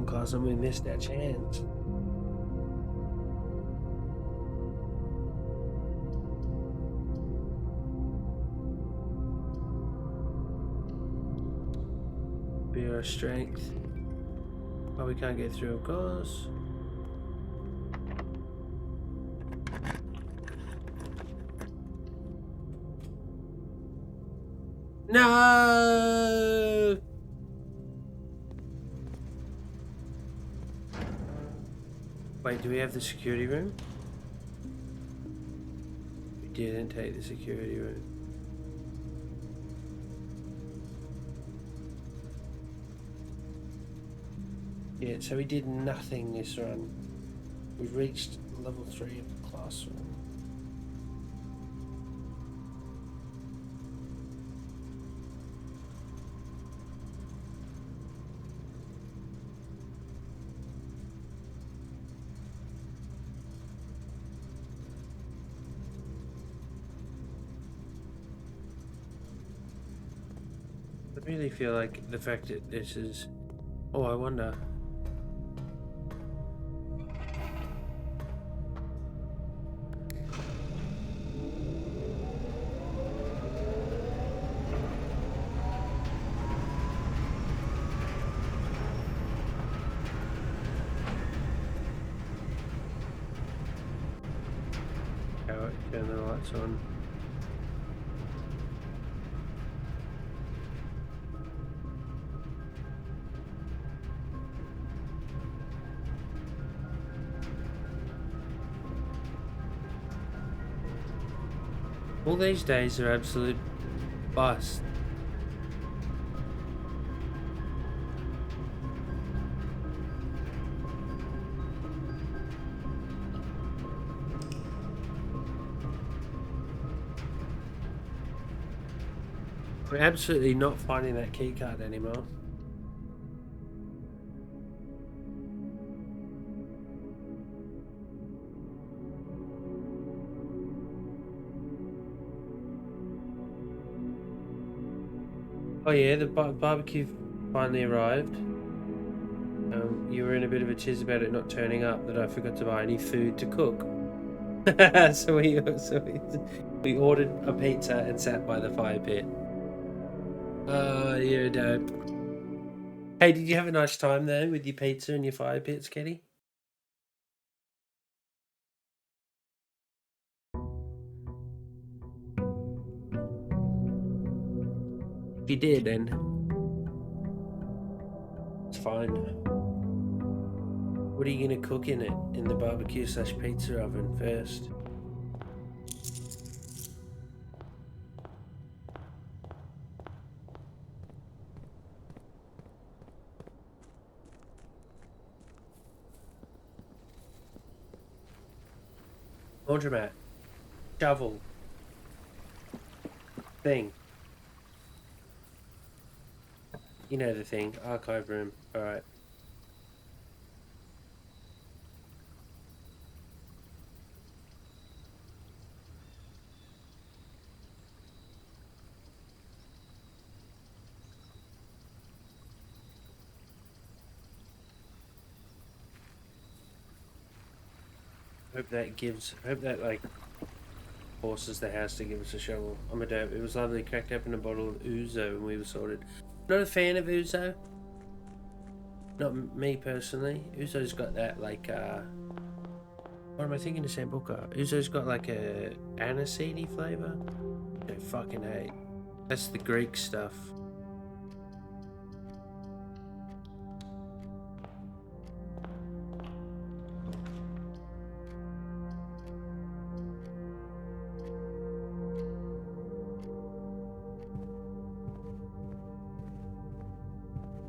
Cause we missed our chance. Be our strength. Oh, we can't get through, of course. No! Wait, do we have the security room? We didn't take the security room. Yeah, so we did nothing this run. We reached level 3 of the classroom. I really feel like the fact that this is... Oh, I wonder... How it turn the lights on. All these days are absolute bust. We're absolutely not finding that key card anymore. Oh yeah, the barbecue finally arrived. You were in a bit of a chiz about it not turning up, that I forgot to buy any food to cook. so we ordered a pizza and sat by the fire pit. Oh, you're dope. Hey, did you have a nice time there with your pizza and your fire pits, Kitty? If you did, then it's fine. What are you gonna cook in it, in the barbecue/pizza oven first? Laundromat. Shovel. Thing. You know the thing. Archive room. Alright. Hope that like forces the house to give us a shovel. I'm a dope. It was lovely. Cracked open a bottle of ouzo and we were sorted. Not a fan of ouzo. Not me personally. Ouzo's got that like what am I thinking of Sambuca? Ouzo's got like a aniseedy flavour. I fucking hate. That's the Greek stuff.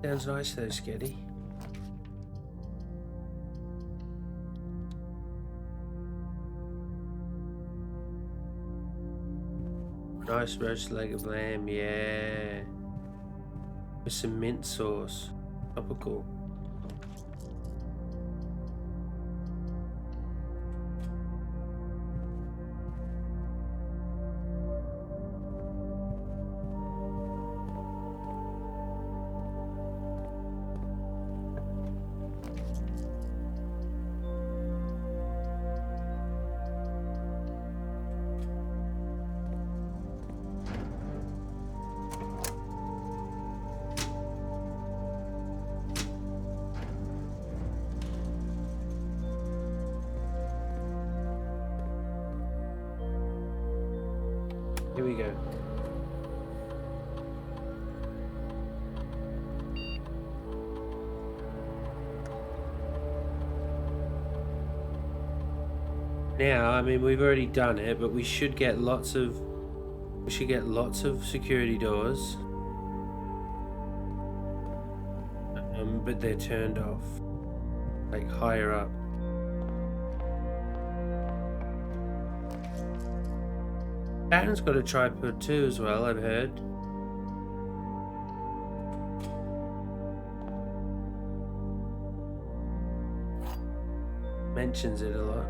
Sounds nice though, Sketty. Nice roast leg of lamb, yeah. With some mint sauce. Topical. Here we go. Now, I mean, we've already done it, but we should get lots of security doors. But they're turned off, like higher up. Patton's got a tripod too as well, I've heard. Mentions it a lot.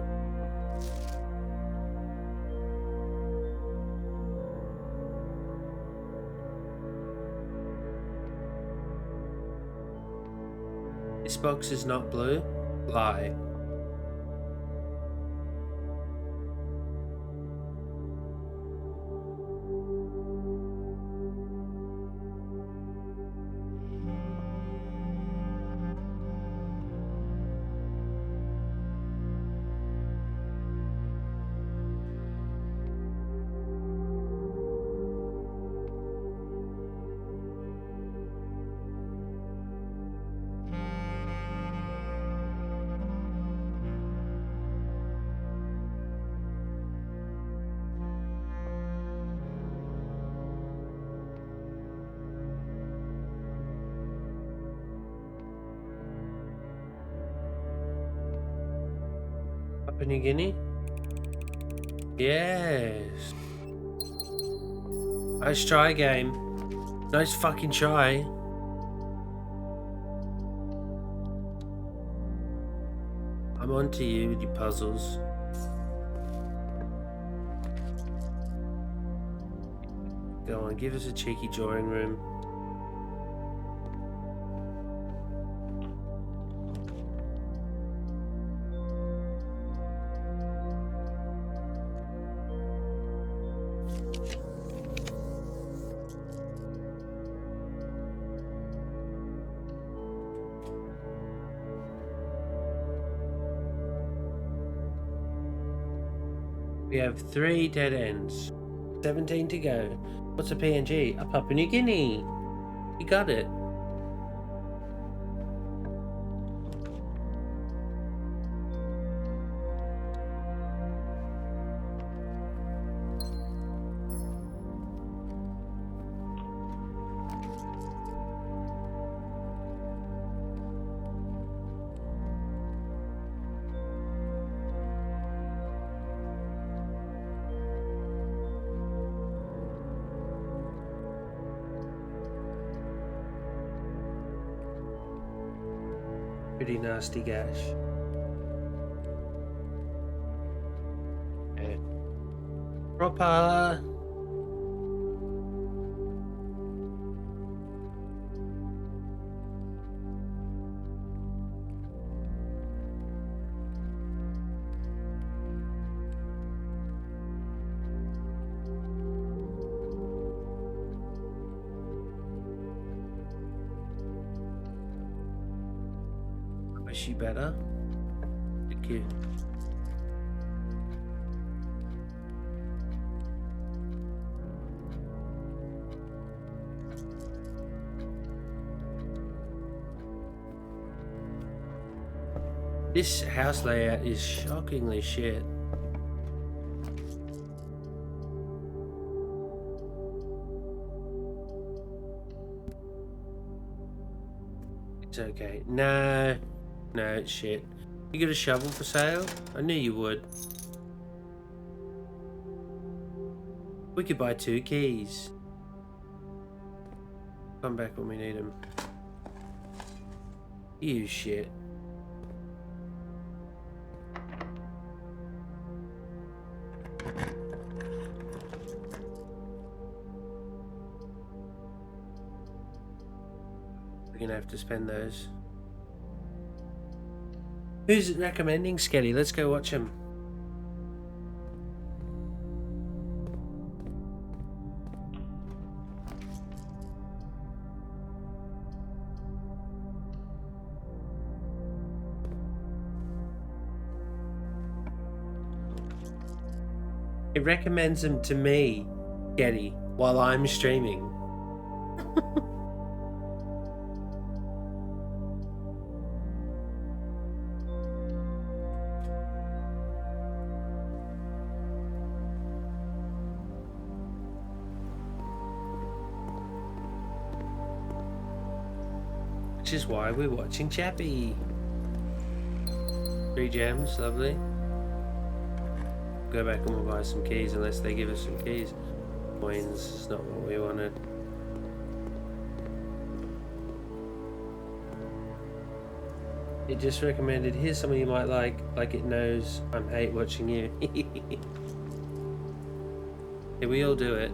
This box is not blue? Lie. Papua New Guinea? Yes. Nice try, game. Nice fucking try. I'm on to you with your puzzles. Go on, give us a cheeky drawing room. We have 3 dead ends. 17 to go. What's a PNG? A Papua New Guinea. You got it. Pretty nasty gash. Okay. Proper. Was she better? Thank you. This house layout is shockingly shit. It's okay. No, it's shit. You got a shovel for sale? I knew you would. We could buy 2 keys. Come back when we need them. You shit. We're gonna have to spend those. Who's recommending Skelly? Let's go watch him. It recommends him to me, Getty, while I'm streaming. Which is why we're watching Chappie. 3 gems, lovely. Go back and we'll buy some keys unless they give us some keys. Coins is not what we wanted. It just recommended, here's something you might like it knows I'm hate watching you. Yeah, we all do it.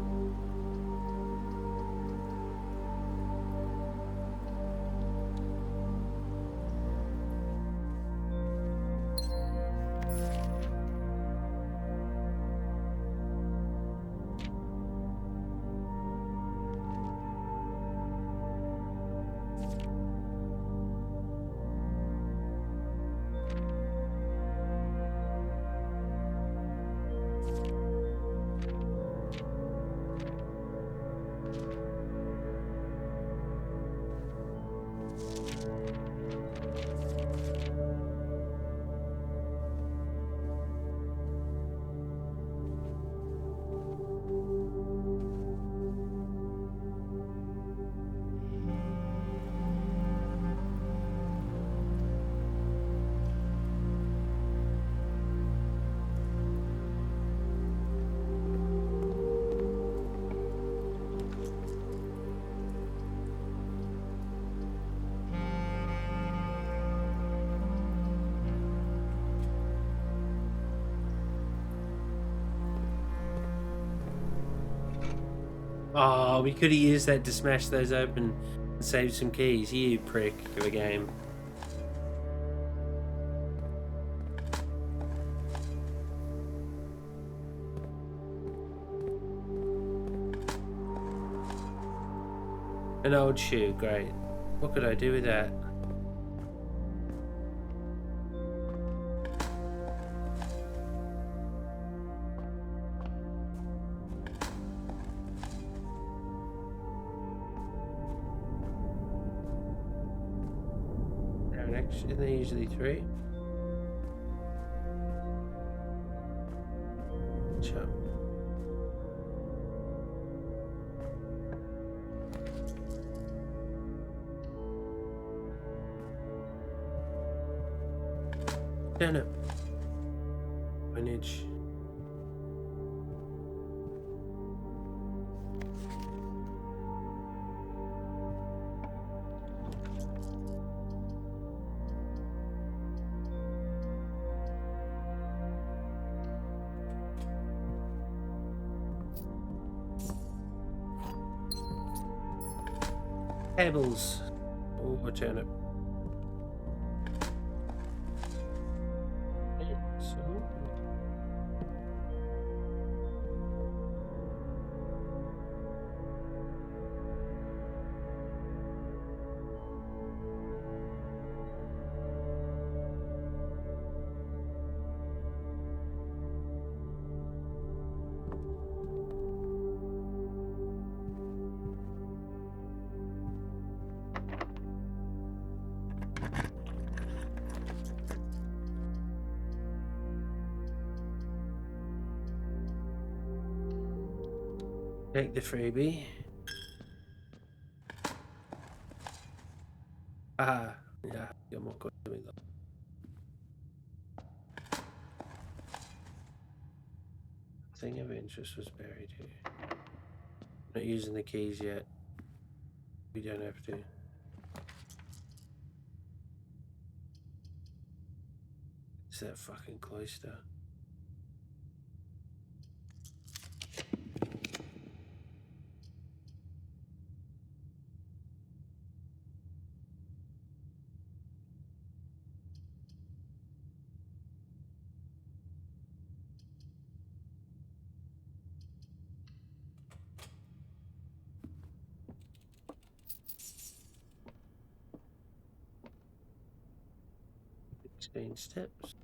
Oh, we could have used that to smash those open and save some keys. You prick of a game. An old shoe, great. What could I do with that? Isn't there usually 3? Sure. Damn it. Coinage. Pebbles. Oh, turnip. So. Take the freebie. Ah, yeah, got more coins than we got. Thing of interest was buried here. Not using the keys yet. We don't have to. It's that fucking cloister. Steps.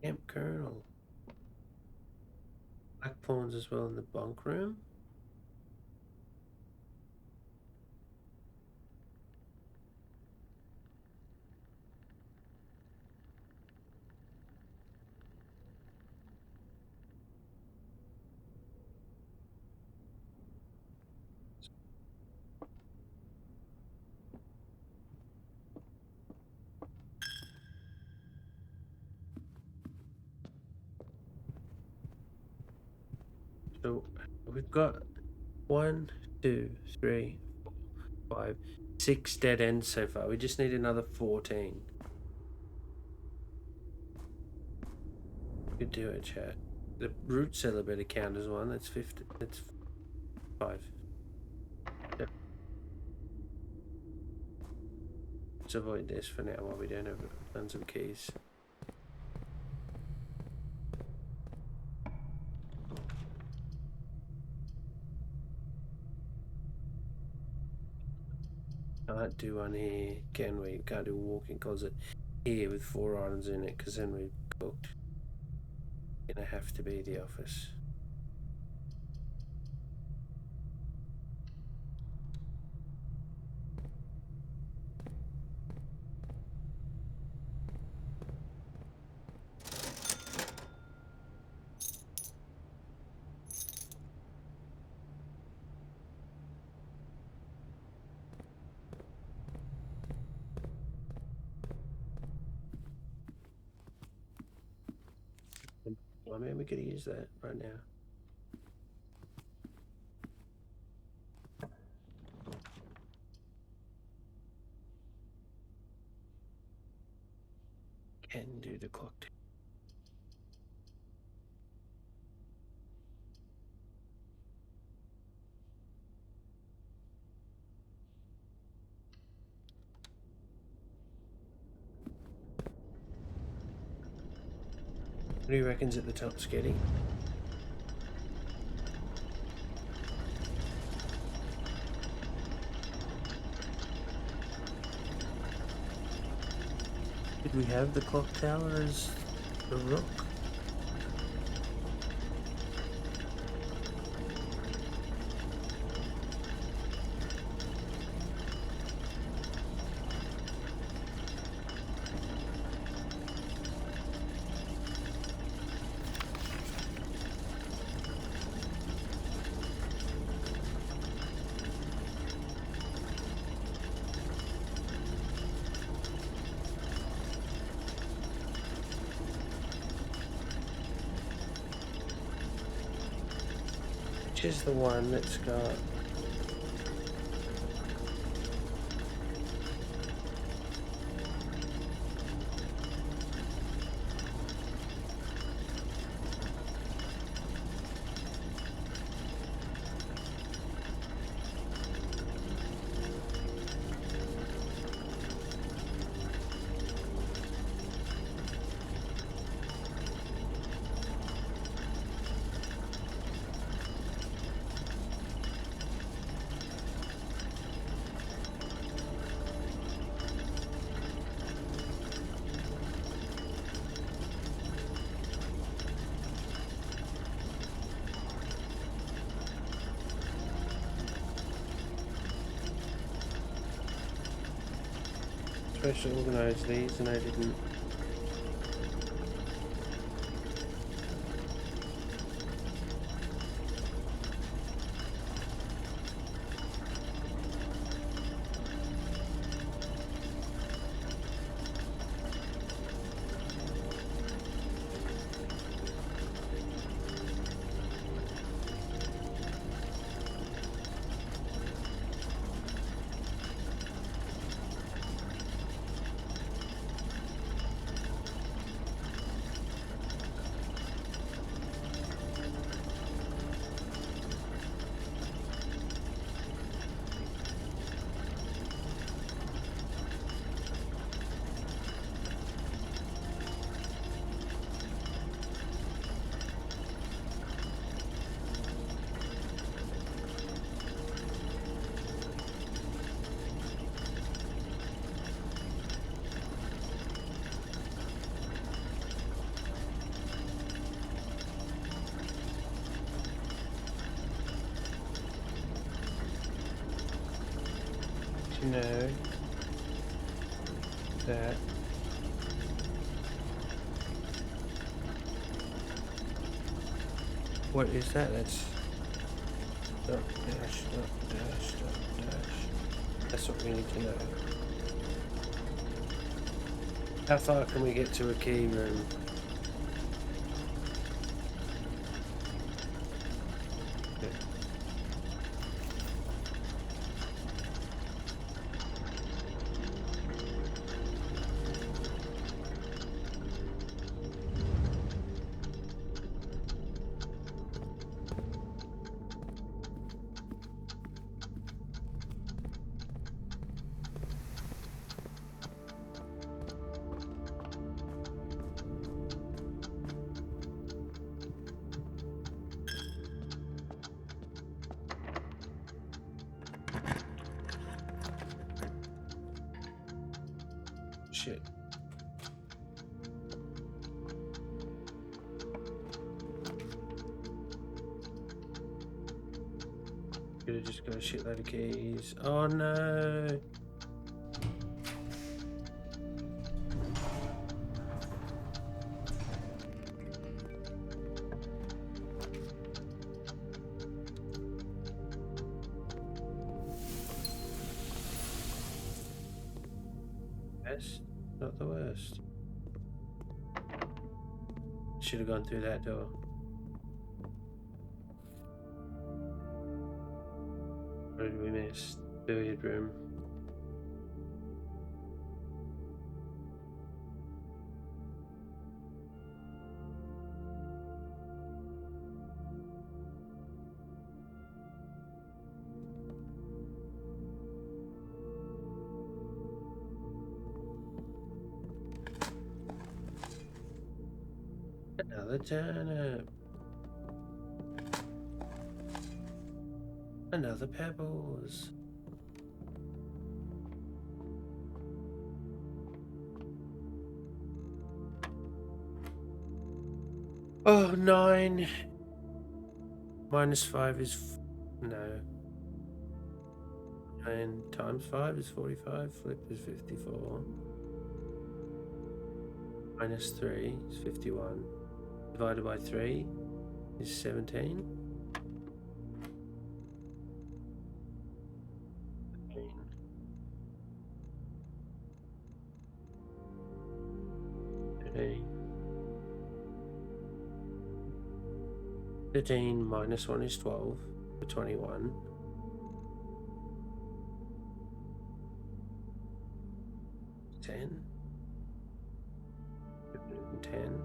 Camp Colonel. Black pawns as well in the bunk room. So we've got 1, 2, 3, 4, 5, 6 dead ends so far. We just need another 14. Could do it, chat. The root cellar better count as one. That's 50. That's 5. Yep. Let's avoid this for now while we don't have tons of keys. Can't do one here, can we? Can't do a walk-in closet here with 4 items in it, because then we've cooked. Gonna have to be the office. Oh man, we could use that right now. Can do the clock. What do you reckon's at the top, Sketty? Did we have the clock tower as the rook? Which is the one that's got... supposed to organise these and I didn't. To know that what is that? That's dot dash dot dash dot dash. That's what we need to know. How far can we get to a key room? Okay. Shit. Could have just got a shitload of keys. Oh no. Best, not the worst. Should have gone through that door. What did we miss? Billiard room. Another turnip. Another pebbles. Oh, 9. Minus 5 is... no. 9 times 5 is 45. Flip is 54. Minus 3 is 51. Divided by 3 is 17. 13 minus 1 is 12 for 21. 10. 10.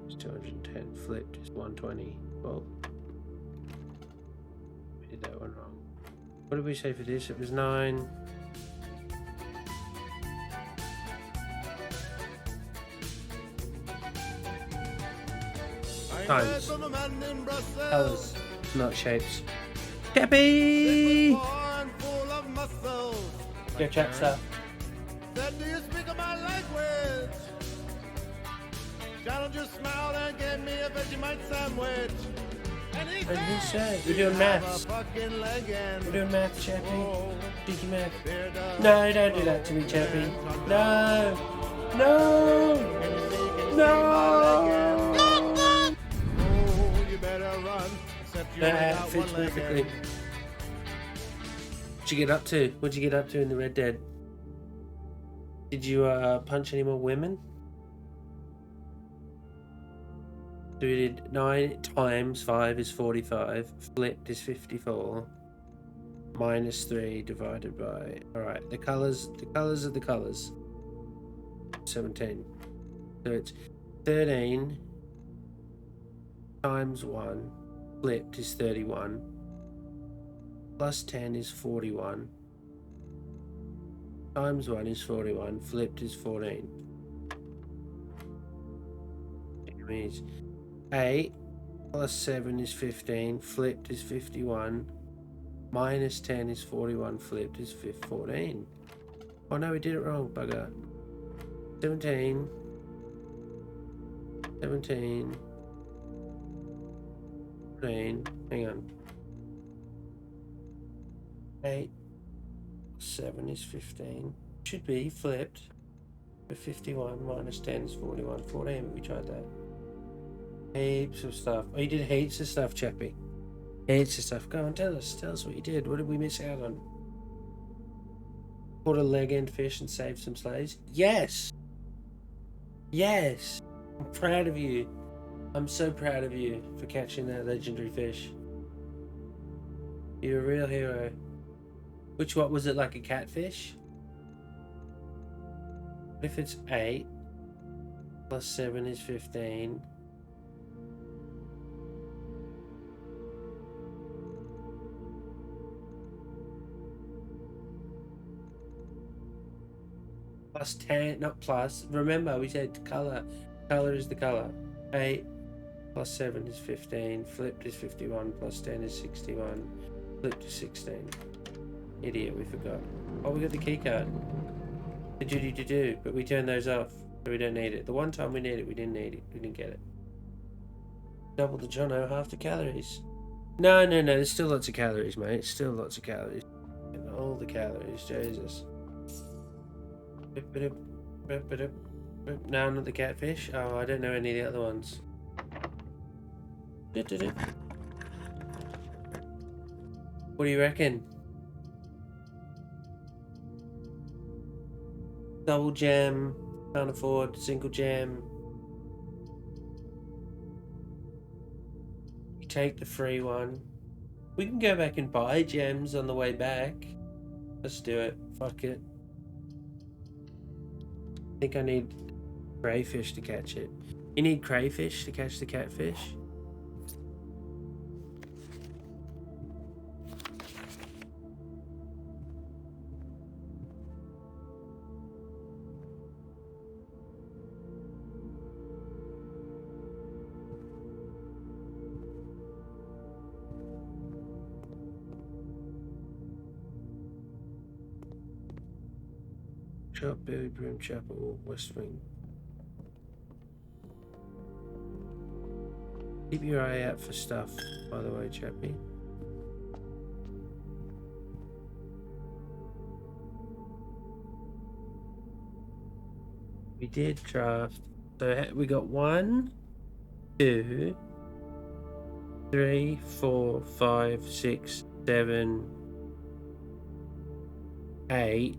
It's 210. Flipped is 120. Well, we did that one wrong. What did we say for this? It was 9. Times. Colors, not shapes. Chappy! Go chat stuff. Said, do you speak my language? Donald just smiled and gave me a Vegemite sandwich. And he What did he say? We're doing maths. We're doing maths, Chappy. Cheeky math. No, don't do that to me, Chappy. No! No! No! That fits perfectly. What'd you get up to? What'd you get up to in the Red Dead? Did you punch any more women? So we did 9 times 5 is 45. Flipped is 54. Minus 3 divided by... Alright, the colours are the colours. 17. So it's 13 times 1. Flipped is 31. Plus 10 is 41. Times 1 is 41. Flipped is 14. It means 8 plus 7 is 15. Flipped is 51. Minus 10 is 41. Flipped is 14. Oh no, we did it wrong, bugger. 17. 17. 14. Hang on. 8. 7 is 15. Should be flipped. But 51 minus 10 is 41. 14, but we tried that. Heaps of stuff. Oh, you did heaps of stuff, Chappy. Heaps of stuff. Go on, tell us. Tell us what you did. What did we miss out on? Caught a leg end fish and saved some slaves? Yes! Yes! I'm proud of you. I'm so proud of you for catching that legendary fish. You're a real hero. Which what was it, like a catfish? What if it's 8 plus 7 is 15? Plus 10, not plus. Remember, we said colour. Colour is the colour. 8 plus 7 is 15. Flipped is 51. Plus 10 is 61. Flipped is 16. Idiot, we forgot. Oh, we got the key card. The duty to do, but we turned those off, so we don't need it. The one time we need it, we didn't need it. We didn't get it. Double the Jono, half the calories. No, there's still lots of calories, mate. Still lots of calories. And all the calories, Jesus. No, not the catfish. Oh, I don't know any of the other ones. What do you reckon? Double gem, Can't afford single gem. You take the free one. We can go back and buy gems on the way back. Let's do it. Fuck it. I think I need crayfish to catch it. You need crayfish to catch the catfish? Shop, Billy Broom Chapel, West Wing. Keep your eye out for stuff, by the way, chappie. We did draft. So we got 1, 2, 3, 4, 5, 6, 7, 8.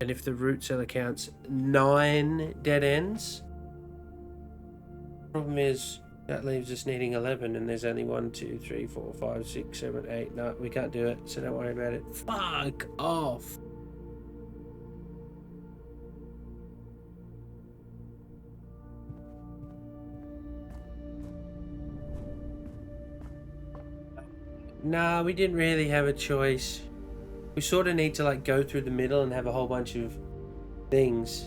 And if the root cellar counts, 9 dead ends. Problem is, that leaves us needing 11, and there's only 1, 2, 3, 4, 5, 6, 7, 8. No, we can't do it, so don't worry about it. Fuck off. Nah, we didn't really have a choice. We sort of need to like go through the middle and have a whole bunch of things.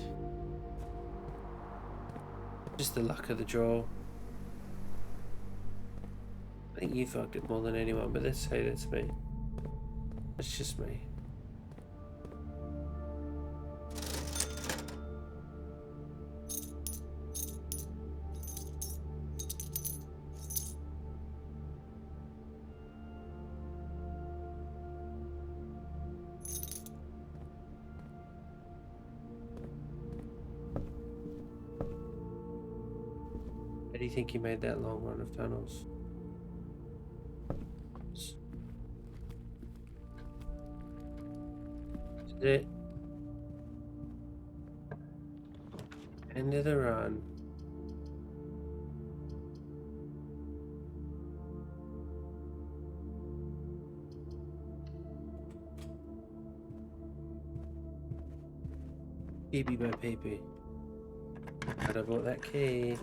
Just the luck of the draw. I think you fucked it more than anyone, but let's say that's me. That's just me. How do you think you made that long run of tunnels? Is it? End of the run. Peepee by peepee. I'd have bought that key.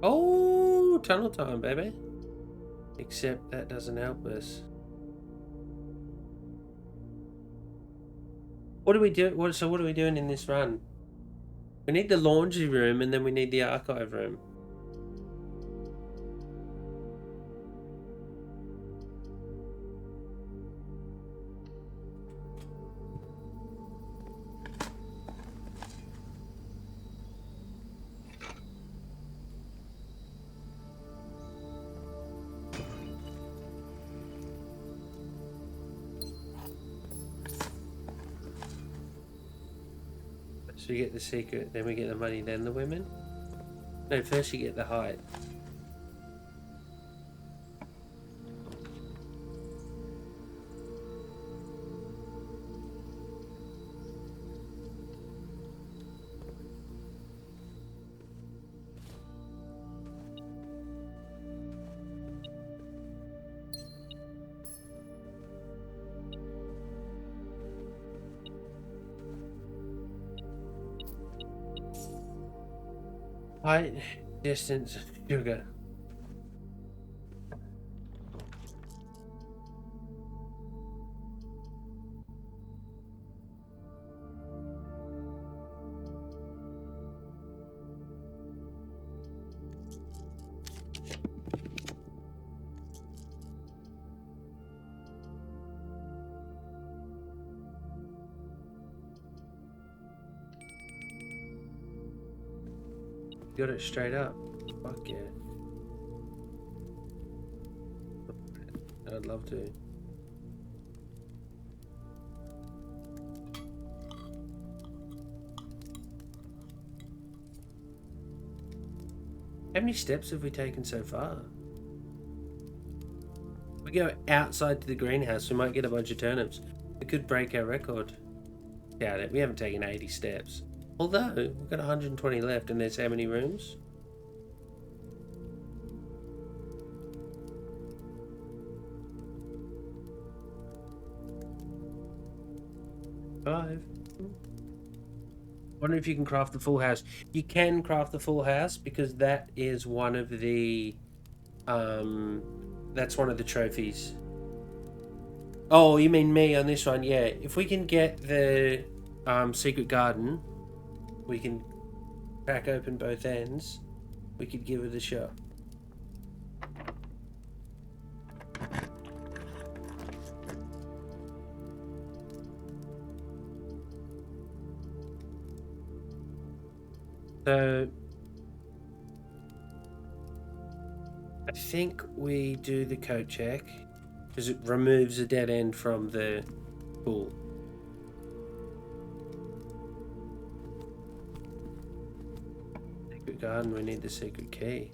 Oh, tunnel time, baby. Except that doesn't help us. What do we do? So what are we doing in this run? We need the laundry room, and then we need the archive room. So you get the secret, then we get the money, then the women? No, first you get the height. Height, distance, sugar. Got it straight up. Fuck yeah. I'd love to. How many steps have we taken so far? We go outside to the greenhouse, we might get a bunch of turnips. We could break our record. Doubt it. We haven't taken 80 steps. Although, we've got 120 left, and there's how many rooms? 5. Wonder if you can craft the full house. You can craft the full house because that is one of the that's one of the trophies. Oh, you mean me on this one? Yeah. If we can get the secret garden, we can crack open both ends. We could give it a shot. So I think we do the code check because it removes a dead end from the pool. Secret garden, we need the secret key.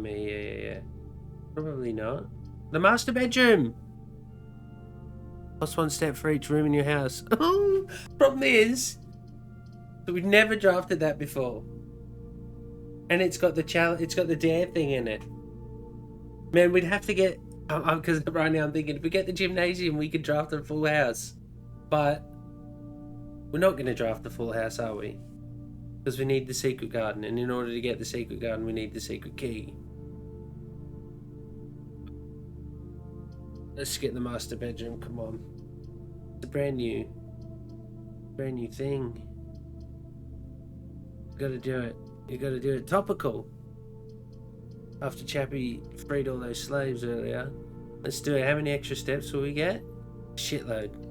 Yeah. Probably not. The master bedroom! Plus 1 step for each room in your house. Problem is, that we've never drafted that before. And it's got the dare thing in it. Man, we'd have to get... Because right now I'm thinking, if we get the gymnasium, we could draft a full house. But we're not going to draft the full house, are we? Because we need the secret garden, and in order to get the secret garden, we need the secret key. Let's get the master bedroom, come on. It's a brand new thing. You gotta do it. You gotta do it. Topical. After Chappie freed all those slaves earlier. Let's do it. How many extra steps will we get? Shitload.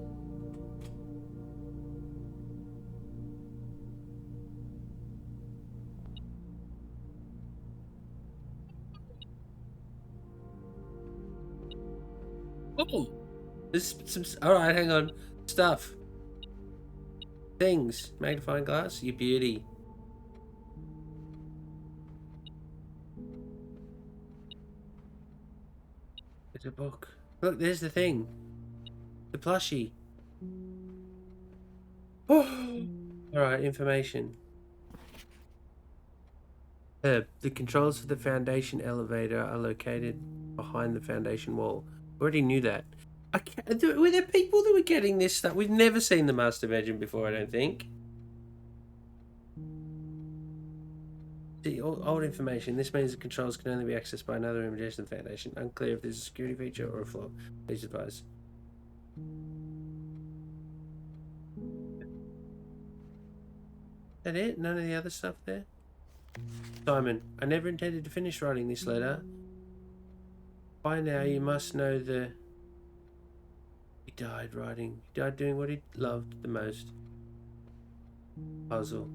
Oh, there's some. All right, hang on. Stuff. Things. Magnifying glass. Your beauty. There's a book. Look, there's the thing. The plushie. Oh. All right, information. The controls for the foundation elevator are located behind the foundation wall. Already knew that. Were there people that were getting this stuff? We've never seen the master bedroom before, I don't think. See, old information. This means the controls can only be accessed by another image in the foundation. Unclear if there's a security feature or a flaw. Please advise. Is that it? None of the other stuff there? Simon, I never intended to finish writing this letter. By now, you must know the... He died writing. He died doing what he loved the most. Puzzle.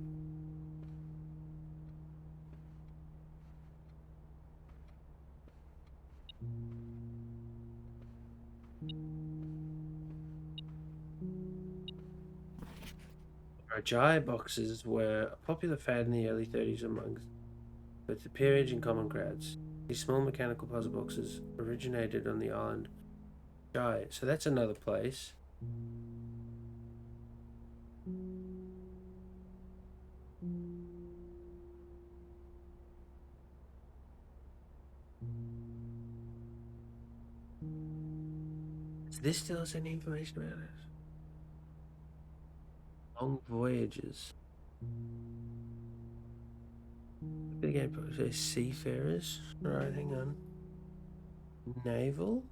Rajai boxes were a popular fad in the early 30s amongst both the peerage and common crowds. These small mechanical puzzle boxes originated on the island Jai. So that's another place. Does this still has any information about it? Long voyages. Again, probably seafarers. Right, hang on. Naval.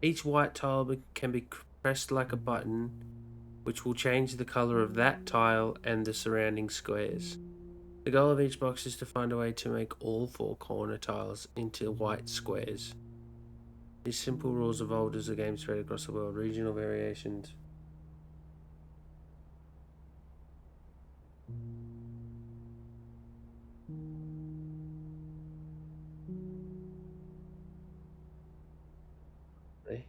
Each white tile can be pressed like a button, which will change the color of that tile and the surrounding squares. The goal of each box is to find a way to make all 4 corner tiles into white squares. These simple rules evolved as the game spread across the world. Regional variations. Really?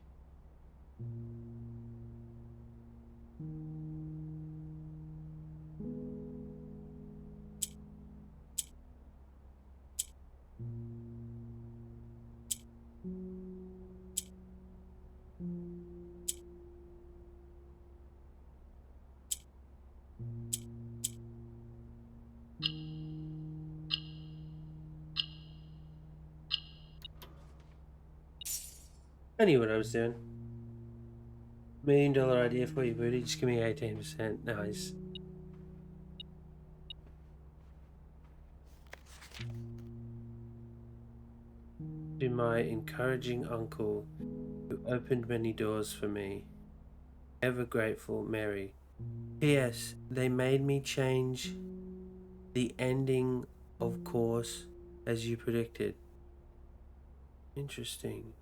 I knew what I was doing. $1 million idea for you, Booty. Just give me 18%. Nice. To my encouraging uncle, who opened many doors for me. Ever grateful, Mary. P.S. They made me change the ending, of course, as you predicted. Interesting.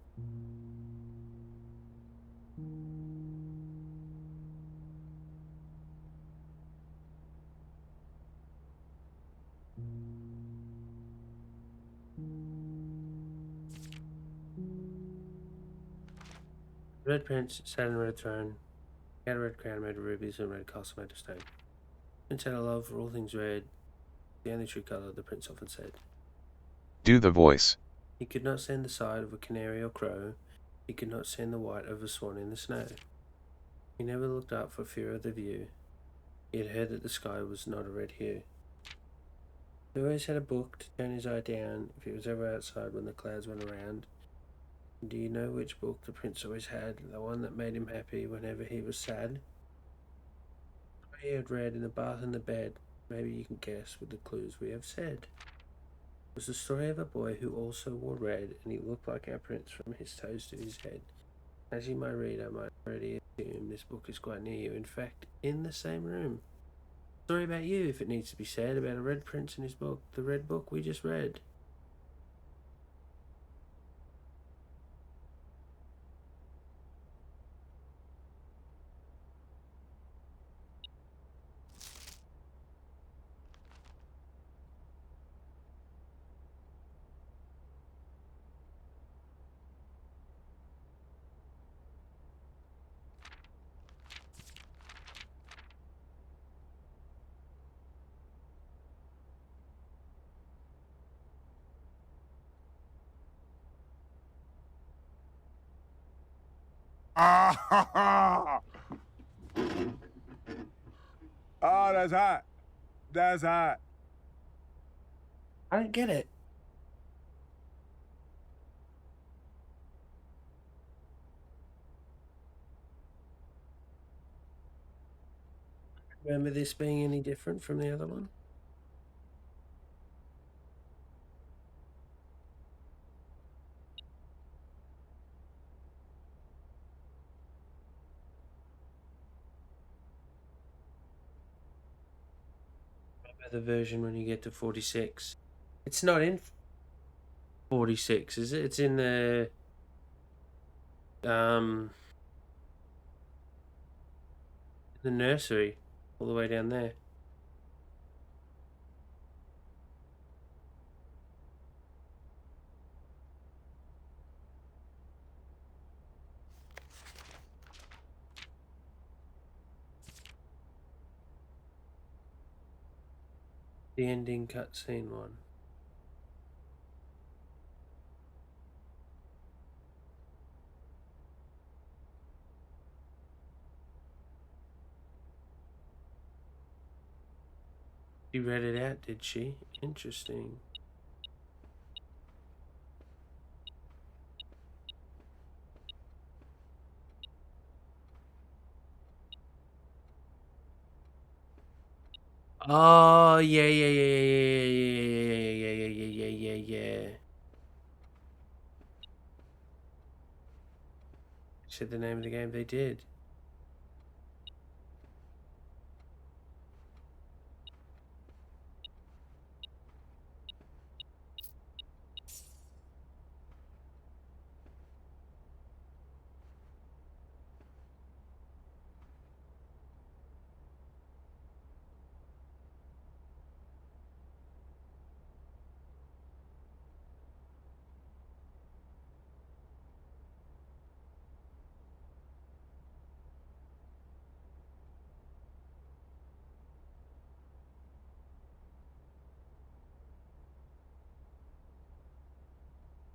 Red prince sat on a red throne. He had a red crown made of rubies and a red castle made of stone. Prince had a love for all things red, the only true colour, the prince often said. Do the voice. He could not stand the sight of a canary or crow. He could not stand the white of a swan in the snow. He never looked up for fear of the view. He had heard that the sky was not a red hue. He always had a book to turn his eye down if he was ever outside when the clouds went around. And do you know which book the prince always had? The one that made him happy whenever he was sad? He had read in the bath and the bed. Maybe you can guess with the clues we have said. It was the story of a boy who also wore red, and he looked like our prince from his toes to his head. As you might read, I might already assume this book is quite near you. In fact, in the same room. Story about you, if it needs to be said, about a red prince and his book. The red book we just read. Ah, ha, ha. Oh, that's hot. That's hot. I don't get it. Remember this being any different from the other one? Remember the version when you get to 46? It's not in 46, is it? It's in the nursery, all the way down there. The ending cutscene one. She read it out, did she? Interesting. Oh, yeah. Said the name of the game, they did.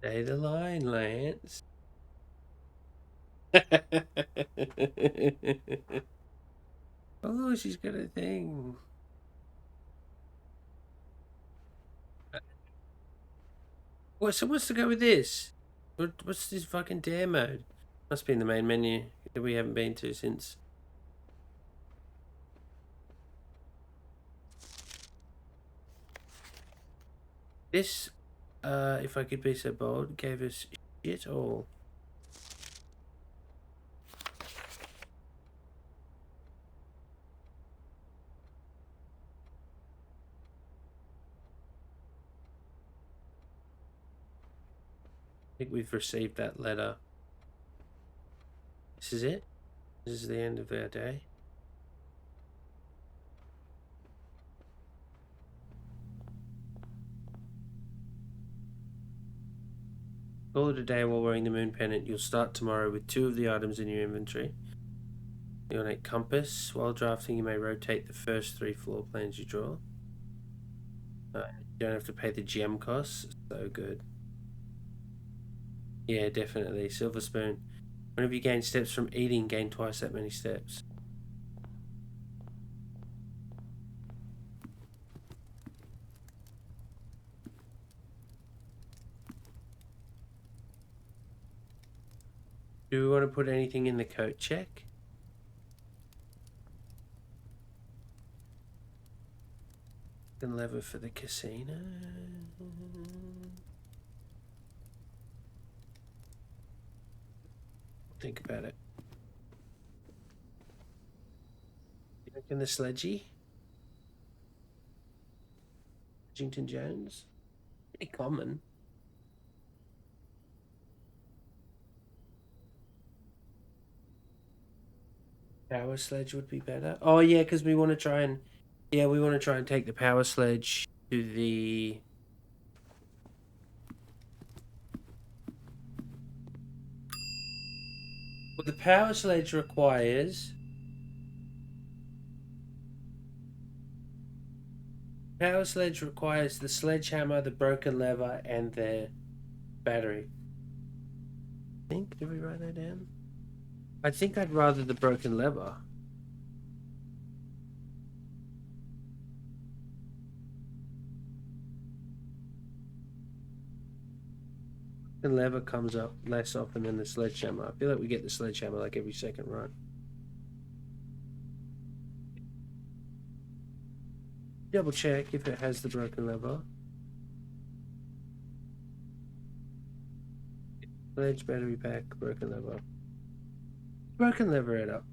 Stay the line, Lance. Oh, she's got a thing. What? So what's to go with this? What's this fucking dare mode? Must be in the main menu that we haven't been to since. This, if I could be so bold, gave us shit all. I think we've received that letter. This is it? This is the end of our day? Call it a day while wearing the moon pendant. You'll start tomorrow with 2 of the items in your inventory. You'll need compass. While drafting, you may rotate the first 3 floor plans you draw. You don't have to pay the gem costs. So good. Yeah, definitely. Silver spoon. Whenever you gain steps from eating, gain twice that many steps. Do we want to put anything in the coat check? The lever for the casino. Think about it. You reckon the sledgy? Washington Jones? Pretty common. Power sledge would be better. Oh yeah, because we want to try and take the power sledge to the the power sledge requires the sledgehammer, the broken lever, and the battery. Did we write that down? I think I'd rather the broken lever. The lever comes up less often than the sledgehammer. I feel like we get the sledgehammer like every second run. Double check if it has the broken lever. Sledge, battery pack, broken lever. Broken lever it up.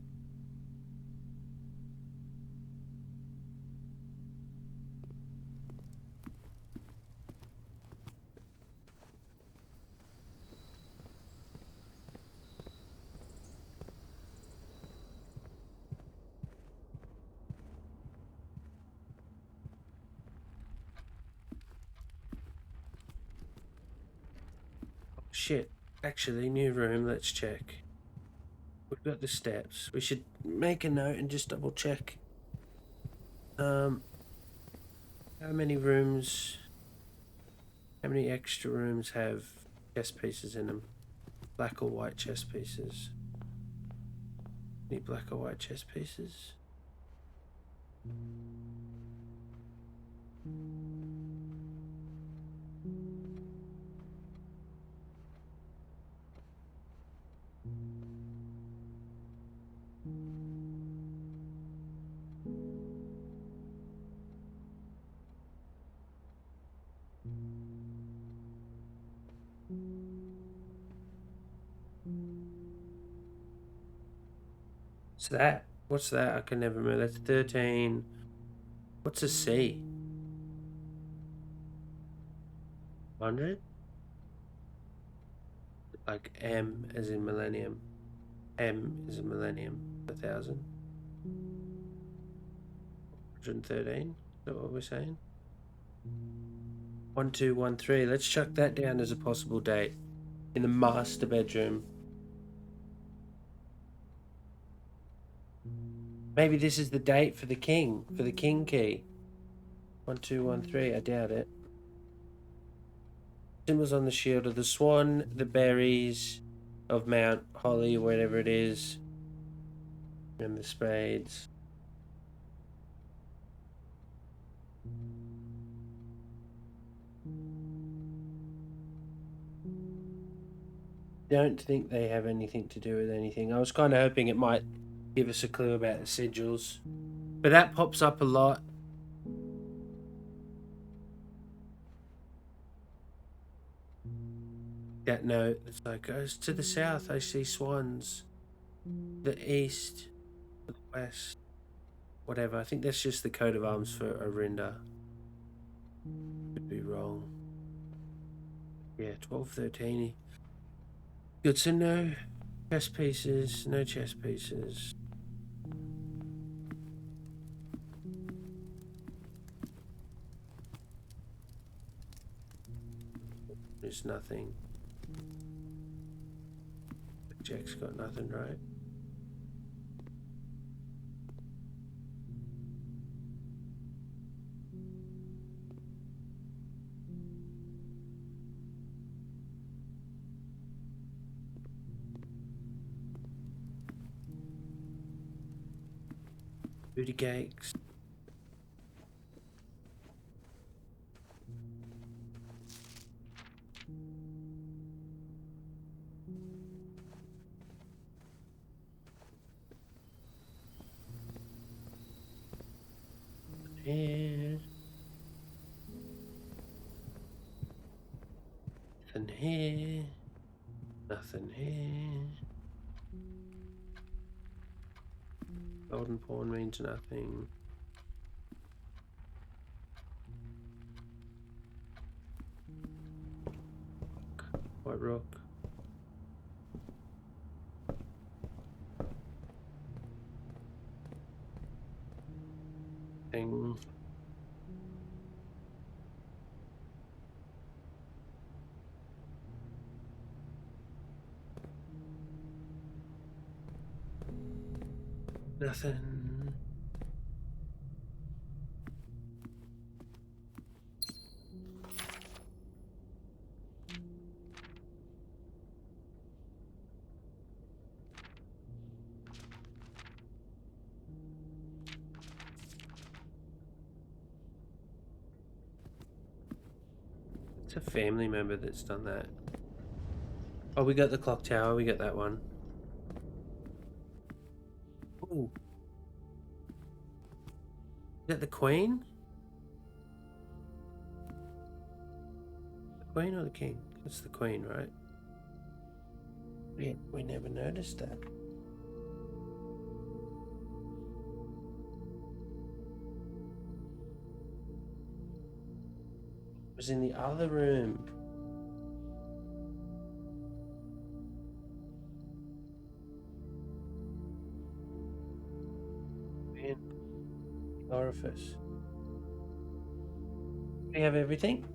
Shit. Actually, new room, let's check. We've got the steps. We should make a note and just double check. How many extra rooms have chess pieces in them? Black or white chess pieces? Any black or white chess pieces? What's that? What's that? I can never remember. That's 13. What's a C? 100? Like M as in millennium. M is a millennium. 1,000. 113? Is that what we're saying? 1213. Let's chuck that down as a possible date. In the master bedroom. Maybe this is the date for the king key. 1213. I doubt it. Symbols on the shield of the swan, the berries of Mount Holly, whatever it is, and the spades. Don't think they have anything to do with anything. I was kind of hoping it might give us a clue about the sigils, but that pops up a lot. That note, it's like, goes to the south, I see swans. The east, the west, whatever. I think that's just the coat of arms for Orinda. Could be wrong. Yeah, 1213. Good to know. Chess pieces, no chess pieces. There's nothing. Jack's got nothing, right? Booty cakes. Here. Nothing here. Nothing here. Golden pawn means nothing. White rock. Thing. Nothing. It's a family member that's done that. Oh, we got the clock tower. We got that one. Ooh. Is that the queen? The queen or the king? It's the queen, right? Yeah, we never noticed that. It was in the other room. In the orifice. We have everything?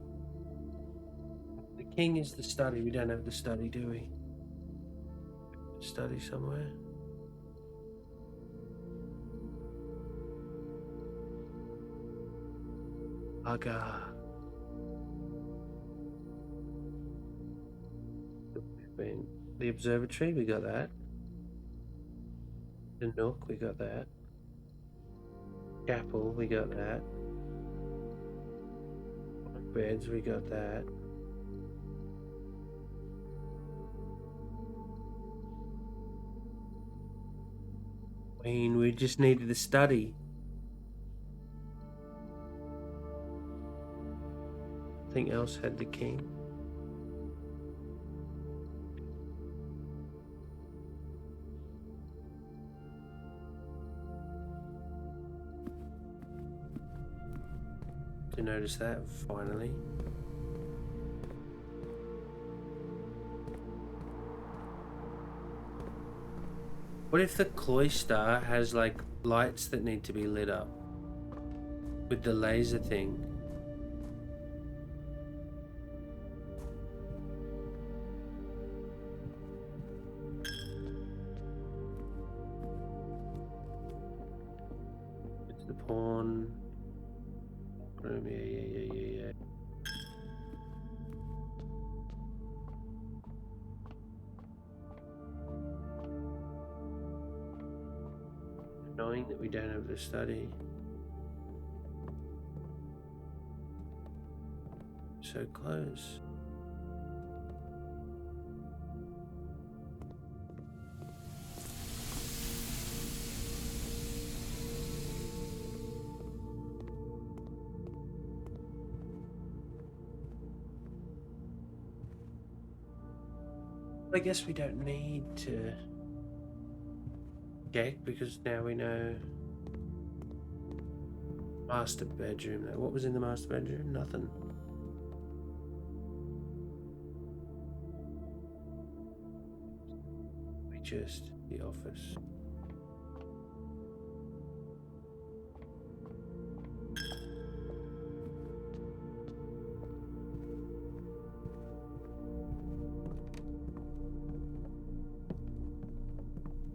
The king is the study. We don't have the study, do we? Study somewhere. Aga. The observatory, we got that. The nook, we got that. Chapel, we got that. Beds, we got that. I mean, we just needed a study. Nothing else had the king. To notice that finally. What if the cloister has like lights that need to be lit up with the laser thing? It's the pawn room. Yeah. annoying that we don't have the study. So close. I guess we don't need to check because now we know. Master bedroom. What was in the master bedroom? Nothing. We just the office.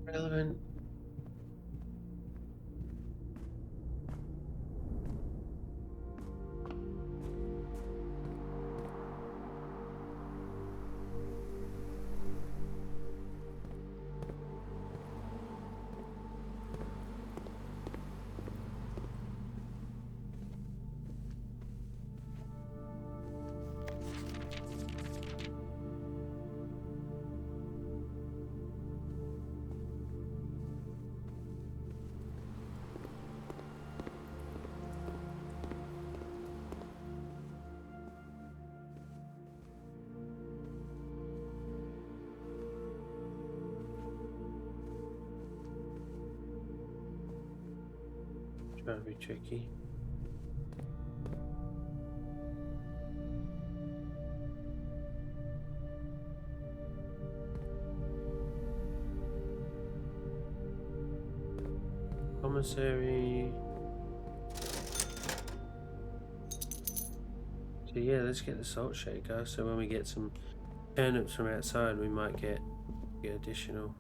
Relevant. Trying to be tricky. Commissary. So yeah, let's get the salt shaker. So when we get some turnips from outside, we might get additional.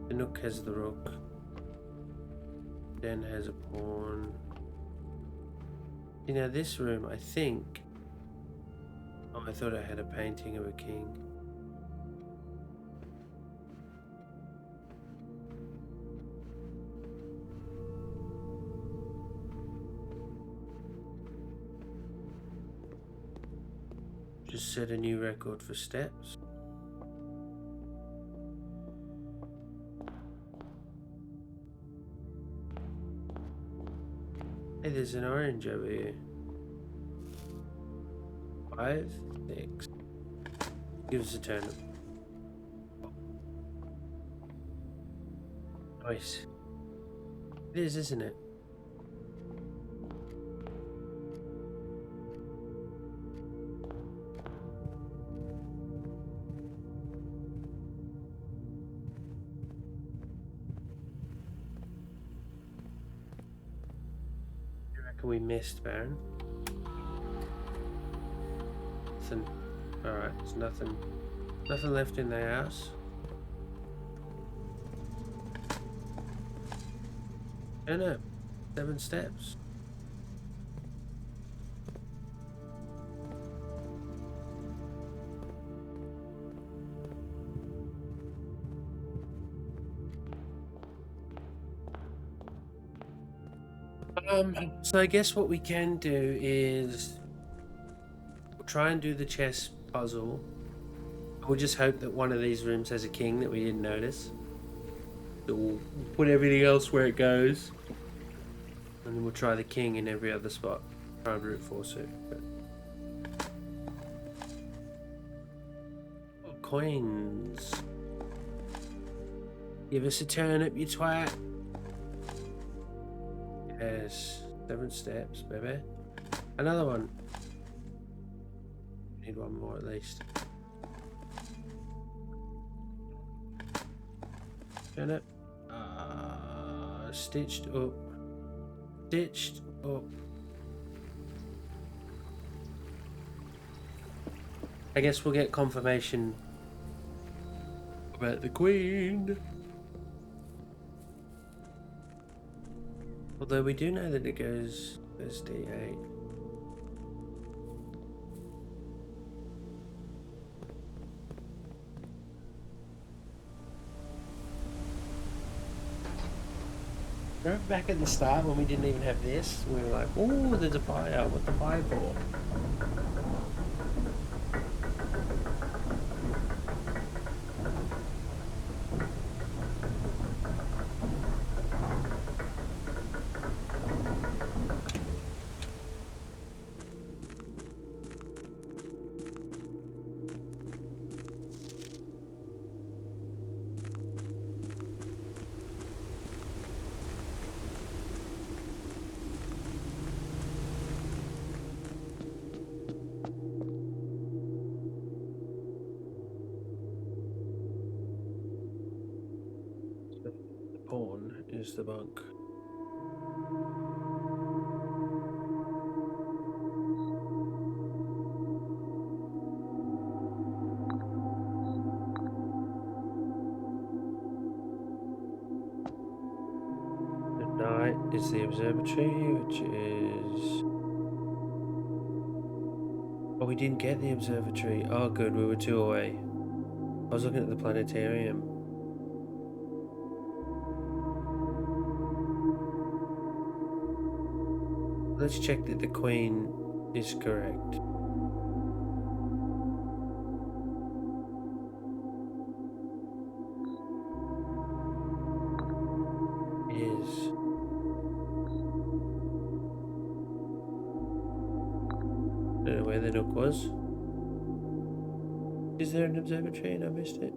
The Nook has the rook. Den has a pawn. You know, this room, I think. Oh, I thought I had a painting of a king. Just set a new record for steps. Hey, there's an orange over here. 5, 6. Give us a turnip. Nice. It is, isn't it? We missed, Baron. Nothing. Alright, there's nothing left in the house. Oh no, 7 steps. So I guess what we can do is we'll try and do the chess puzzle. We'll just hope that one of these rooms has a king that we didn't notice. So we'll put everything else where it goes. And then we'll try the king in every other spot. Try and brute force it. But... Oh, coins. Give us a turnip, you twat. Yes, 7 steps, baby. Another one. Need one more at least. Turn it. Stitched up. Stitched up. I guess we'll get confirmation about the queen. Although we do know that it goes as D8. Remember back at the start when we didn't even have this? We were like, "Oh, there's a fire. What's the fire for?" The pawn is the bunk. The night is the observatory, which is... Oh, we didn't get the observatory. Oh, good, we were 2 away. I was looking at the planetarium. Let's check that the Queen is correct. Is. Don't know where the Nook was. Is there an observatory and I missed it?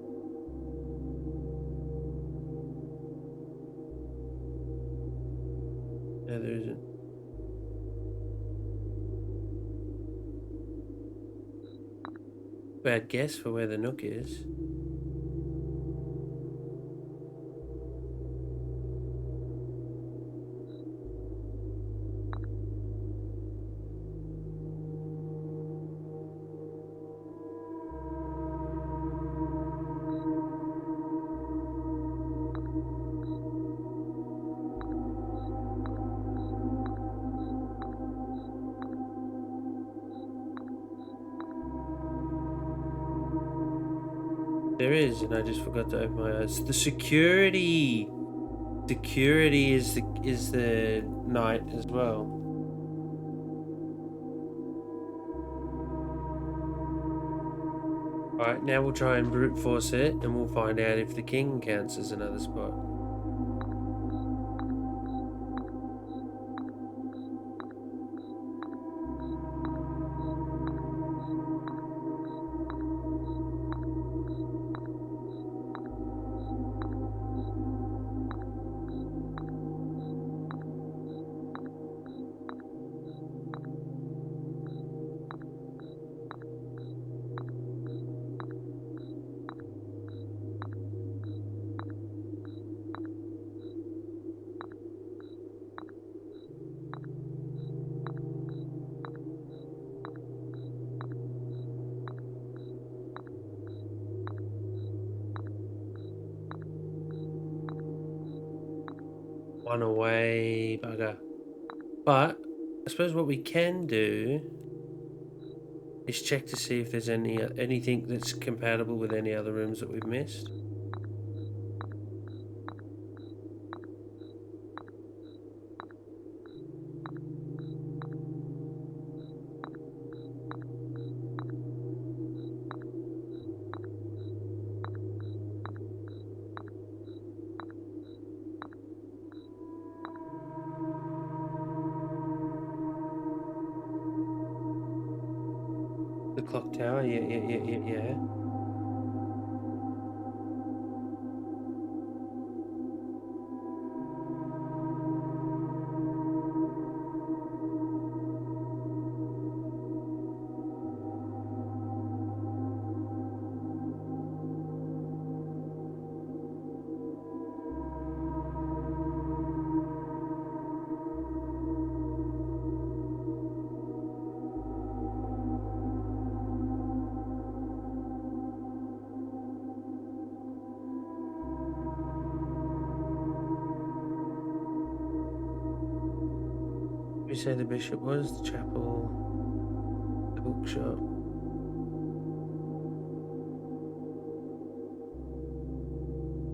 No, there isn't. Bad guess for where the Nook is. There is, and I just forgot to open my eyes. The security. Security is the night as well. Alright, now we'll try and brute force it, and we'll find out if the king counts as another spot. One away, bugger. But I suppose what we can do is check to see if there's anything that's compatible with any other rooms that we've missed. The clock tower, yeah. We say the bishop was, the chapel, the bookshop.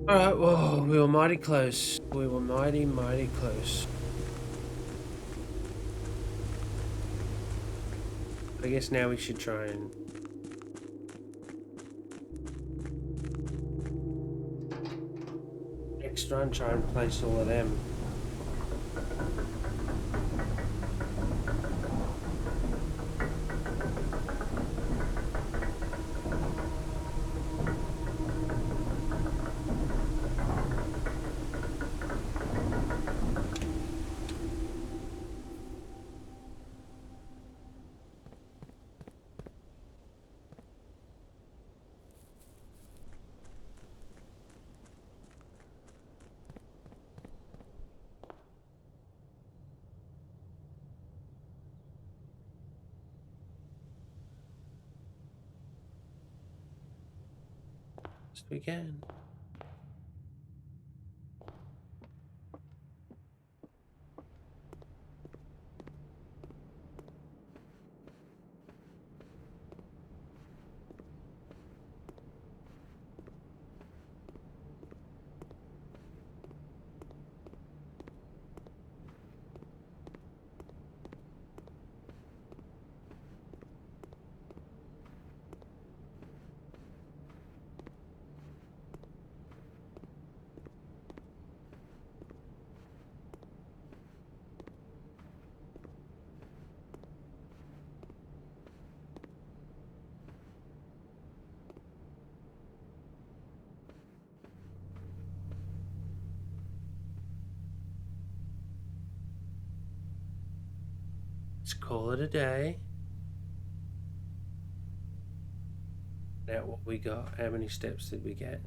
Alright, whoa, we were mighty close. We were mighty close. I guess now we should try and... next run, try and place all of them. Best we can. Let's call it a day. Now what we got? How many steps did we get?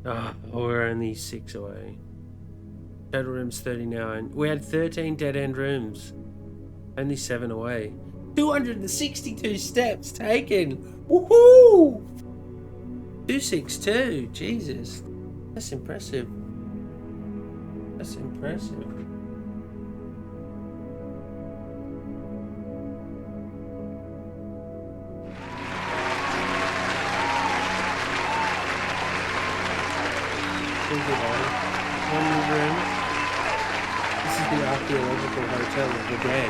Oh, we're only 6 away. Total rooms 39. We had 13 dead end rooms. Only 7 away. 262 steps taken. Woohoo! 262. Jesus. That's impressive. That's impressive. One room. This is the archaeological hotel of the dead.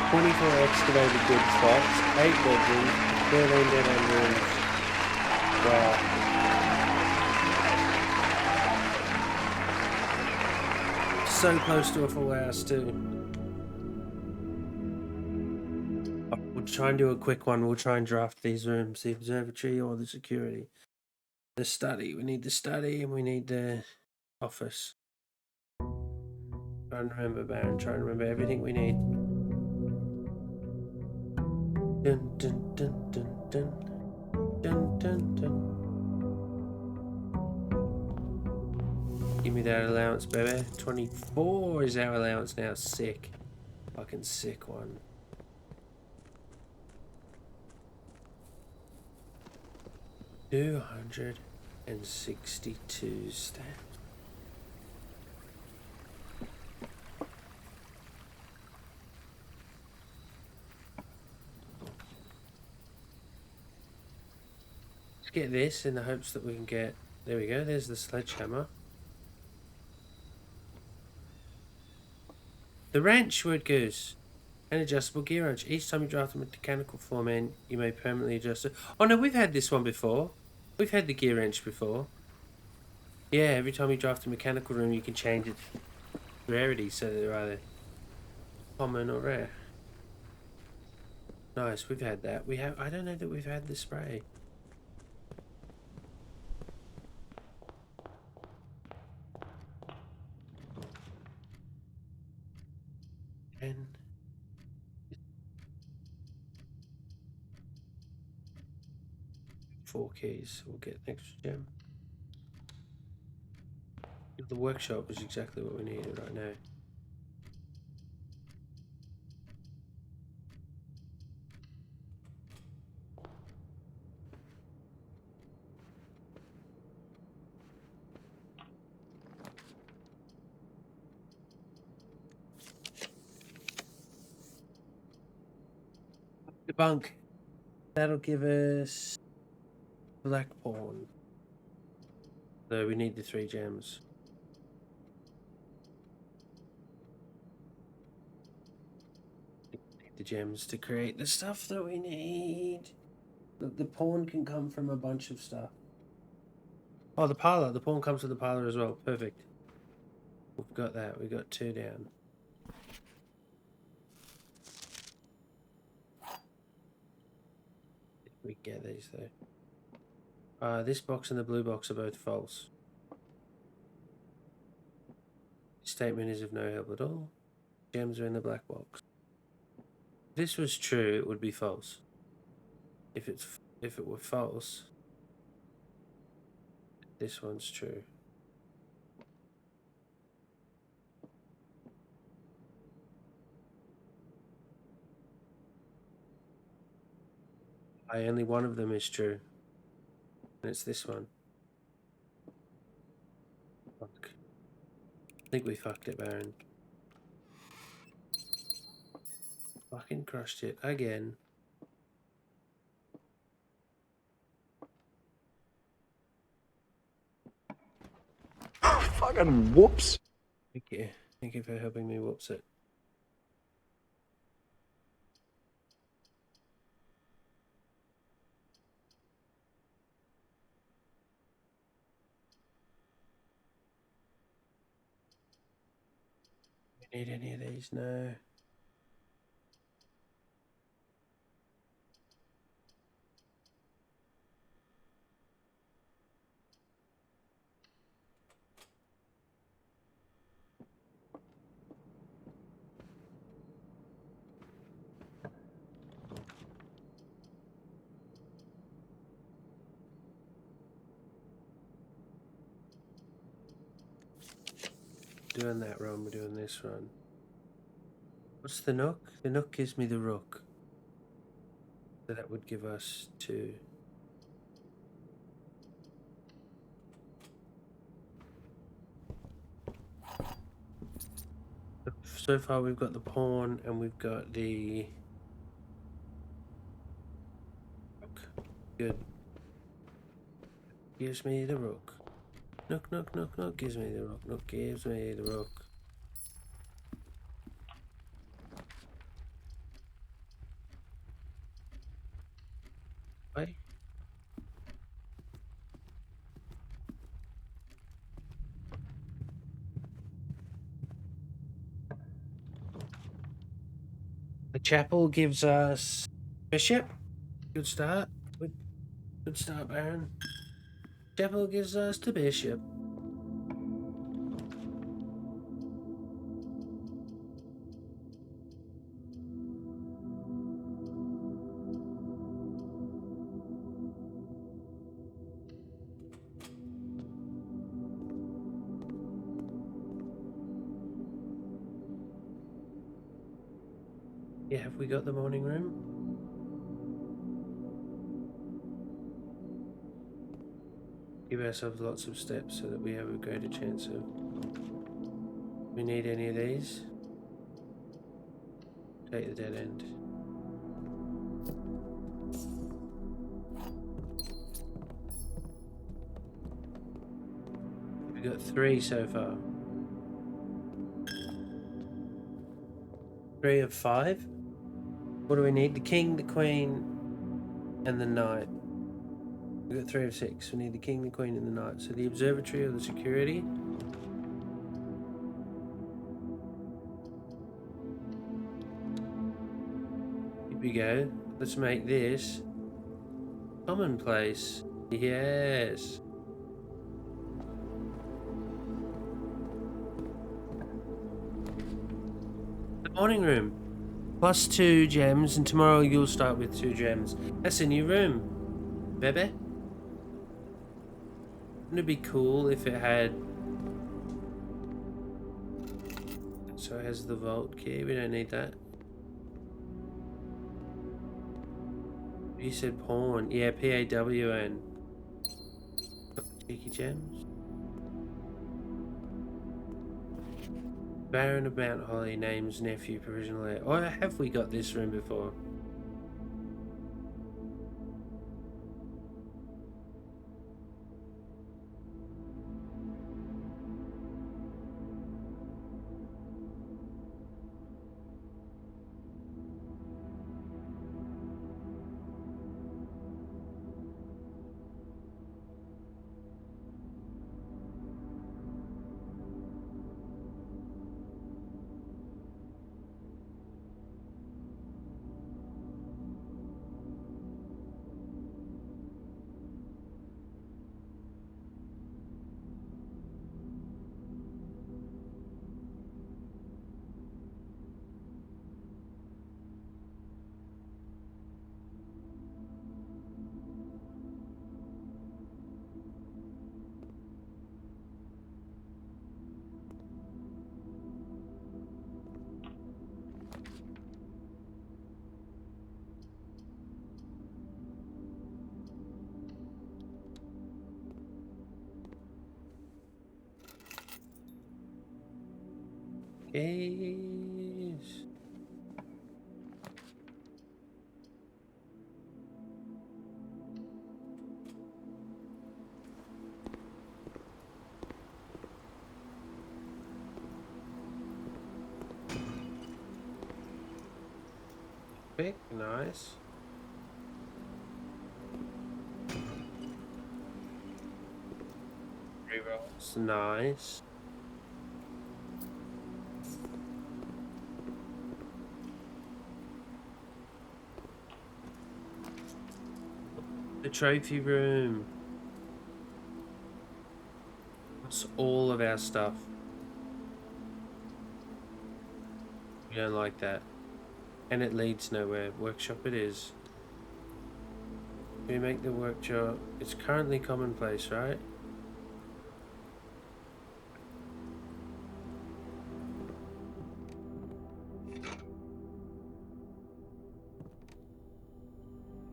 24 excavated good spots, 8 bedrooms, 13 dead end rooms. Wow. So close to a full house too. We'll try and do a quick one. We'll try and draft these rooms, the observatory or the security. The study. We need the study and we need the office. Try and remember, Baron. Try and remember everything we need. Dun dun dun dun dun dun dun dun. Give me that allowance, baby. 24 is our allowance now. Sick. Fucking sick one. $262 stamps. Let's get this in the hopes that we can get... There we go, there's the sledgehammer. The wrench, word goose. An adjustable gear wrench. Each time you draft a mechanical form, you may permanently adjust it. Oh no, we've had this one before. We've had the gear wrench before. Yeah, every time you draft a mechanical room, you can change its rarity so they're either common or rare. Nice, we've had that. We have. I don't know that we've had the spray. And 4 keys. We'll get an extra gem. The workshop is exactly what we needed right now. The bunk. That'll give us Blackbourne. Though we need the 3 gems. Need the gems to create the stuff that we need. The pawn can come from a bunch of stuff. Oh, the parlor. The pawn comes with the parlor as well. Perfect. We've got that. We got 2 down. Did we get these though? This box and the blue box are both false. Statement is of no help at all. Gems are in the black box. If this was true, it would be false. If it were false, this one's true. Only one of them is true. And it's this one. Fuck. I think we fucked it, Baron. Fucking crushed it again. Fucking whoops. Thank you. Thank you for helping me whoops it. We need any of these? No. Doing that run, we're doing this run. What's the nook? The nook gives me the rook. So that would give us 2. So far we've got the pawn and we've got the rook. Good. Gives me the rook. Nook, nook, nook, nook gives me the rook. Nook gives me the rook. Wait. The chapel gives us bishop. Good start. Good start, Baron. Chapel gives us the bishop. Yeah, have we got the morning room? Give ourselves lots of steps so that we have a greater chance of... We need any of these? Take the dead end. We've got 3 so far. 3 of 5? What do we need? The king, the queen, and the knight. We've got 3 of 6. We need the king, the queen, and the knight. So the observatory or the security. Here we go. Let's make this commonplace. Yes. The morning room. Plus 2 gems, and tomorrow you'll start with 2 gems. That's a new room, baby. Wouldn't it be cool if it had... So it has the vault key. We don't need that. You said pawn. Yeah, P-A-W-N. Cheeky gems. Baron of Mount Holly names nephew provisional heir. Oh, have we got this room before? Yes. Big, nice. Rerolls, nice. The trophy room. That's all of our stuff. We don't like that. And it leads nowhere. Workshop it is. We make the workshop. It's currently commonplace, right?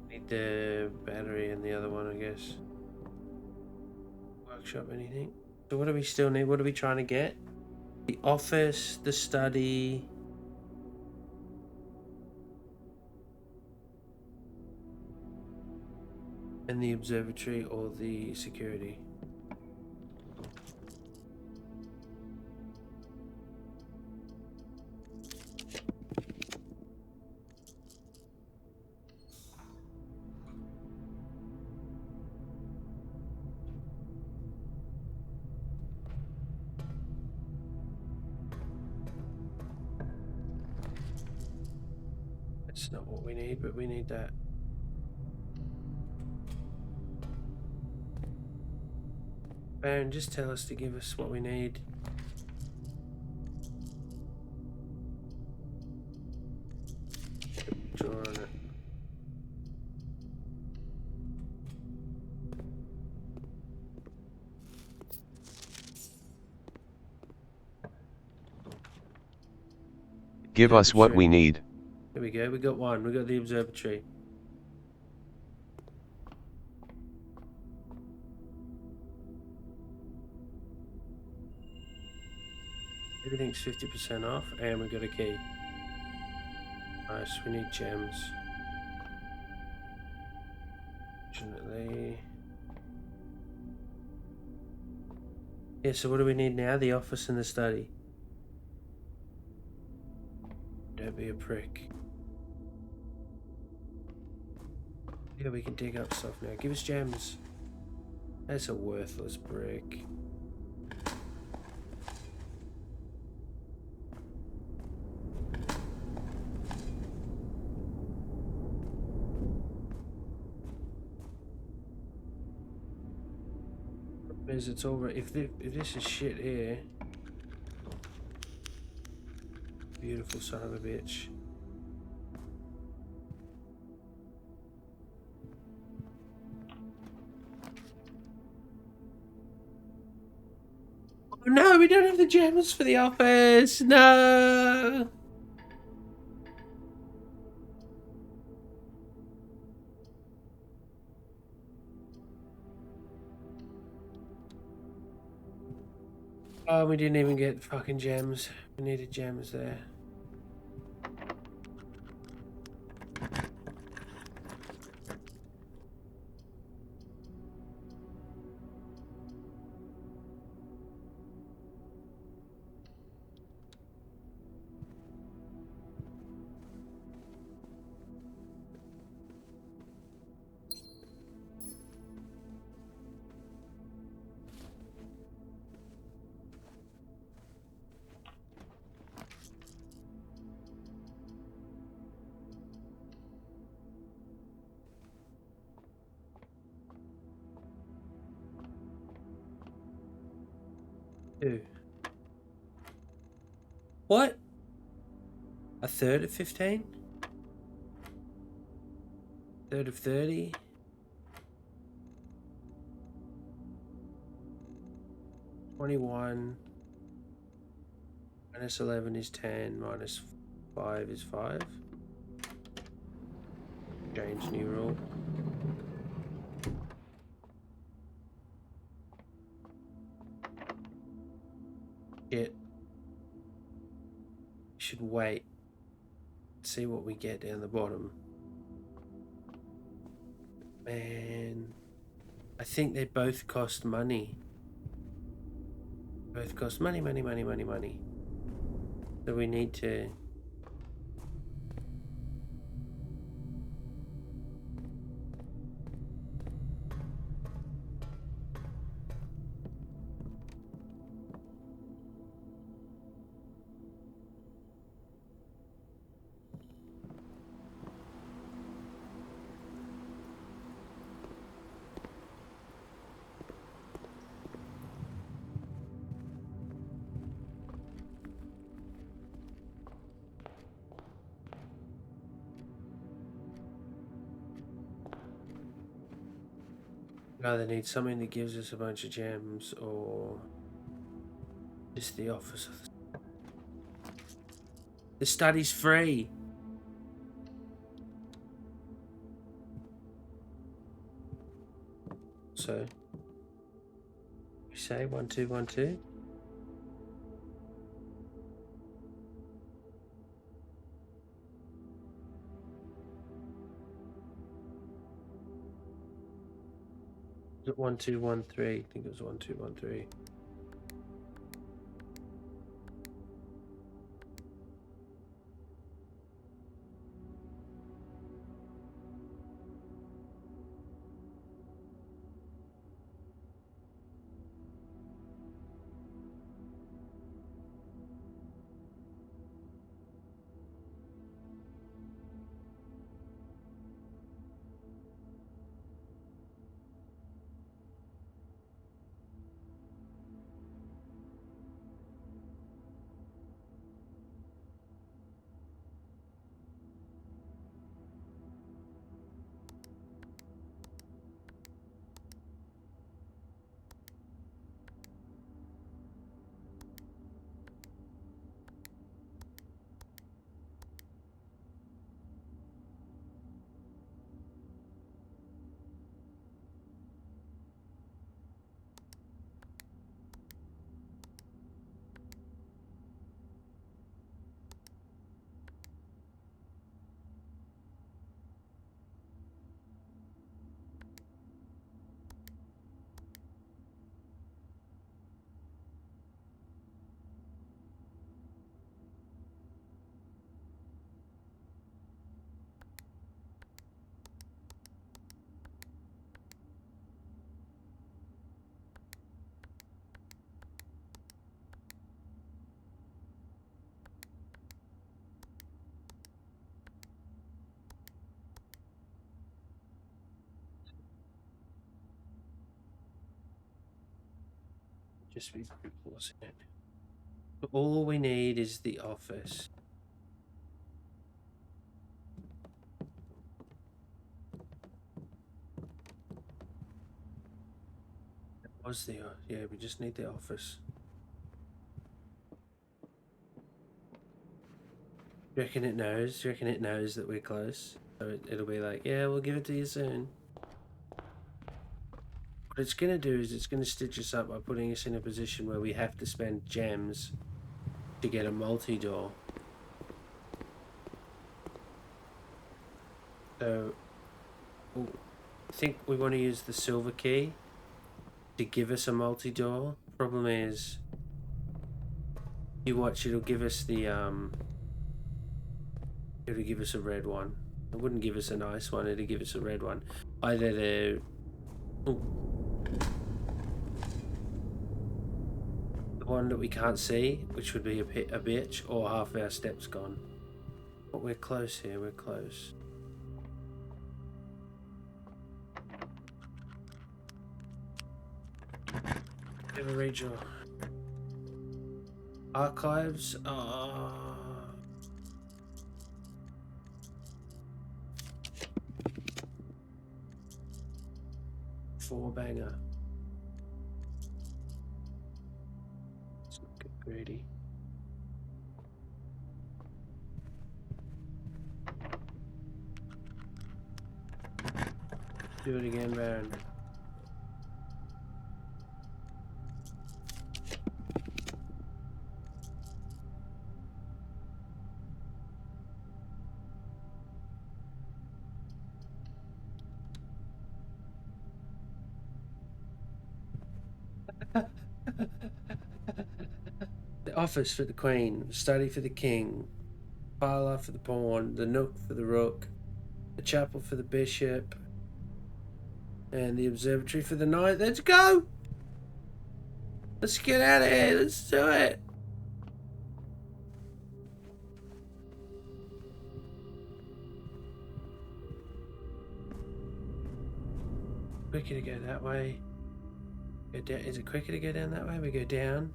Need the battery and the other one, I guess. Workshop, anything? So what do we still need? What are we trying to get? The office, the study. And the observatory or the security. That's not what we need, but we need that. Baron, just tell us to give us what we need. Draw on it. Give us what we need. There we go, we got one. We got the observatory. Everything's 50% off, and we got a key. Nice, we need gems. Fortunately. Yeah, so what do we need now? The office and the study. Don't be a prick. Yeah, we can dig up stuff now. Give us gems. That's a worthless brick. Is it's all right. If this is shit here, beautiful son of a bitch. Oh no, we don't have the gems for the office. No. Oh, we didn't even get fucking gems. We needed gems there. What? A third of 15? Third of 30? -21. -11 is 10. -5 is 5. Change new rule. Shit. wait. See what we get down the bottom. Man, I think they both cost money. Both cost money. So we need to... Either need something that gives us a bunch of gems or just the office of the study's free. So we say 1 2 1 2. Is it 1 2 1 3? I think it was 1 2 1 3. Just be pausing it. But all we need is the office. That was the yeah. We just need the office. Do you reckon it knows? Do you reckon it knows that we're close? So it'll be like, yeah, we'll give it to you soon. What it's going to do is it's going to stitch us up by putting us in a position where we have to spend gems to get a multi-door. So I think we want to use the silver key to give us a multi-door. Problem is, you watch, it'll give us the it'll give us a red one. It wouldn't give us a nice one, it'll give us a red one. Either the one that we can't see, which would be a bitch, or half our steps gone. But we're close here, we're close. Ever read your archives? Four banger. Let's not get greedy. Do it again, Baron. The office for the queen, the study for the king, parlour for the pawn, the nook for the rook, the chapel for the bishop, and the observatory for the knight. Let's go! Let's get out of here. Let's do it. Quicker to go that way. Go down. Is it quicker to go down that way? We go down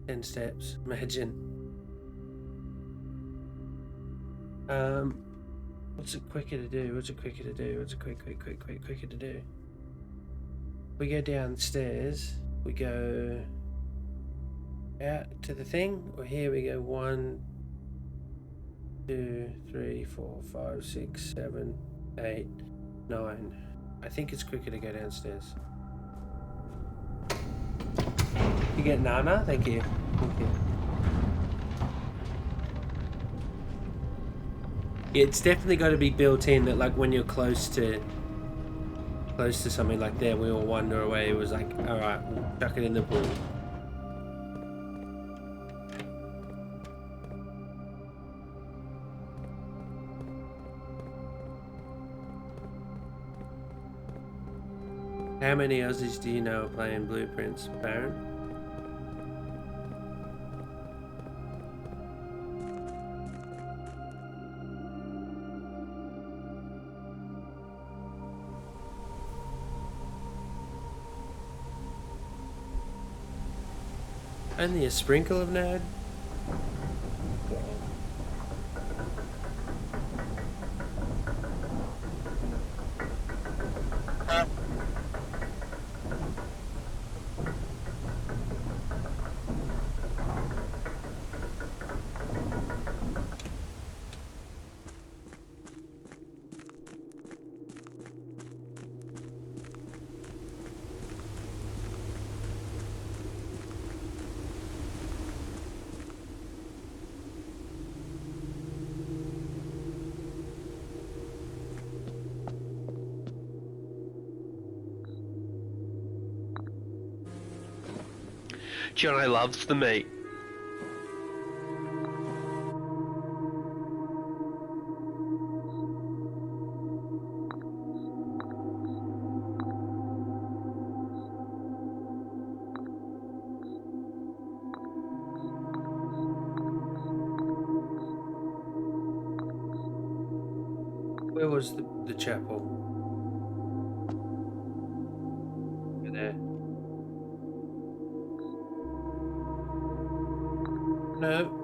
10 steps. Imagine. What's it quicker to do? What's it quicker to do? What's it quicker to do? We go downstairs. We go out to the thing. Or here we go 1, 2, 3, 4, 5, 6, 7, 8, 9. I think it's quicker to go downstairs. You get Nana? Thank you. Thank you. Yeah, it's definitely got to be built in that, like, when you're close to something like there, we all wander away. It was like, all right, we'll chuck it in the pool. How many Aussies do you know are playing Blueprints, Baron? Only a sprinkle of nerd? Johnny loves the meat. Where was the chapel? Over there. No.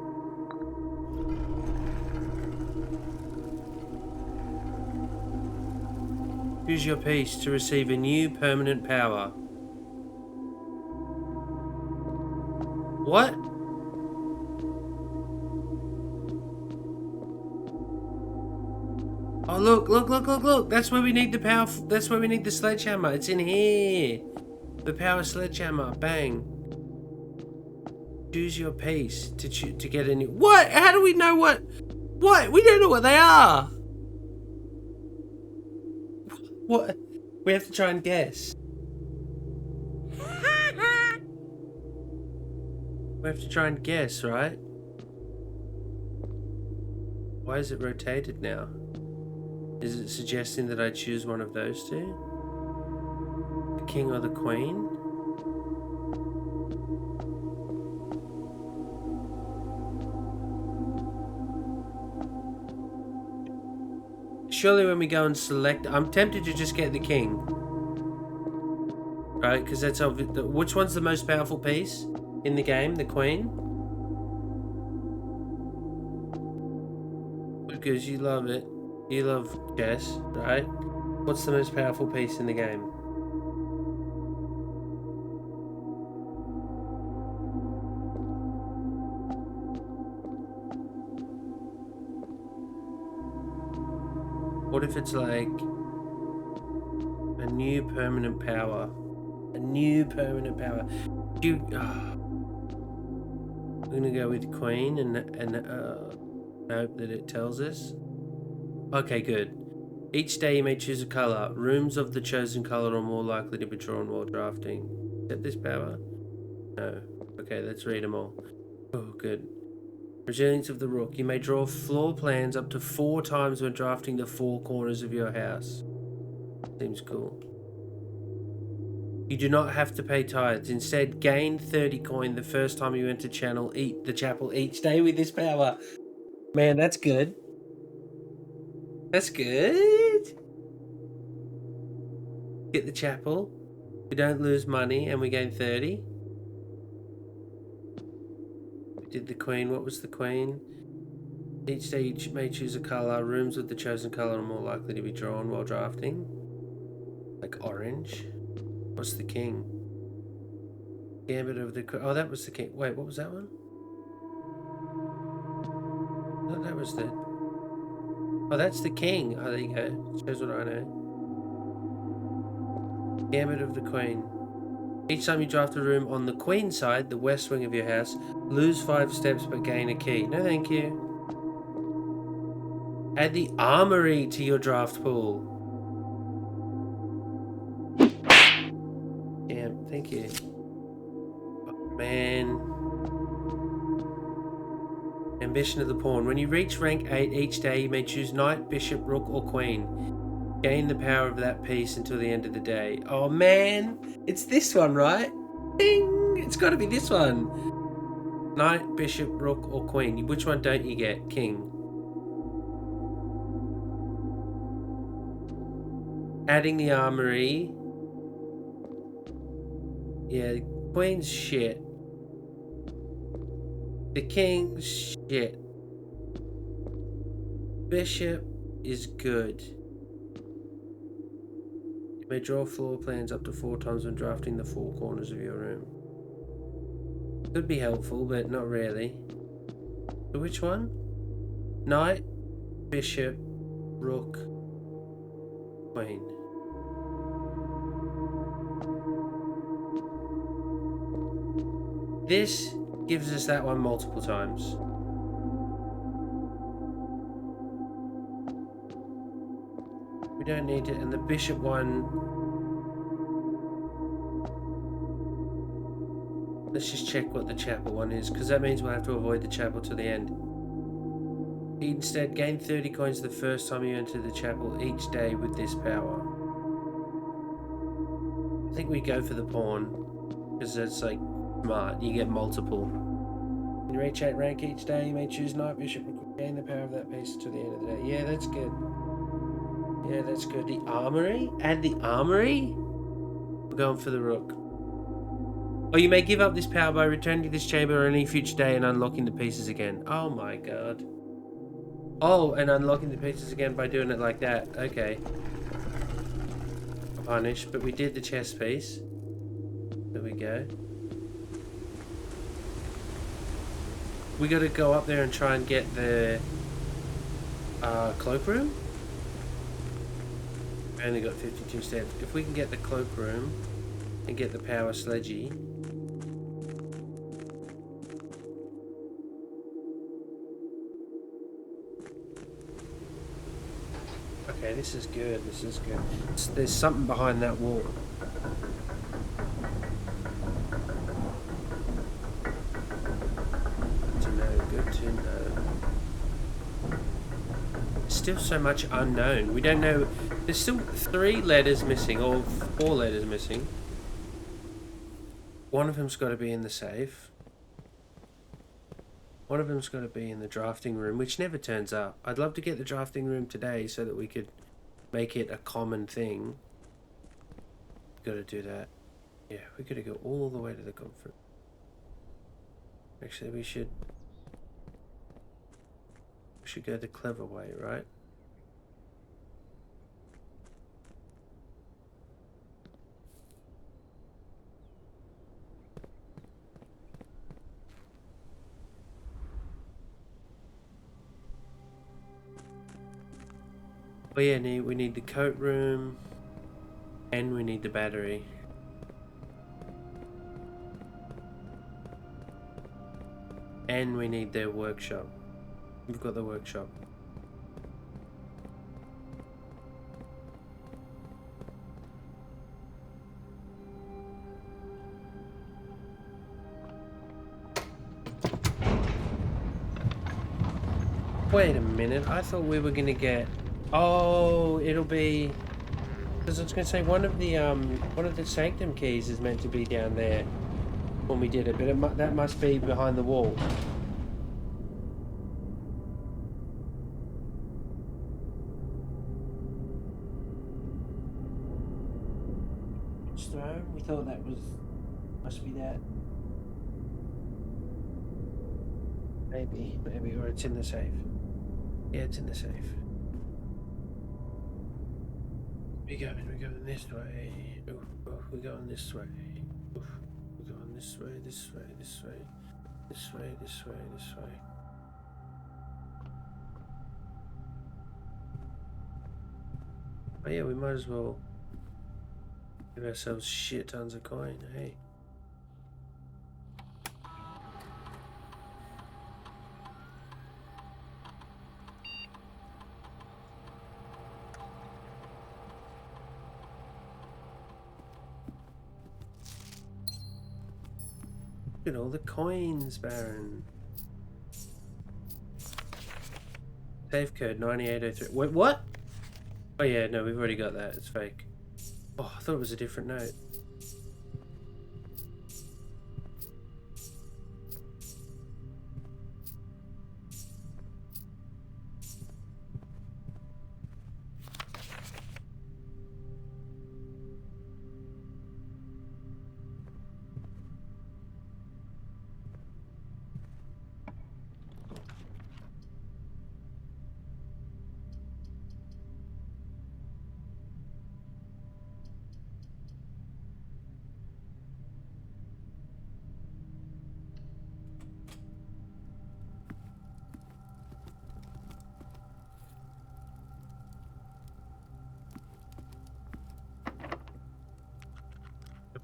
Use your piece to receive a new permanent power. What? Oh, look. That's where we need the power. That's where we need the sledgehammer. It's in here. The power sledgehammer. Bang. Choose your piece to get a new... What? How do we know what? What? We don't know what they are. What? We have to try and guess. We have to try and guess, right? Why is it rotated now? Is it suggesting that I choose one of those two? The king or the queen? Surely when we go and select... I'm tempted to just get the king. Right, because that's obvious. Which one's the most powerful piece in the game? The queen? Because you love it. You love chess, right? What's the most powerful piece in the game? What if it's like a new permanent power? A new permanent power. We're gonna go with Queen and hope that it tells us. Okay, good. Each day you may choose a colour. Rooms of the chosen colour are more likely to be drawn while drafting. Is that this power? No. Okay. Okay, let's read them all. Oh, good. Resilience of the Rook. You may draw floor plans up to 4 times when drafting the 4 corners of your house. Seems cool. You do not have to pay tithes. Instead, gain 30 coin the first time you enter the chapel each day with this power. Man, that's good. That's good. Get the chapel. We don't lose money and we gain 30. We did the queen. What was the queen? Each day you may choose a colour. Rooms with the chosen colour are more likely to be drawn while drafting. Like orange. What's the king? Gambit of the... Oh, that was the king. Wait, what was that one? No, that was the... Oh, that's the king. Oh, there you go. Shows what I know. Gambit of the queen. Each time you draft a room on the queen side, the west wing of your house, lose 5 steps but gain a key. No, thank you. Add the armory to your draft pool. Damn, thank you. Oh, man. Ambition of the Pawn. When you reach rank 8 each day, you may choose Knight, Bishop, Rook, or Queen. Gain the power of that piece until the end of the day. Oh, man. It's this one, right? Ding! It's got to be this one. Knight, Bishop, Rook, or Queen. Which one don't you get? King. Adding the armory. Yeah, Queen's shit. The King's shit. Bishop is good. You may draw floor plans up to 4 times when drafting the 4 corners of your room. Could be helpful, but not really. So which one? Knight, Bishop, Rook, Queen. This gives us that one multiple times. We don't need it. And the bishop one... Let's just check what the chapel one is, because that means we'll have to avoid the chapel to the end. Instead, gain 30 coins the first time you enter the chapel each day with this power. I think we go for the pawn, because it's like smart. You get multiple. When you reach 8 rank each day, you may choose Knight, Bishop, and gain the power of that piece to the end of the day. Yeah, that's good. Yeah, that's good. The armory? Add the armory? We're going for the Rook. Oh, you may give up this power by returning to this chamber on any future day and unlocking the pieces again. Oh my god. Oh, and unlocking the pieces again by doing it like that. Okay. Punish, but we did the chess piece. There we go. We gotta go up there and try and get the cloakroom. We only got 52 steps. If we can get the cloakroom and get the power sledgy. Okay, this is good. This is good. There's something behind that wall. Good to know. Good to know. Still so much unknown. We don't know. There's still 3 letters missing, or 4 letters missing. One of them's got to be in the safe. One of them's got to be in the drafting room, which never turns up. I'd love to get the drafting room today so that we could make it a common thing. Got to do that. Yeah, we got to go all the way to the conference. Actually, we should go the clever way, right? Oh yeah, we need the coat room, and we need the battery. And we need their workshop. We've got the workshop. Wait a minute, I thought we were gonna get... Oh, it'll be... Because I was gonna say one of the sanctum keys is meant to be down there when we did it, but that must be behind the wall. Stone? We thought that was... Must be that. Maybe, or it's in the safe. Yeah, it's in the safe. We're going this way. Oof, oof, we're going this way. Oof, we're going this way, this way, this way, this way, this way, this way. Oh yeah, we might as well give ourselves shit tons of coin, hey? Look at all the coins, Baron. Safe code 9803. Wait, what? Oh yeah, no, we've already got that. It's fake. Oh, I thought it was a different note.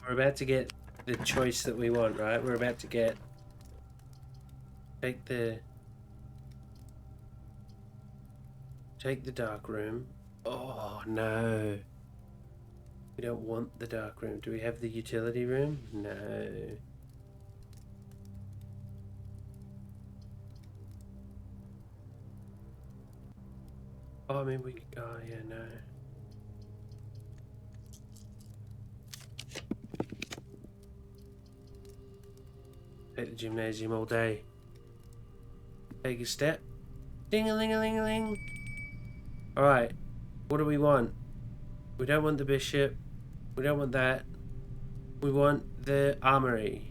We're about to get the choice that we want, right? We're about to get... Take the dark room. Oh, no. We don't want the dark room. Do we have the utility room? No. Oh, I mean, we... Oh, yeah, no. Take the gymnasium all day. Take a step. Ding-a-ling-a-ling-a-ling. Alright. What do we want? We don't want the bishop. We don't want that. We want the armory.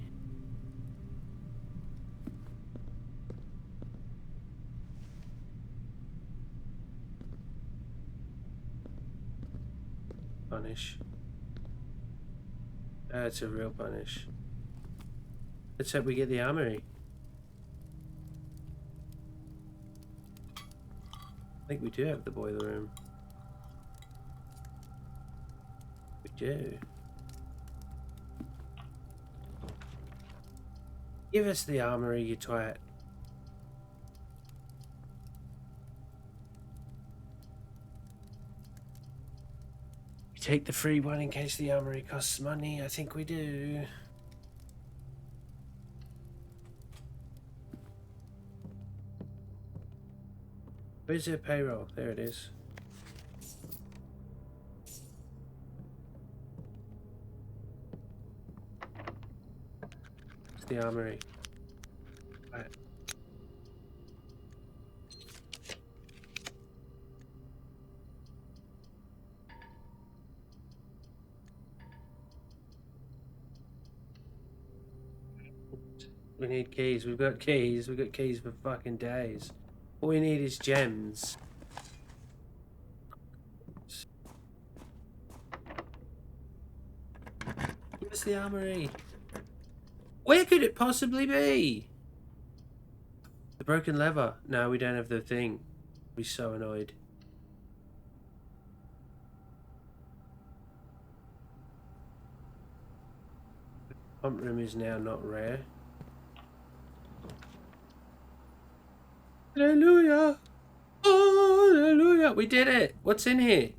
Punish. That's a real punish. Let's hope we get the armory. I think we do have the boiler room. We do. Give us the armory, you twat. We take the free one in case the armory costs money. I think we do. Where's their payroll? There it is. It's the armory. Right. We need keys. We've got keys. We've got keys for fucking days. All we need is gems. Where's the armory? Where could it possibly be? The broken lever. No, we don't have the thing. We're so annoyed. The pump room is now not rare. Hallelujah! Oh, hallelujah! We did it! What's in here?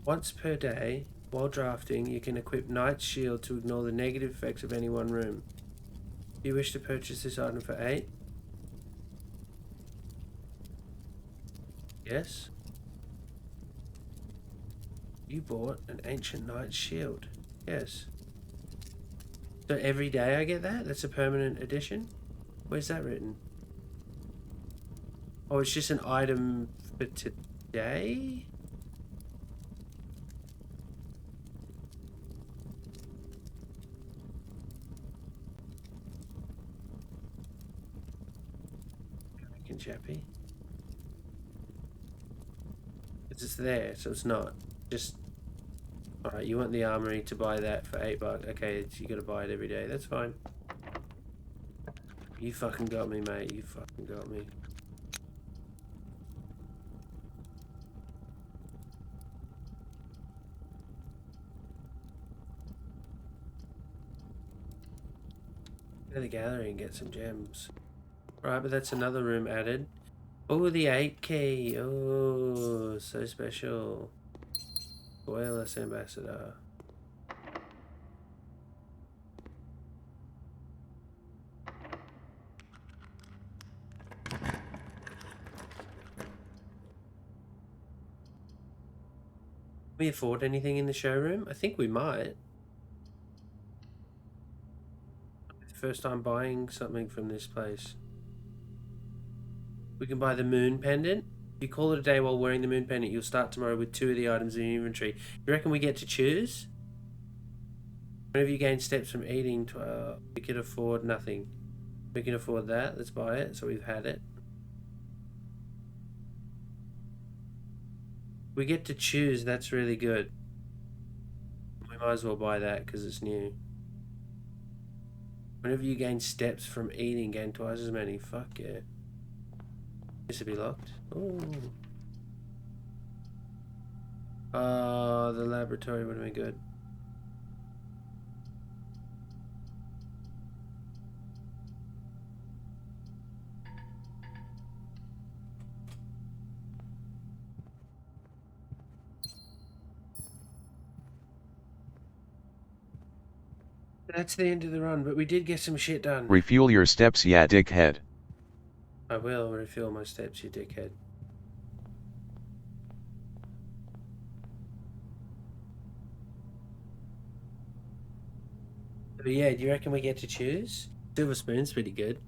Once per day, While drafting, you can equip Knight's Shield to ignore the negative effects of any one room. Do you wish to purchase this item for 8? Yes. You bought an Ancient Knight's Shield. Yes. So every day I get that? That's a permanent addition? Where's that written? Oh, it's just an item for today? American Chappie. It's there, so it's not. Just... Alright, you want the armory to buy that for $8. Okay, you gotta buy it every day. That's fine. You fucking got me, mate. You fucking got me. Go to the gallery and get some gems. Right, but that's another room added. Oh, the 8 key. Oh, so special. Wireless ambassador. Can we afford anything in the showroom? I think we might. First time buying something from this place. We can buy the moon pendant. If you call it a day while wearing the moon pendant, you'll start tomorrow with 2 of the items in your inventory. You reckon we get to choose? Whenever you gain steps from eating, we can afford nothing. We can afford that. Let's buy it. So we've had it. We get to choose. That's really good. We might as well buy that because it's new. Whenever you gain steps from eating, gain twice as many. Fuck yeah. This will be locked. Ooh. Oh, the laboratory would have been good. That's the end of the run, but we did get some shit done. Refuel your steps, yeah, dickhead. I will refuel my steps, you dickhead. But yeah, do you reckon we get to choose? Silver spoon's pretty good.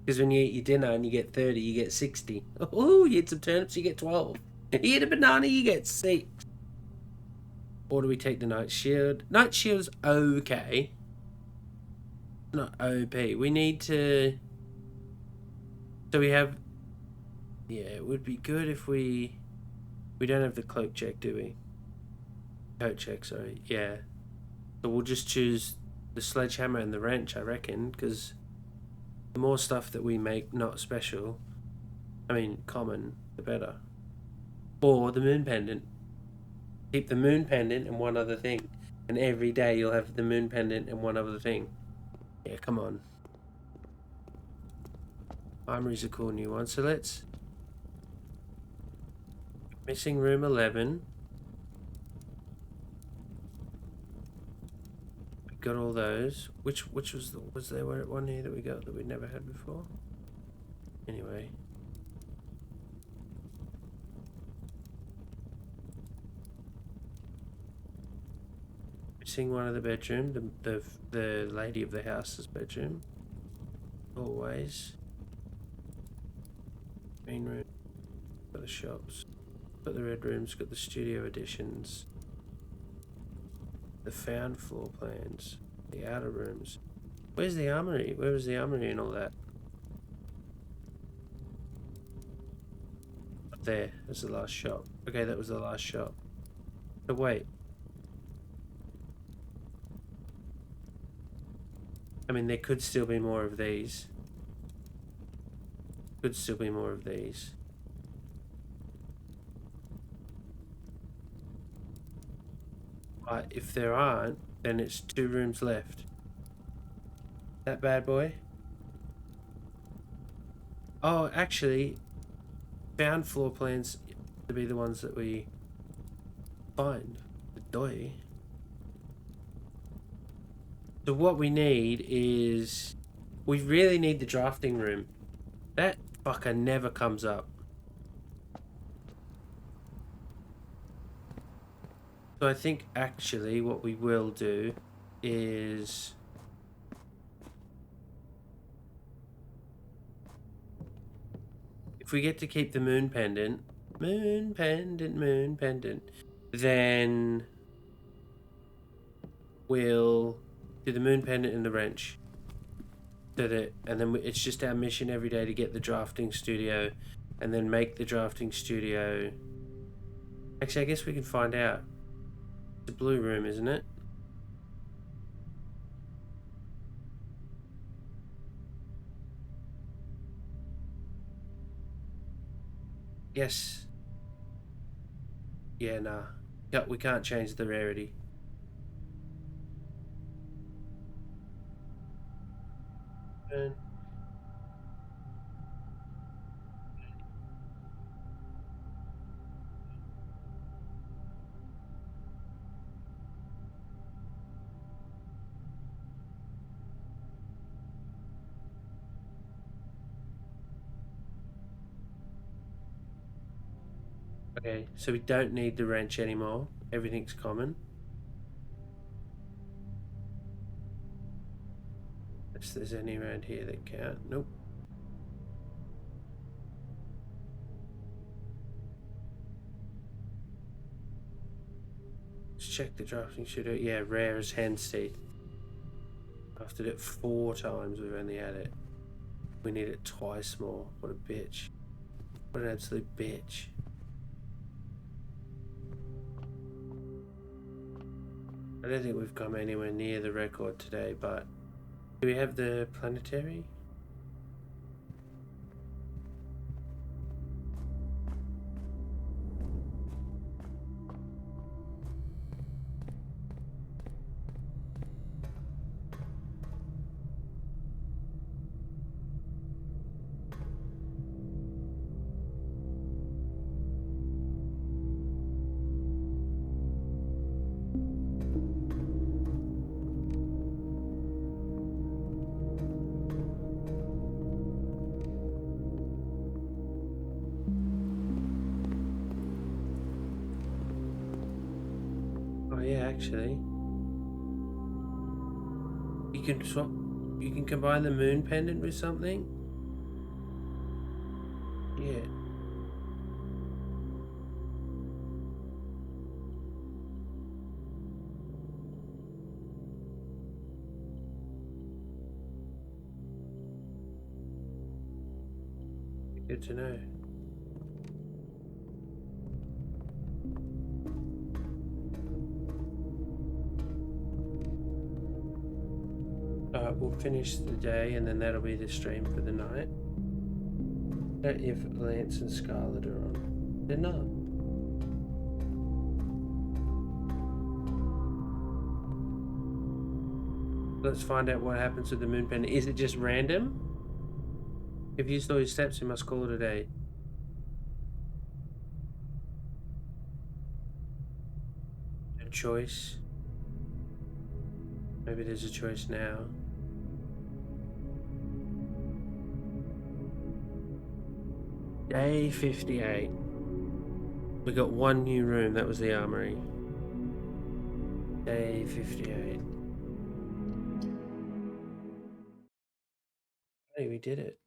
Because when you eat your dinner and you get 30, you get 60. Oh, you eat some turnips, you get 12. You eat a banana, you get 6. Or do we take the Night Shield? Night Shield's okay. Not OP. We need to... So we have... Yeah, it would be good if we... We don't have the cloak check, do we? Coat check, sorry. Yeah. So we'll just choose the sledgehammer and the wrench, I reckon, because the more stuff that we make not special, I mean common, the better. Or the moon pendant. Keep the moon pendant and one other thing. And every day you'll have the moon pendant and one other thing. Yeah, come on. Armory's a cool new one, so let's... Missing room 11. We got all those. Which was there one here that we got that we'd never had before? Anyway. Missing one of the bedroom, the lady of the house's bedroom. Always. Main room. Got the shops. Got the red rooms, got the studio additions. The found floor plans. The outer rooms. Where's the armory? Where was the armory and all that? Up there. That's the last shop. Okay, that was the last shop. But wait. I mean, there could still be more of these. Could still be more of these. But if there aren't, then it's 2 rooms left. That bad boy? Oh, actually, found floor plans to be the ones that we find. The doy. So what we need is... We really need the drafting room. That fucker never comes up. So I think actually what we will do is... If we get to keep the moon pendant, then we'll do the moon pendant and the wrench. So that, and then it's just our mission every day to get the drafting studio and then make the drafting studio. Actually, I guess we can find out. It's a blue room, isn't it? Yes. Yeah, nah. Yeah, we can't change the rarity. And okay, so we don't need the wrench anymore. Everything's common. If there's any around here that count. Nope. Let's check the drafting studio. Yeah, rare as hen's teeth. After it 4 times, we've only had it. We need it twice more. What a bitch. What an absolute bitch. I don't think we've come anywhere near the record today, but do we have the planetary? Oh yeah, actually. You can swap, you can combine the moon pendant with something? Yeah. Good to know. We'll finish the day and then that'll be the stream for the night. I don't know if Lance and Scarlet are on. They're not. Let's find out what happens with the moon pendant. Is it just random? If you used all your steps, you must call it a day. A choice. Maybe there's a choice now. Day 58. We got 1 new room, that was the armory. Day 58. Hey, we did it.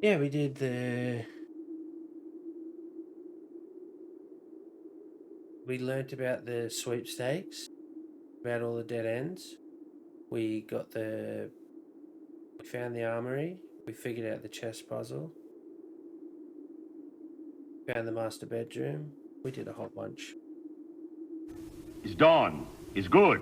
Yeah, we did the... We learnt about the sweepstakes, about all the dead ends. We got the... We found the armory. We figured out the chess puzzle. Found the master bedroom. We did a whole bunch. It's done. It's good.